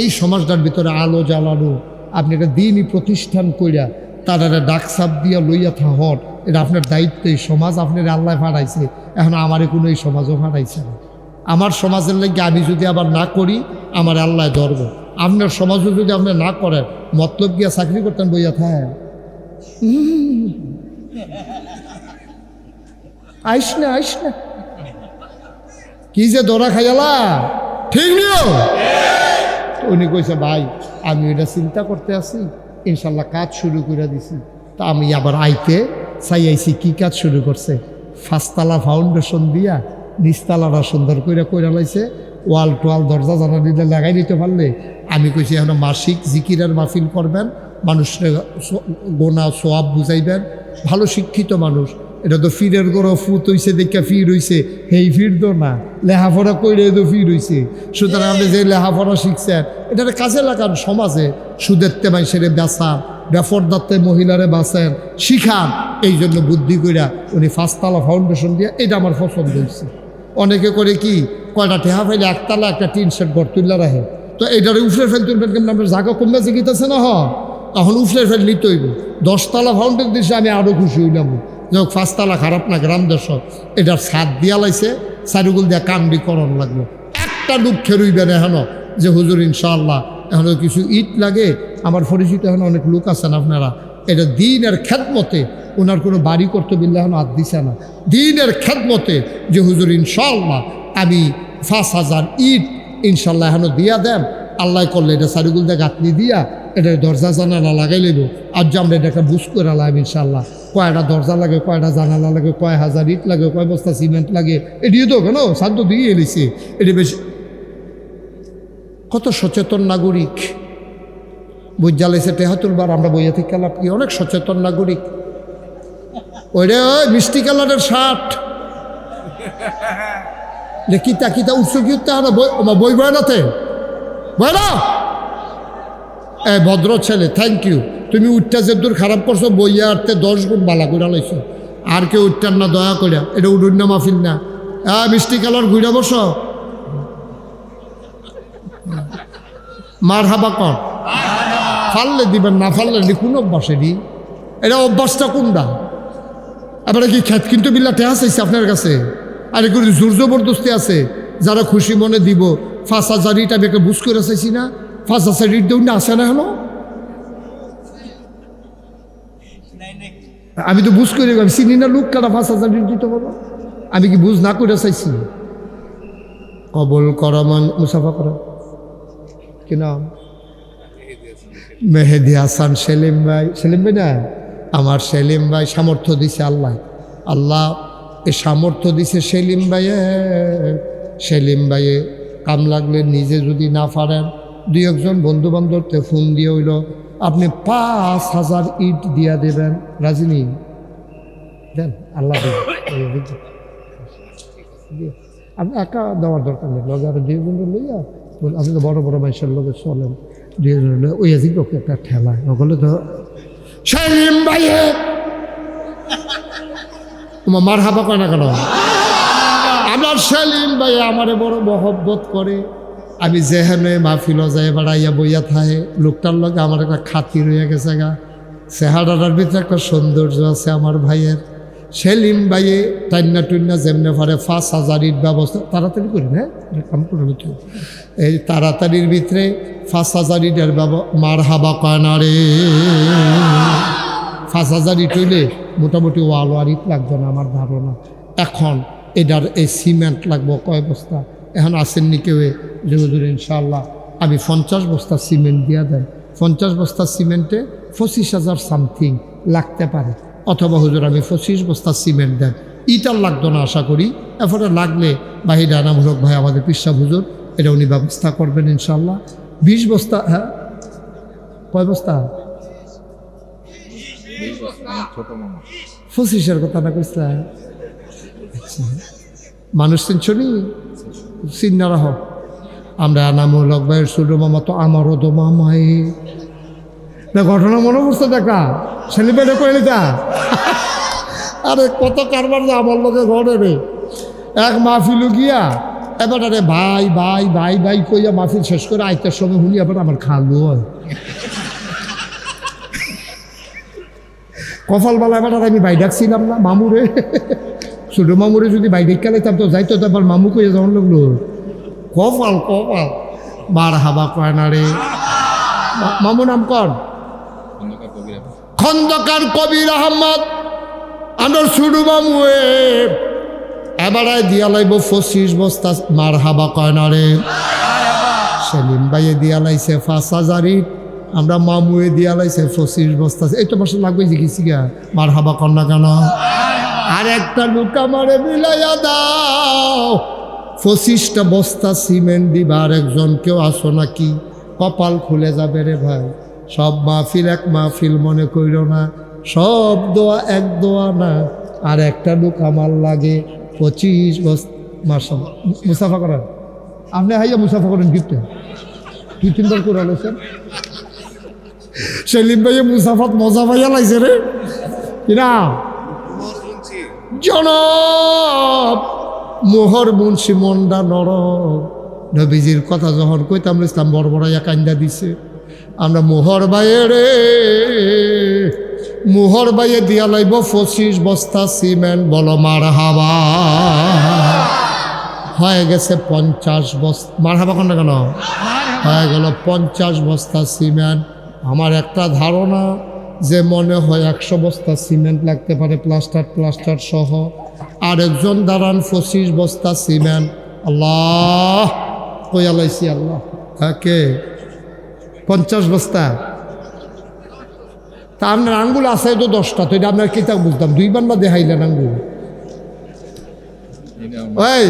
এই সমাজটার ভিতরে আলো জ্বালানো, আপনি একটা দিনই প্রতিষ্ঠান কইরা তারারে ডাকসাপ দিয়া লইয়া থাহর, এটা আপনার দায়িত্ব। এই সমাজ আপনার আল্লাহ ফাড়াইছে, এখন আমারে কোনো এই সমাজও ফাড়াইছে না। আমার সমাজের লাগে আমি যদি আবার না করি আমার আল্লাহ ধরব। আপনার সমাজও যদি আপনি না করেন, মতলব গিয়া চাকরি করতেন বইয়া থাকেন। আইস না কি যে দৌড়া খাইয়ালা, ঠিক নিও। উনি কইছে ভাই আমি এটা চিন্তা করতে আছি, ইনশাল্লাহ কাজ শুরু করে দিছি। তা আমি আবার আইতে চাইছি। কি কাজ শুরু করছে? 5 তলা ফাউন্ডেশন দিয়া নিচতলাটা সুন্দর করে লাইছে। ওয়াল টোয়াল দরজা জানা দিলে লাগাই দিতে পারলে, আমি কইছি এখন মাসিক জিকিরের মাহফিল করবেন, মানুষের গোনা সোয়াব বুঝাইবেন। ভালো শিক্ষিত মানুষ, এটা তো ফিরের গড় ফুত হইছে দেখা ফির হইছে, সেই ফির তো না, লেখাপড়া কইরে তো ফির হইছে। সুতরাং আপনি যে লেখাপড়া শিখছেন এটার কাজে লাগান। সমাজে সুদেরতে মানুষের বেচান, বেফরদাতে মহিলারে বাঁচেন, শিখান। এই জন্য বুদ্ধি কইরা উনি 5 তলা ফাউন্ডেশন দিয়ে, এটা আমার পছন্দ হয়েছে। অনেকে করে কি কয়টা টেহা ফেলে একতলা একটা টিন সেট ঘর তুললা রাখে, তো এইটারে উফরে ফেল তুলবেন কেমন? আপনার জায়গা কমবে জিগিতেছে না, এখন উফরে ফেল নিতে হইব। 10 তলা ফাউন্ডেশন দিয়েছে, আমি আরও খুশি হইলাম। যাক 5 তলা খারাপ না, গ্রাম দর্শক এটার ছাদ দিয়া লাইছে, চারিগুল দিয়া কান্ডি করণ লাগলো। একটা দুঃখে রইবেন এখনো যে হুজুর ইনশাআল্লাহ এখনো কিছু ইট লাগে। আমার পরিচিত এখন অনেক লোক আছেন, আপনারা এটা দিনের খেদমতে, ওনার কোনো বাড়ি করতে বিল্লা এখন হাত দিছে না, দিনের খেদমতে যে হুজুর ইনশাআল্লাহ আমি 5000 ইট ইনশাল্লাহ এখনো দিয়া দেন। আল্লাহ করলে এটা চারিগুল দিয়ে গাঁথনি দিয়া এটা দরজা জানালা লাগাই লইব। আর যে আমরা এটাকে বুঝ করে লাগাম ইনশাল্লাহ। কয়টা দরজা লাগে, কয়টা জানালা লাগে, কয় হাজার ইট লাগে, কয় বস্তা সিমেন্ট লাগে, এটিও তো কেন সাধ্য দিয়ে এলিছে। এটি বেশি কত সচেতন নাগরিক, বুঝ জ্বালাইছে 73 বার, আমরা বইয়া থেকে লাভ কি, অনেক সচেতন নাগরিক। ওইরে ওই মিষ্টি কালারের শার্ট কিতা কিতা উৎস কি বই বয়নাতে বয়না। ভদ্র ছেলে, থ্যাংক ইউ, তুমি উঠটা যে দূর খারাপ করছো, বইয়া আটতে 10 গুণ বালা ঘুরা লাইছো। আর কেউ উঠটার না, দয়া করিয়া, এটা উঠুন না মাহফিল না। মিষ্টি কালার ঘুরা বসো, মার হাবা কর, ফাললে দিবেন, না ফাললে কোন অভ্যাসে দি, এটা অভ্যাসটা কোনটা? আবার কি খ্যাত কিন্তু বিল্লাতে চাইছে আপনার কাছে? আর একটু জোর জবরদস্তি আছে, যারা খুশি মনে দিব। 5,000 আমি একটা বুঝ করে চাইছি না, 5,000 দেউ না, আসে না হলো। আমি তো বুঝ করে, আমি চিনি না লোক কারা 5,000 দিতে পারবো। আমি কি বুঝ না করে চাইছি? কবল করা মুসাফা করা কি নাম? মেহেদি হাসান সেলিম ভাই। সেলিম ভাই না, আমার সেলিম ভাই সামর্থ্য দিছে আল্লাহ। আল্লাহ এ সামর্থ্য দিছে সেলিম ভাইয়ে। সেলিম ভাইয়ে কাম লাগলে নিজে যদি না পারেন, 2-1 বন্ধু বান্ধবকে ফোন দিয়ে হইল, আপনি 5,000 ইট দিয়া দেবেন, রাজিনী দেন, আল্লাহ আপনি একা দেওয়ার দরকার নেই, লগে আরো 2 জন লইয়া, আপনি তো বড় বড় মানুষের লোকে চলেন, 2 জন লইয়া ওই আজি ওকে একটা ঠেলায় ওগুলো তো সেলিম ভাইয়ে তোমার মার হাবা কয় না কেন? আমার সেলিম ভাই আমারে বড় মহব্বত করে। আমি যেখানে মাহফিল যায় বেড়াইয়া বইয়া থাকে, লোকটার লগে আমার একটা খাতির হয়ে গেছে গা। চেহারাটার ভিতরে একটা সৌন্দর্য আছে আমার ভাইয়ের। সেলিম ভাইয়ে টাইনা টুন্না যেমনে পারে 5,000 ইট ব্যবস্থা তাড়াতাড়ি করি না, কাম করে এই তাড়াতাড়ির ভিতরে 5,000 ইটের মার হাবা কয় না রে। 5,000 ইট হইলে মোটামুটি ওয়াল আর ইট লাগবে না আমার ধারণা। এখন এটার এই সিমেন্ট লাগবো কয় বস্তা? এখন আসেননি কেউ যে হুজুর ইনশাআল্লাহ আমি 50 বস্তা সিমেন্ট দিয়া দেয়। 50 বস্তা সিমেন্টে 25,000 সামথিং লাগতে পারে, অথবা হুজুর আমি 25 বস্তা সিমেন্ট দেন। ইটার লাগতো না আশা করি, এরপরে লাগলে বাহির আনামূলক ভাই আমাদের পিসাব হুজুর এটা উনি ব্যবস্থা করবেন ইনশাআল্লাহ। 20 বস্তা, হ্যাঁ কয় বস্তা? 25-এর কথা না কইস। মানুষ চিনছনি চিন্না রাহ। আমরা আনামূলক ভাইয়ের ছোট মামা তো আমারও তো মামাই। ঘটনা মনে পড়ছে দেখা ছেলেমেয়ে কইলি তা আরে কত কারবার যে আমার লোকে ঘরে রে। এক মাহফিলু গিয়া এবার আরে ভাই ভাই ভাই ভাই কইয়া মাহফিল শেষ করে আইতার সময় শুনি এবার আমার খালু হয় কপাল বালা। এবার আমি ভাই ডাকছিলাম না মামুরে, ছোট মামুরে যদি ভাই ডেকা লাইতাম তো যাইতো, তারপর মামু কইয়া যখন লাগলো কপাল কপাল মার হাবা কয় না রে। মামু নাম কর খন্দকার কবির আহমদ। আমার ছোট মামু এবার দিয়া লাইব 25 বস্তা মার হাবা কয় না রে। সেলিম ভাইয়ে দিয়া লাইছে 5,000 ইট, আমরা মামুয়ে দিয়া লাইছে 25 বস্তা। এই তো বছর লাগবে জিজ্ঞেসি গা মার হাবা কর না কেন? আর একটা লোক আমারে মিলাইয়া দাও, 25টা বস্তা সিমেন্ট দিবা। আর একজন কেউ আসো নাকি? কপাল খুলে যাবে রে ভাই। সব মাহফিল এক মাহফিল মনে কইর না, সব দোয়া এক দোয়া না। আর একটা লোক আমার লাগে 25 বস্তা। মার্শাল মুসাফা করেন আপনি, হাইয়া মুসাফা করেন গিফটে 2-3 বার করে আলোচেন। সেলিম ভাইয়া মুসাফাত মজা পাইয়া লাইছে রে কিনা জনাব মোহর মুন্সি মন্ডা নর। নবীজির কথা যখন কইতাম ইসলাম বড় বড় কান্দা দিছে। আমরা মোহর বাইয়ে রে, মোহর বাইয়ে দিয়া লাইব 25 বস্তা সিমেন্ট। বলো মার হাবা। হয়ে গেছে 50 বস্তা। মার হাবা কোনটা কেন? হয়ে গেল 50 বস্তা সিমেন্ট। আমার একটা ধারণা যে মনে হয় 100 বস্তা সিমেন্ট লাগতে পারে প্লাস্টার সহ। আরেকজন দাঁড়ান 25 বস্তা সিমেন্ট। আল্লাহ কইয়া লাইছি আল্লাহ কে 50 বস্তা। তা আপনার আঙ্গুল আছে তো 10টা, তো এটা আপনার কিতাব বুঝতাম 2 বার না দেখাইলেন আঙ্গুল। ওই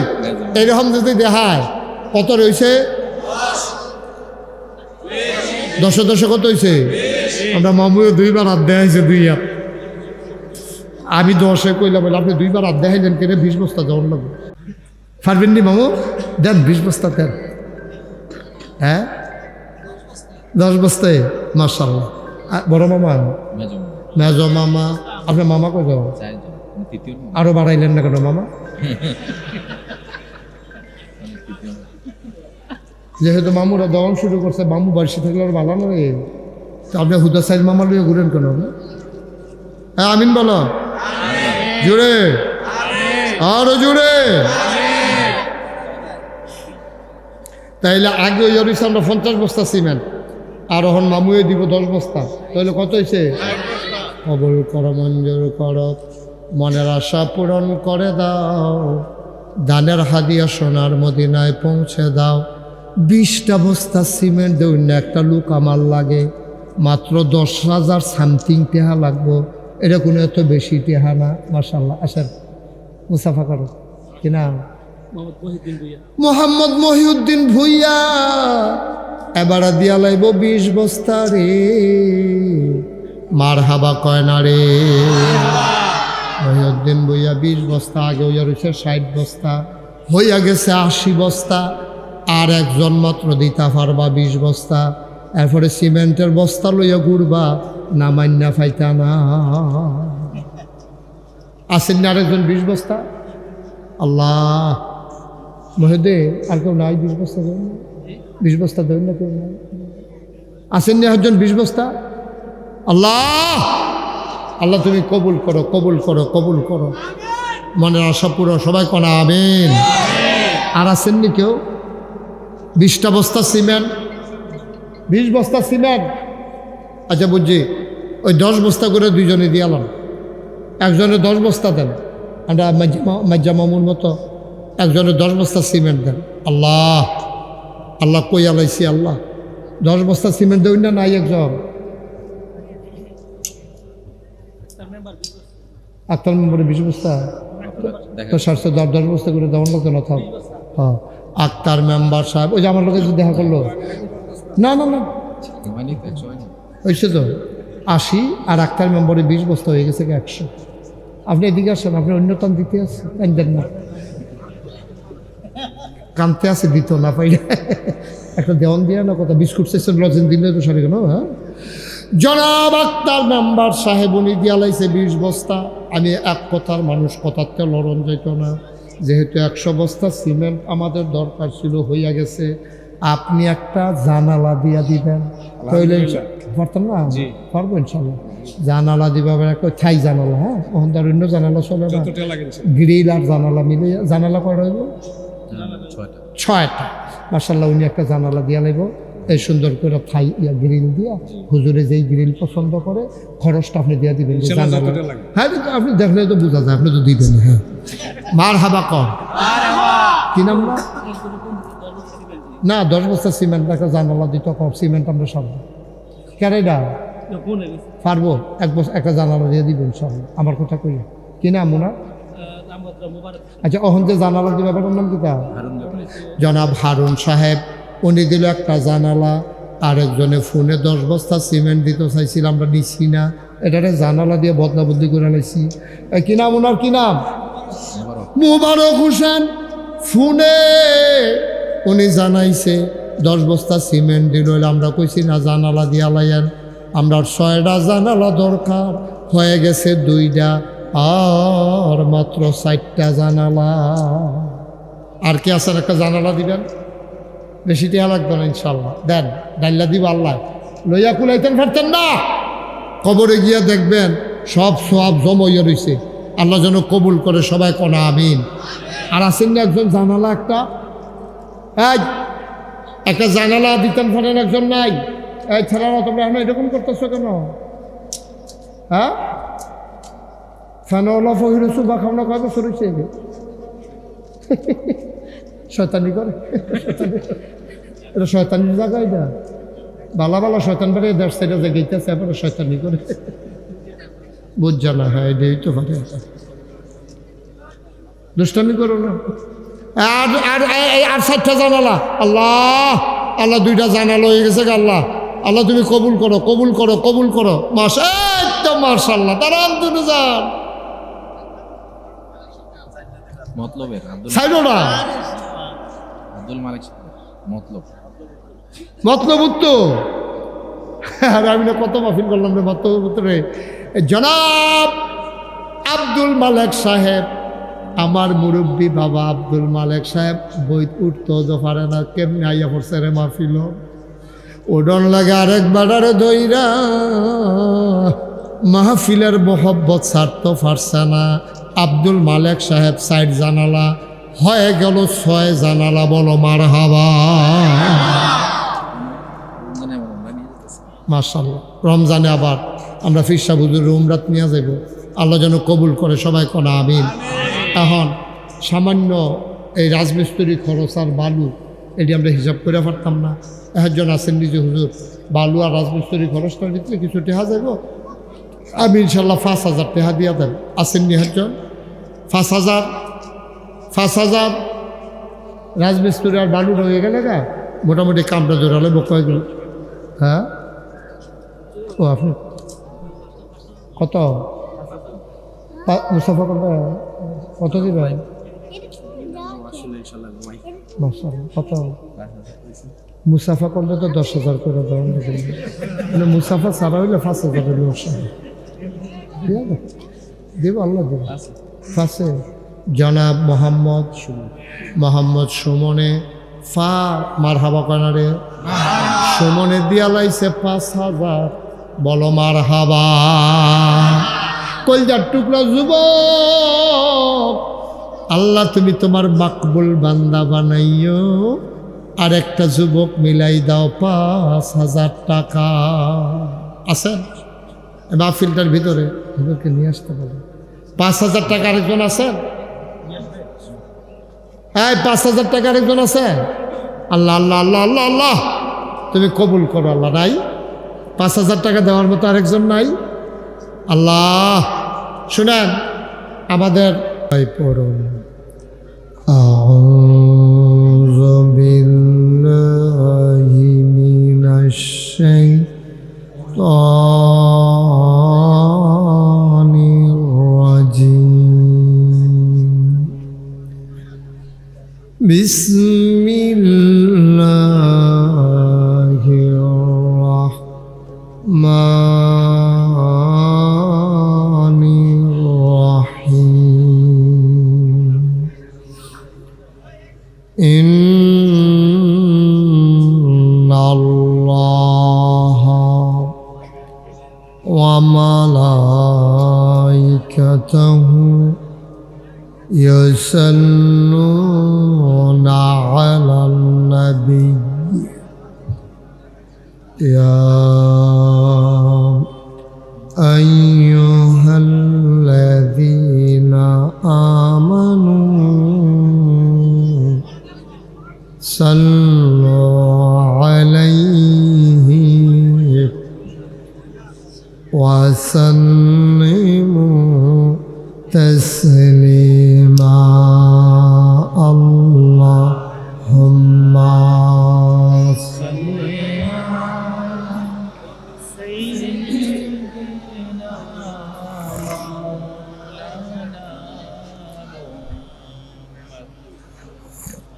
এইরকম যদি দেখায় কত রয়েছে দশে দশে কত হয়েছে? আমরা মামুয়ে 2 বার হাত দেখাইছে, 2 হাত। আমি 10-এ কইলাম, বলে আপনি 2 বার হাত দেখাইলেন কেন? 20 বস্তা যাওয়ার লাগবে। পারবেন নি মামু? দেন 20 বস্তা দেন। হ্যাঁ 10 বস্তায় মাশাআল্লাহ। বড় মামা, মেজ মামা, আপনার মামা কই যাও? আরো বাড়াইলেন না কেন মামা? যেহেতু মামুরা দহন শুরু করছে, মামু বাড়ি থাকলে আর ভালো নয়। তো আপনি হুদা সাইজ মামা লইয়া ঘুরেন কেন? হ্যাঁ আমিন বলো জুড়ে, আরো জুড়ে। তাইলে আগে ওই আমরা 50 বস্তা সিমেন্ট, আর এখন মামুয়ে দিব 10 বস্তা। তাহলে কত হয়েছে? কবুল করো, মঞ্জুর করো, মনের আশা পূরণ করে দাও, দানের হাদিয়া সোনার মদিনায় পৌঁছে দাও। 20টা বস্তা সিমেন্ট দেউন না, একটা লোক আমার লাগে মাত্র 10,000 সামথিং টেহা লাগবো। এটা কোনো এত বেশি টেহা না। মাশাআল্লাহ। আসেন মুসাফা করো। কিনা মোহাম্মদ মহিউদ্দিন ভুইয়া এবার দিয়া লাইব 20 বস্তা রে। মার হাবা কয় না রে। মহিউদ্দিন ভুইয়া 20 বস্তা, আগে হইয়া রয়েছে 60 বস্তা, হইয়া গেছে 80 বস্তা। আর একজন মাত্র দিতা পারবা 20 বস্তা। এরপরে সিমেন্টের বস্তা লইয়া ঘুরবা, না মান্না ফাইতা না। আসেন না আরেকজন 20 বস্তা? আল্লাহ মহিদে আর কেউ নাই 20 বস্তা দেবেন? 20 বস্তা দেবেন না কেউ? নাই আসেন না একজন 20 বস্তা? আল্লাহ আল্লাহ তুমি কবুল করো, কবুল করো, কবুল করো। মনের আশা পুরো সবাই কোনা আমিন। আর আসেননি কেউ? 20টা বস্তা সিমেন্ট, 20 বস্তা সিমেন্ট। আচ্ছা বুঝছি, ওই 10 বস্তা করে দুইজনে দিয়ালাম, একজনে 10 বস্তা দেন। আমরা মাজ্জা মামুর মতো একজনে 10 বস্তা সিমেন্ট দেন। আল্লাহ আল্লাহ কই আলাইছি আল্লাহ। 10 বস্তা সিমেন্ট দেবেন না? নাই একজন আক্তার মেম্বারে 20 বস্তা তো 10 বস্তা করে দেওয়ার মতো না থাক। হ্যাঁ আক্তার মেম্বার সাহেব ওই যে আমার লোকের দেখা করলো না না না হয়েছে তো 80, আর আক্তার মেম্বারে 20 বস্তা হয়ে গেছে 100। আপনি এদিকে আসেন, আপনি অন্যতম দিতে আসেন দেন না, কানতে আছে দিত না পাইলে একটা দেওয়ান দিয়ে না কথা বিস্কুট সেশন লজেন দিলে তো সারি কেন। হ্যাঁ জনাব আক্তার মেম্বার সাহেব উনি দিয়া লাইছে 20 বস্তা। আমি এক কথার মানুষ, কথাতে লড়ন যাইত না। যেহেতু 100 বস্তা সিমেন্ট আমাদের দরকার ছিল, হইয়া গেছে। আপনি একটা জানালা দিয়া দিবেন, তাইলে পারতাম না? পারবো ইনশাল্লাহ। জানালা দিবে একটা ছাই জানালা। হ্যাঁ ওখানকার অন্য জানালা চলে না, গ্রিল আর জানালা মিলে জানালা করা হইব 6টা। মাশাআল্লাহ উনি একটা জানালা দিয়া লাইব, এই সুন্দর করে থাই গ্রিল দিয়া। হুজুরে যেই গ্রিল পছন্দ করে খরচটা আপনি দিয়া দিবেন। হ্যাঁ আপনি দেখলে তো বোঝা যায়, আপনি তো দিবেন। হ্যাঁ মার হাবা কর। কি নাম না 10 বস্তা সিমেন্ট একটা জানালা দিত কম সিমেন্ট আমরা সব কেরাইডা পারবো একটা জানালা দিয়ে দিবেন সব। আমার কথা কই কি নাম ওনার? আচ্ছা অহন যে জানালা দিবে ব্যাপারটার নাম কি? জনাব হারুন সাহেব উনি দিল একটা জানালা। আরেকজনে ফোনে 10 বস্তা সিমেন্ট দিতে চাইছিল, আমরা নিচ্ছি না। এটারে জানালা দিয়ে বদনাবন্দি করে লাইছি। কি নাম ওনার? কি নাম? মোবারক হোসেন। ফোনে উনি জানাইছে 10 বস্তা সিমেন্ট দিল। আমরা কইছি না জানালা দিয়া লাইয়েন, আমরা 6টা জানালা দরকার, হয়ে গেছে 2টা, আর মাত্র 4টা জানালা। আর কি আছেন? একটা জানালা দিবেন, বেশি টিয়া লাগবে না ইনশাল্লাহ। দেন ডাইল্লা দিব আল্লাহ লইয়া কুলাইতেন পারতেন না। কবরে গিয়া দেখবেন সব সব জমইয়া রয়েছে। আল্লাহ যেন কবুল করে সবাই কোনা আমিন। আর আসেন না একজন জানালা একটা জানালা দিতেন পারেন, একজন নাই। এই ছেলেরা তোমরা এখন এরকম করতেছো কেন? হ্যাঁ ফ্যানওয়ালা ফহিরসু বা খাওয়া কয় বছর হয়েছে? শয়তানি করে, এটা শয়তানির জায়গায় না। বালা বালা শয়তান বেড়ে দেড় সাইডে যে গেইতেছে এবার শয়তানি করে বুঝ না। হ্যাঁ এটাই তো পারে, দুষ্টামি করো না। আর 4টা জানালা। আল্লাহ আল্লাহ 2টা জানালা হয়ে গেছে। আল্লাহ আল্লাহ তুমি কবুল করো, কবুল করো, কবুল করো। মাশাআল্লাহ, দাঁড়ান দুজন মতলবের সাইডো না, আব্দুল মালিক মতলব উত্তর। আর আমি না কত মাহফিল করলাম রে মতলব উত্তরে। জনাব আব্দুল মালেক সাহেব, আমার মুরব্বী বাবা আব্দুল মালেক সাহেব বই উঠতো তো পারে না, কেমনি আইয়া পড়ছে রে মাহফিল। ওডন লাগে আরেক বাডারে দইরা মাহফিলের মোহব্বত ছাড়তে পারছে না। আব্দুল মালেক সাহেব 4 জানালা হয়ে গেল 6 জানালা, বলো মারহাবা। মাশাআল্লাহ, রমজানে আবার আমরা ফিরসা হুজুর উমরাত নিয়ে যাব, আল্লাহ যেন কবুল করে, সবাই কোন আমিন। এখন সামান্য এই রাজমিস্ত্রি খরচ আর বালু এটি আমরা হিসাব করে পারতাম না। একজন আছেন নিজে হুজুর, বালু আর রাজমিস্ত্রি খরচটার ভিতরে কিছু টেহা যাব, আমি ইনশাল্লাহ 5,000 টাকা দিয়া দেন। আসেননি একজন? 5,000 রাজমিস্ত্রি আর বালু হয়ে গেলে না মোটামুটি কামটা জোরালে কয়েকগুলো। হ্যাঁ, ও আপনি কত মুসাফা করবে, কত দিবেন? কত মুসাফা করলে তো 10,000 করে দেওয়া, মানে মুসাফা ছাড়া হইলে 5,000 দেব, আল্লাহ দেব। ফাঁসে জনাব মোহাম্মদ সুমনে ফা মারহাবা কানারে সুমনে দিয়া লাইছে 5,000, বলো মারহাবা। কলজার টুকরা যুবক, আল্লাহ তুমি তোমার মাকবুল বান্দা বানাইও, আর একটা যুবক মিলাই দাও 5,000 টাকা। আছেন মাহফিলটার ভিতরে? হুজুরকে নিয়ে আসতে বলে। 5,000 টাকা আরেকজন আছেন? এই 5,000 টাকা আরেকজন আছে? আল্লাহ আল্লাহ আল্লাহ আল্লাহ আল্লাহ, তুমি কবুল করো আল্লাহ। নাই 5,000 টাকা দেওয়ার মতো আরেকজন নাই? আল্লাহ শুনেন আমাদের পড়ুন। আউযু বিল্লাহি মিনাশ শাইতানির রাজিম। বিসমিল্লাহির রাহমানির রাহিম। ইন্নাল্লাহা ওয়া মালাইকাতাহু ইউসাল্লুনা আলান নাবী ইয়া আইয়ুহাল্লাযীনা আমানু সাল্লু আলাইহি ওয়া সাল্লিমু তাসলিমা। আল্লাহুম্মা সাল্লি আলা সাইয়্যিদিনা মাওলানা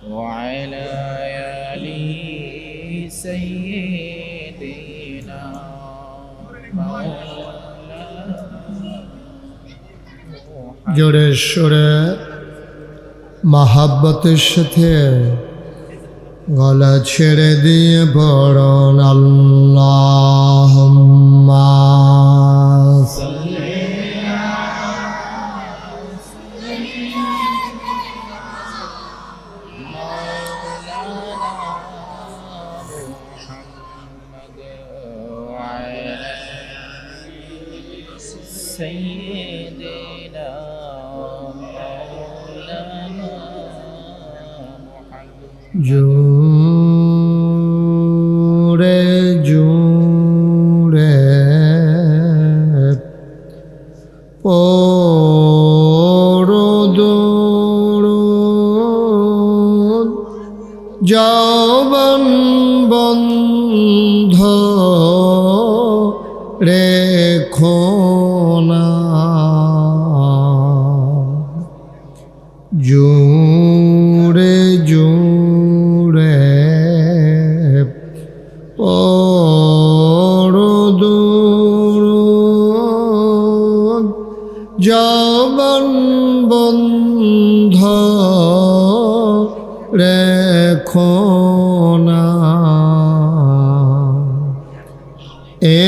ওয়া আলা আলি সাইয়্যিদিনা মাওলানা। জোরে সোরে মাহাব্বতের সাথে গলা ছেড়ে দিয়ে পড়ুন আল্লাহুম্মা সাল্লি سيدنا مولانا محمد জোরে জোরে পড়ো দরুদ, জবান বন্ধ রেখো না, জুড়ে জুড়ে পরদুরুদ জবান বন্ধ রেখো না,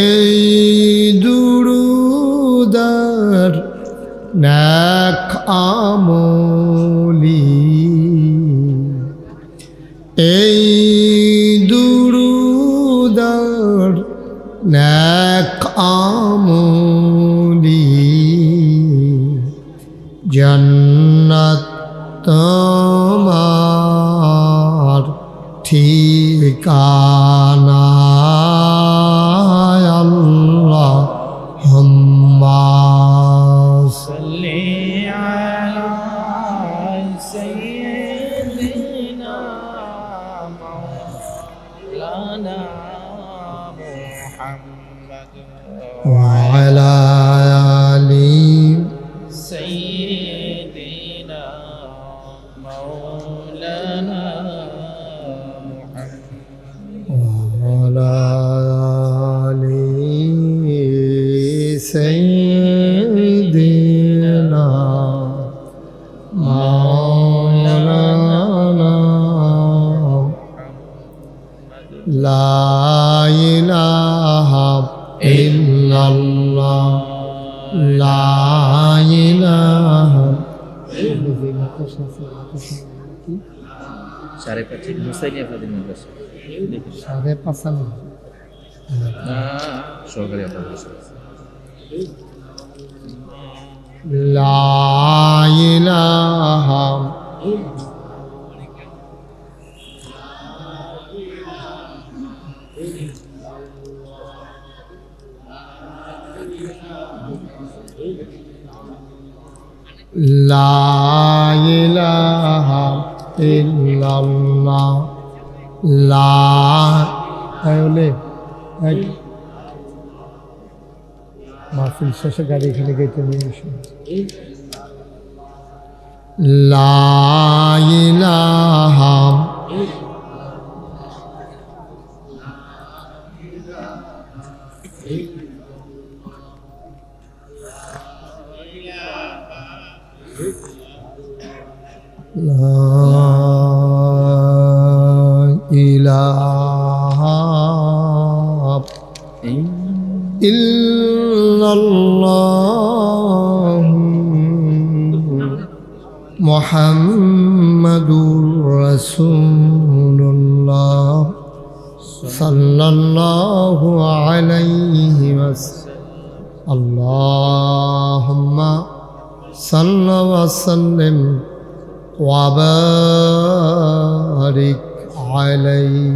এই দুরুদার নেক আমলি, এই দুরুদার নেক আমলি, জান্নাত তোমার ঠিকানা, আল্লাহুম্মা সাল্লি আলা সাইয়্যিদিনা মাওলানা মুহাম্মদ ওয়া আলা আলি সাইয়্যিদিনা মাওলানা মুহাম্মদ وعلى آل سيدنا مولانا لا إله إلا الله لا إله সাড়ে পাঁচে হুসাইনিয়া ফাতিমা মাদ্রাসা সাড়ে পাঁচ সরকারি আপনার لا إله لا إله إلا الله لا أيوة মাহফিল শেষে গাড়ি এখানে গেতে নিয়ে এসে লা ইলাহা লা ইলাহা ইল্লাল্লাহ মুহাম্মাদুর রাসূলুল্লাহ সাল্লাল্লাহু আলাইহি ওয়াসাল্লাম আল্লাহুম্মা সাল্লি ওয়া সাল্লিম ওয়া বারিক আলাইহি।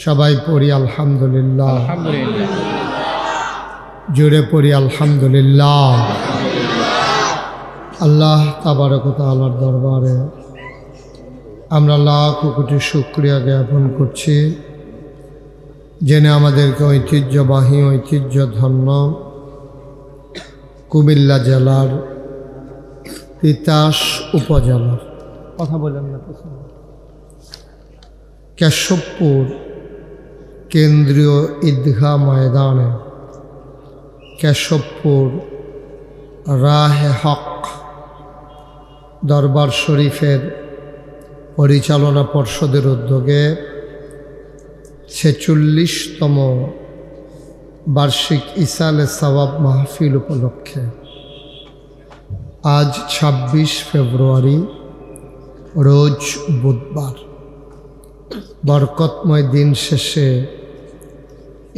সবাই পড়ি আলহামদুলিল্লাহ, আলহামদুলিল্লাহ, জোরে পড়ি আলহামদুলিল্লাহ। আল্লাহ তাবারক ওয়া তাআলার দরবারে আমরা লাখ কোটি শুকরিয়া জ্ঞাপন করছি, জেনে আমাদেরকে ঐতিহ্যবাহী ঐতিহ্যধন্য কুমিল্লা জেলার তিতাস উপজেলার কথা বলেন না কেশবপুর কেন্দ্রীয় ঈদগাহ ময়দানে কেশবপুর রাহে হক দরবার শরীফের পরিচালনা পর্ষদের উদ্যোগে 46তম বার্ষিক ইসালে সওয়াব মাহফিল উপলক্ষে আজ 26 ফেব্রুয়ারি রোজ বুধবার বরকতময় দিন শেষে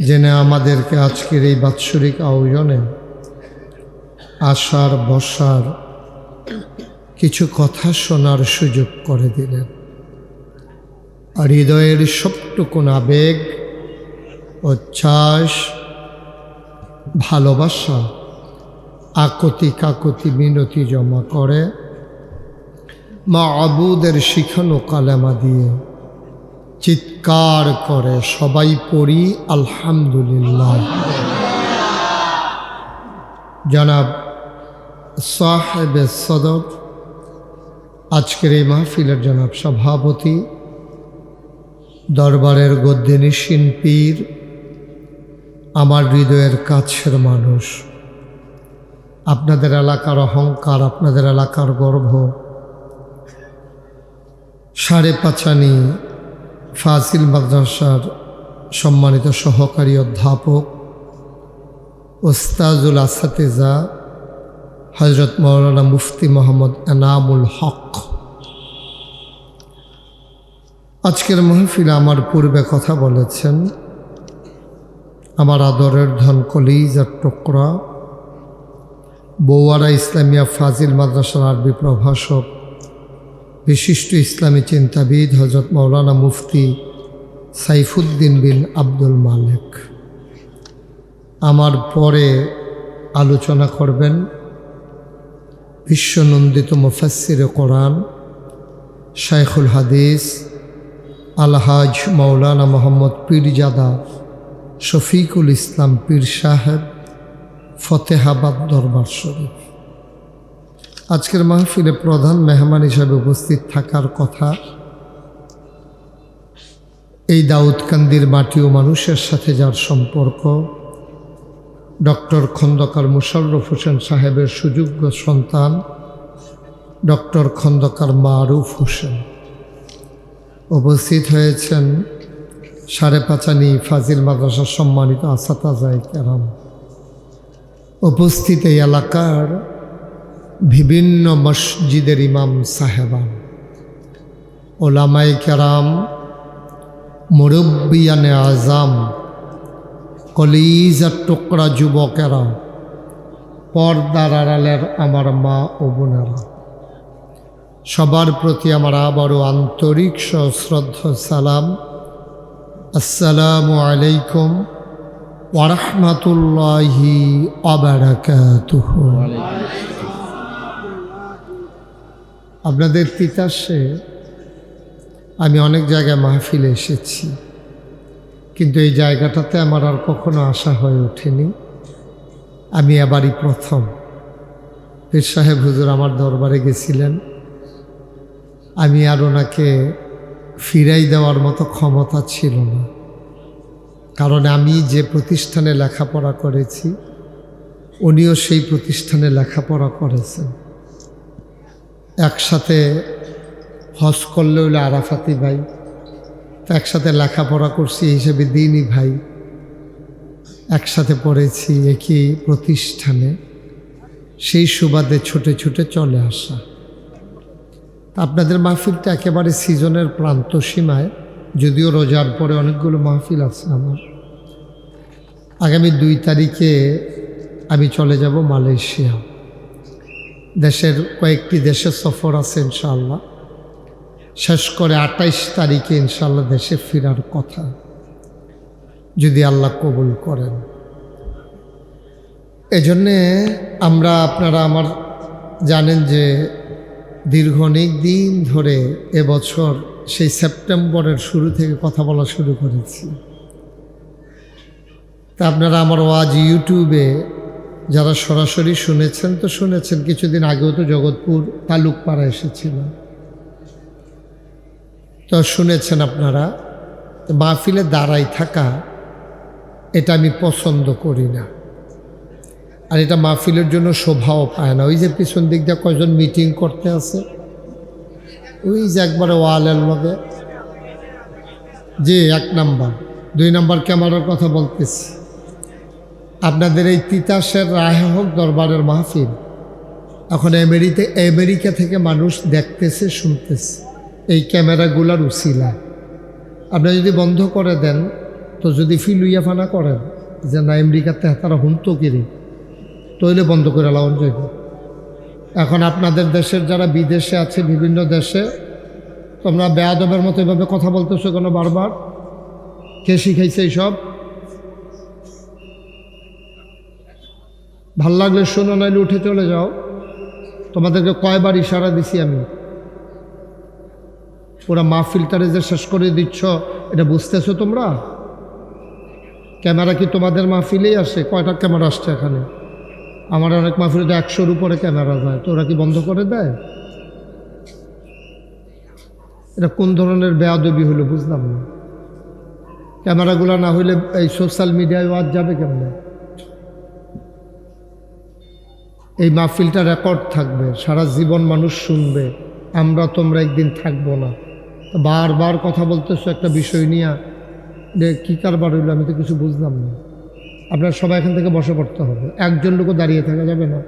জেনে আমাদেরকে আজকের এই বাৎসরিক আয়োজনে আসার বসার কিছু কথা শোনার সুযোগ করে দিলেন। আর হৃদয়ের সবটুকুন আবেগ, উচ্ছ্বাস, ভালোবাসা, আকুতি কাকুতি মিনতি জমা করে মাবুদের শিখানো কালেমা দিয়ে চিৎকার করে সবাই পড়ি আলহামদুলিল্লাহ। জনাব সাহেবে সদর, আজকের এই মাহফিলের জনাব সভাপতি, দরবারের গদ্দিনিসীন পীর, আমার হৃদয়ের কাছের মানুষ, আপনাদের এলাকার অহংকার, আপনাদের এলাকার গর্ব, সাড়ে পাঁচানি ফাজিল মাদ্রাসার সম্মানিত সহকারী অধ্যাপক ওস্তাজুল আসাতিজা হযরত মাওলানা মুফতি মোহাম্মদ এনামুল হক, আজকের মাহফিলে আমার পূর্বে কথা বলেছেন আমার আদরের ধন কলিজার টুকরা বৌয়ারা ইসলামিয়া ফাজিল মাদ্রাসার আরবি প্রভাষক, বিশিষ্ট ইসলামী চিন্তাবিদ হযরত মাওলানা মুফতি সাইফুদ্দিন বিন আব্দুল মালেক। আমার পরে আলোচনা করবেন বিশ্বনন্দিত মুফাসসিরে কোরআন শাইখুল হাদিস আলহাজ মাওলানা মোহাম্মদ পীরজাদা শফিকুল ইসলাম পীর সাহেব, ফতেহাবাদ দরবার শরীফ। আজকের মাহফিলে প্রধান মেহমান হিসাবে উপস্থিত থাকার কথা এই দাউদকান্দির মাটি ও মানুষের সাথে যার সম্পর্ক, ডক্টর খন্দকার মুশাররফ হোসেন সাহেবের সুযোগ্য সন্তান ডক্টর খন্দকার মারুফ হোসেন। উপস্থিত হয়েছেন সাড়ে পাঁচানি ফাজিল মাদ্রাসার সম্মানিত আসাতাজায়ে কেরাম, উপস্থিত এই এলাকার বিভিন্ন মসজিদের ইমাম সাহেবান, ওলামায়ে কেরাম, মুরব্বিয়ানে আজাম, কলিজার টুকরা যুবকেরা, পর্দার আড়ালের আমার মা ও বোনেরা, সবার প্রতি আমার আবারও আন্তরিক সশ্রদ্ধা সালাম। আসসালামু আলাইকুম ওয়া রাহমাতুল্লাহি ওয়া বারাকাতুহু। আপনাদের তিতাসে আমি অনেক জায়গায় মাহফিলে এসেছি, কিন্তু এই জায়গাটাতে আমার আর কখনো আসা হয়ে ওঠেনি। আমি এবারই প্রথম। পীর সাহেব হুজুর আমার দরবারে গেছিলেন, আমি আর ওনাকে ফিরাই দেওয়ার মতো ক্ষমতা ছিল না, কারণ আমি যে প্রতিষ্ঠানে লেখাপড়া করেছি উনিও সেই প্রতিষ্ঠানে লেখাপড়া করেছেন। একসাথে হজ করলে হইলে আরাফাতি ভাই, তো একসাথে লেখাপড়া করছি হিসেবে দিনই ভাই, একসাথে পড়েছি একই প্রতিষ্ঠানে, সেই সুবাদে ছুটে ছুটে চলে আসা। আপনাদের মাহফিলটা একেবারে সিজনের প্রান্ত সীমায়, যদিও রোজার পরে অনেকগুলো মাহফিল আছে আমার। আগামী 2 তারিখে আমি চলে যাব মালয়েশিয়া, দেশের কয়েকটি দেশের সফর আছে ইনশাআল্লাহ। শেষ করে 28 তারিখে ইনশাআল্লাহ দেশে ফেরার কথা, যদি আল্লাহ কবুল করেন। এজন্যে আপনারা আমার জানেন যে দীর্ঘ অনেক দিন ধরে এবছর সেই সেপ্টেম্বরের শুরু থেকে কথা বলা শুরু করেছি। তা আপনারা আমার ওয়াজ ইউটিউবে যারা সরাসরি শুনেছেন তো শুনেছেন, কিছুদিন আগেও তো জগৎপুর তালুকপাড়া এসেছিলাম, তো শুনেছেন আপনারা। মাহফিলে দাঁড়াই থাকা এটা আমি পছন্দ করি না, আর এটা মাহফিলের জন্য শোভাও পায় না। ওই যে পিছন দিক দিয়ে কয়জন মিটিং করতে আছে, ওই যে একবারে ওয়ালের লগে, যে 1 নাম্বার 2 নাম্বার ক্যামেরার কথা বলতেছি। আপনাদের এই তিতাসের রায়হক দরবারের মাহফিল এখন আমেরিকা থেকে মানুষ দেখতেছে, শুনতেছে এই ক্যামেরাগুলার উসিলা। আপনারা যদি বন্ধ করে দেন, তো যদি ফিলুইয়া ফানা করেন যে না আমেরিকাতে তারা হুমতো কিরে, তৈলে বন্ধ করে লাউন যাইব। এখন আপনাদের দেশের যারা বিদেশে আছে, বিভিন্ন দেশে, তোমরা বেয়াদবের মতো এভাবে কথা বলতেছো কেন বারবার? কে শিখাইছে এইসব? ভাল লাগলে শোনো, নাইলে উঠে চলে যাও। তোমাদেরকে কয়বার ইশারা দিছি আমি? পুরা মাহফিলটারে যে শেষ করে দিচ্ছ এটা বুঝতেছো তোমরা? ক্যামেরা কি তোমাদের মাহফিলেই আসে? কয়টা ক্যামেরা আসছে এখানে? আমার অনেক মাহফিলে তো 100-র উপরে ক্যামেরা যায়, তো ওরা কি বন্ধ করে দেয়? এটা কোন ধরনের বেয়াদবি হলো বুঝলাম না। ক্যামেরাগুলো না হইলে এই সোশ্যাল মিডিয়ায় ওয়াজ যাবে কেমনে? এই মাহফিলটা রেকর্ড থাকবে, সারা জীবন মানুষ শুনবে, আমরা তোমরা একদিন থাকবো না। তো বারবার কথা বলতেছো একটা বিষয় নিয়ে, যে কী কারবার হইলো আমি তো কিছু বুঝলাম না। আপনার সবাই এখান থেকে বসে পড়তে হবে, একজন লোকও দাঁড়িয়ে থাকা যাবে না।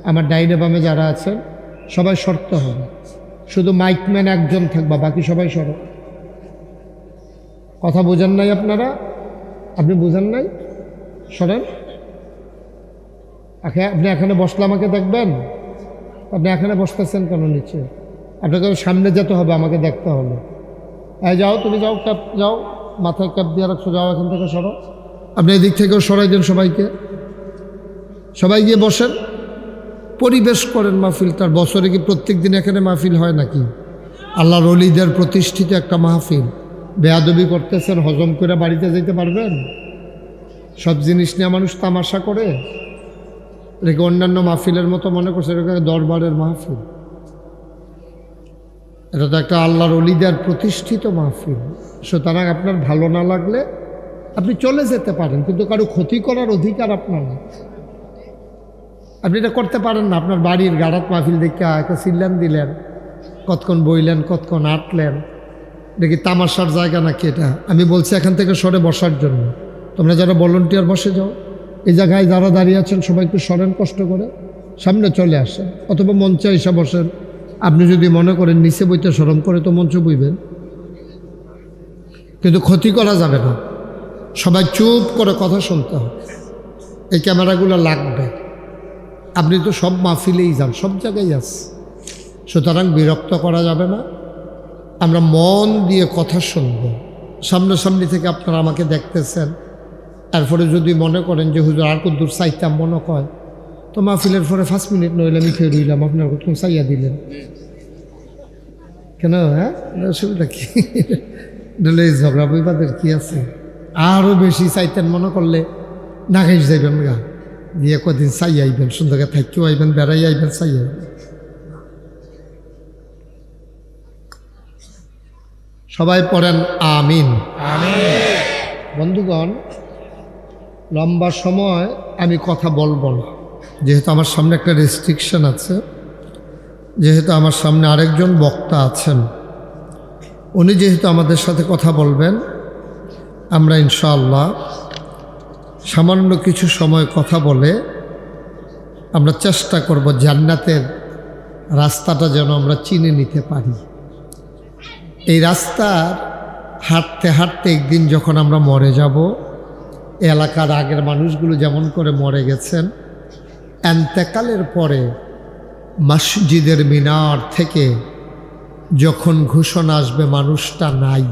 আমার ডাইনে বামে যারা আছেন সবাই সরতে হবে, শুধু মাইকম্যান একজন থাকবা, বাকি সবাই সরো। কথা বোঝেন নাই আপনারা? আপনি বুঝেন নাই? সরেন। আপনি এখানে বসলে আমাকে দেখবেন? আপনি এখানে বসতেছেন কেন নিচে? আপনাকে সামনে যেতে হবে, আমাকে দেখতে হবে। যাও, তুমি যাও, ক্যাপ যাও, মাথায় ক্যাপ দিয়ে রাখছো, যাও এখান থেকে সরো। আপনি এদিক থেকেও সরাই দেন সবাইকে, সবাই গিয়ে বসেন, পরিবেশ করেন মাহফিলটার। বছরে কি প্রত্যেক দিন এখানে মাহফিল হয় নাকি? আল্লাহর ওলিদের প্রতিষ্ঠিত একটা মাহফিল, বেয়াদবি করতেছেন, হজম করে বাড়িতে যেতে পারবেন? সব জিনিস নিয়ে মানুষ তামাশা করে, এটাকে অন্যান্য মাহফিলের মতো মনে করছে এটাকে দরবারের মাহফিল। এটা তো একটা আল্লাহর ওলিদের প্রতিষ্ঠিত মাহফিল। সুতরাং আপনার ভালো না লাগলে আপনি চলে যেতে পারেন, কিন্তু কারো ক্ষতি করার অধিকার আপনার না। আপনি এটা করতে পারেন না। আপনার বাড়ির গাড়াত মাহফিল দেখে একটা সিল্লান দিলেন, কতক্ষণ বইলেন, কতক্ষণ আটলেন, দেখি তামাশার জায়গা নাকি এটা? আমি বলছি এখান থেকে সরে বসার জন্য। তোমরা যারা ভলান্টিয়ার বসে যাও, এই জায়গায় যারা দাঁড়িয়ে আছেন সবাই একটু সরেন, কষ্ট করে সামনে চলে আসেন, অথবা মঞ্চে এসে বসেন। আপনি যদি মনে করেন নিচে বইতে শরম করে তো মঞ্চে বইবেন, কিন্তু ক্ষতি করা যাবে না। সবাই চুপ করে কথা শুনতে হবে। এই ক্যামেরাগুলো লাগবে। আপনি তো সব মাহফিলেই যান, সব জায়গায় আছে, সুতরাং বিরক্ত করা যাবে না। আমরা মন দিয়ে কথা শুনব। সামনাসামনি থেকে আপনারা আমাকে দেখতেছেন, তারপরে যদি মনে করেন যে হুজুর আর কত দূর চাইতাম মনে হয়, তো মাহফিলের পরে 5 মিনিট নইলে আমি খেয়ে রইলাম, আপনার কত চাইয়া দিলেন কেন? হ্যাঁ, অসুবিধা কি? এই ঝগড়া বিবাদের কি আছে? আরও বেশি চাইতেন মনে করলে না খাইস যাইবেন গা, দিয়ে কদিন চাই আইবেন, সুন্দরকে থাকিও আইবেন, বেড়াই আইবেন, চাই আইবেন। সবাই পড়েন আমিন। বন্ধুগণ, লম্বা সময় আমি কথা বলবো না, যেহেতু আমার সামনে একটা রেস্ট্রিকশন আছে, যেহেতু আমার সামনে আরেকজন বক্তা আছেন, উনি যেহেতু আমাদের সাথে কথা বলবেন, আমরা ইনশাআল্লাহ সামান্য কিছু সময় কথা বলে আমরা চেষ্টা করব জান্নাতের রাস্তাটা যেন আমরা চিনে নিতে পারি। এই রাস্তার হাঁটতে হাঁটতে একদিন যখন আমরা মরে যাব, এলাকার আগের মানুষগুলো যেমন করে মরে গেছেন, এন্তেকালের পরে মসজিদের মিনার থেকে যখন ঘোষণা আসবে মানুষটা নাই,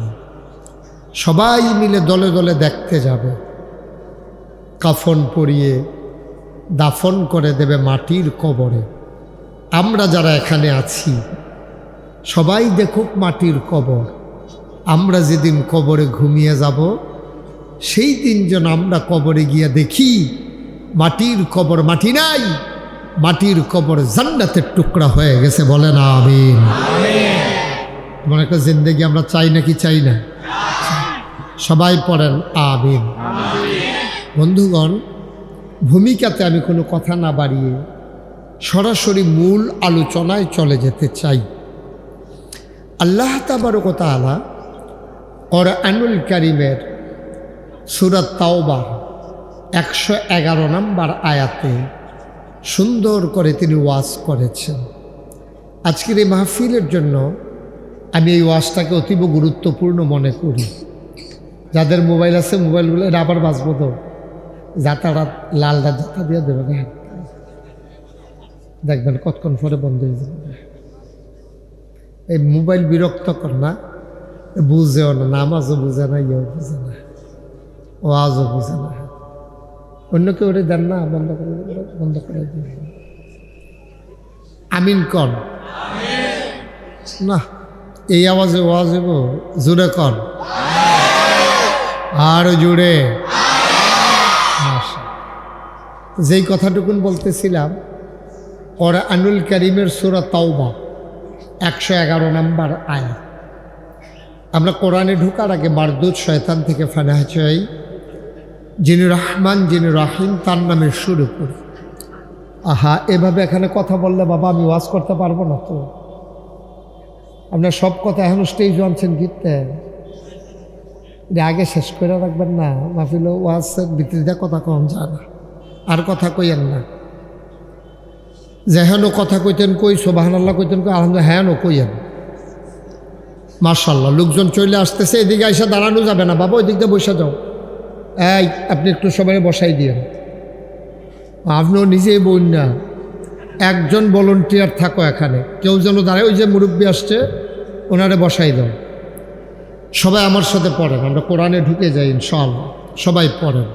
সবাই মিলে দলে দলে দেখতে যাবে, কাফন পরিয়ে দাফন করে দেবে মাটির কবরে। আমরা যারা এখানে আছি সবাই দেখুক মাটির কবর। আমরা যেদিন কবরে ঘুমিয়ে যাব, সেই দিন যেন আমরা কবরে গিয়ে দেখি মাটির কবর মাটি নাই, মাটির কবর জান্নাতের টুকরা হয়ে গেছে। বলেন আমিন। এমন একটা জিন্দেগি আমরা চাই নাকি চাই না? সবাই পড়েন আমিন। বন্ধুগণ, ভূমিকাতে আমি কোনো কথা না বাড়িয়ে সরাসরি মূল আলোচনায় চলে যেতে চাই। আল্লাহ তাবারক ওয়া তাআলা কোরআনুল কারীমের সূরা তাওবা 111 নম্বর আয়াতে সুন্দর করে তিনি ওয়াজ করেছেন। আজকের এই মাহফিলের জন্য আমি এই ওয়াজটাকে অতীব গুরুত্বপূর্ণ মনে করি। যাদের মোবাইল আছে মোবাইলগুলো এটা আবার বাঁচবো তো, যাতায়াত লাল যাতা দিয়ে দেবেন, দেখবেন কতক্ষণ পরে বন্ধ হয়ে যাবে। এই মোবাইল বিরক্তকর না, বুঝেও না, নামাজও বুঝে না, ইয়েও বুঝে না, ওয়াজও বুঝে না। অন্য কেউ ওটা দেন না, বন্ধ করে দিন। আমিন কন না, এই আওয়াজে ওয়াজ হইব? জোরে কর, আর জোরে। যেই কথাটুকুন বলতেছিলাম, কোরআনুল কারীমের সূরা তাওবা 111 নম্বর আয়াত। আমরা কোরআনে ঢোকার আগে মারদুদ শয়তান থেকে ফানাহ চাই, যিনি রহমান যিনি রাহিম তার নামে শুরু করি। আহা, এভাবে এখানে কথা বললে বাবা আমি ওয়াজ করতে পারবো না তো। আপনার সব কথা এখন স্টেজ আনছেন গীতে, আগে শেষ করে রাখবেন না। মাহফিল ওয়াজ ভিত্তিতে কথা কম যায় না, আর কথা কইয়েন না। যেহেন কথা কইতেন কই, সুবহানাল্লাহ কইতেন কই, আলহামদুলিল্লাহ হ্যাঁ কইয়েন। মাশাআল্লাহ, লোকজন চলে আসতেছে, এদিকে এসে দাঁড়ানো যাবে না বাবা, ওই দিক দিয়ে বসে যাও। এই আপনি একটু সবাই বসাই দিয়েন। আপনিও নিজেই বলুন না, একজন ভলান্টিয়ার থাকো এখানে, কেউ যেন দাঁড়ায়। ওই যে মুরব্বী আসছে ওনারে বসাই দাও। সবাই আমার সাথে পড়েন, আমরা কোরআনে ঢুকে যাই ইনশাআল্লাহ। সবাই পড়েন।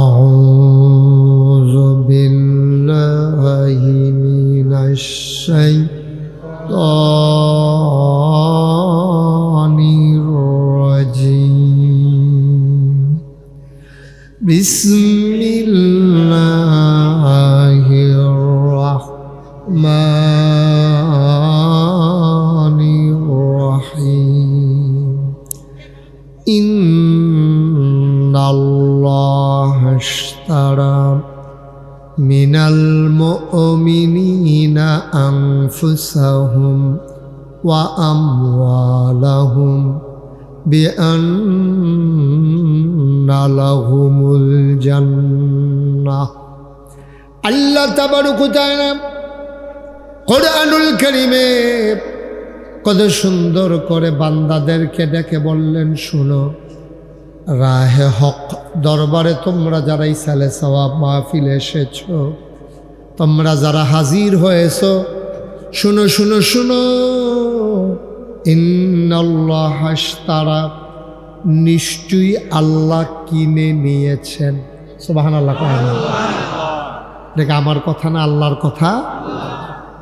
আউযু বিল্লাহি মিনাশ শাইতানির রাজীম। বিসমিল্লাহির রাহমানির রাহিম। ইন্নাল্লাহা আশতারা মিনাল মুমিনিনা আনফুসাহুম ওয়া আমওয়ালাহুম বিআন্না লাহুমুল জান্নাহ। আল্লাহ তাবারক ওয়া তাআলা কোরআনুল কারীমে কত সুন্দর করে বান্দাদেরকে ডেকে বললেন, শুনো, রাহে হক দরবারে তোমরা যারা ইসালে সওয়াব মাহফিলে এসেছ, তোমরা যারা হাজির হয়েছ, শুনো শুনো শুনো, ইন্নাল্লাহা আশতারা, নিশ্চয়ই আল্লাহ কিনে নিয়েছেন। সুবহানাল্লাহ। দেখে আমার কথা না, আল্লাহর কথা।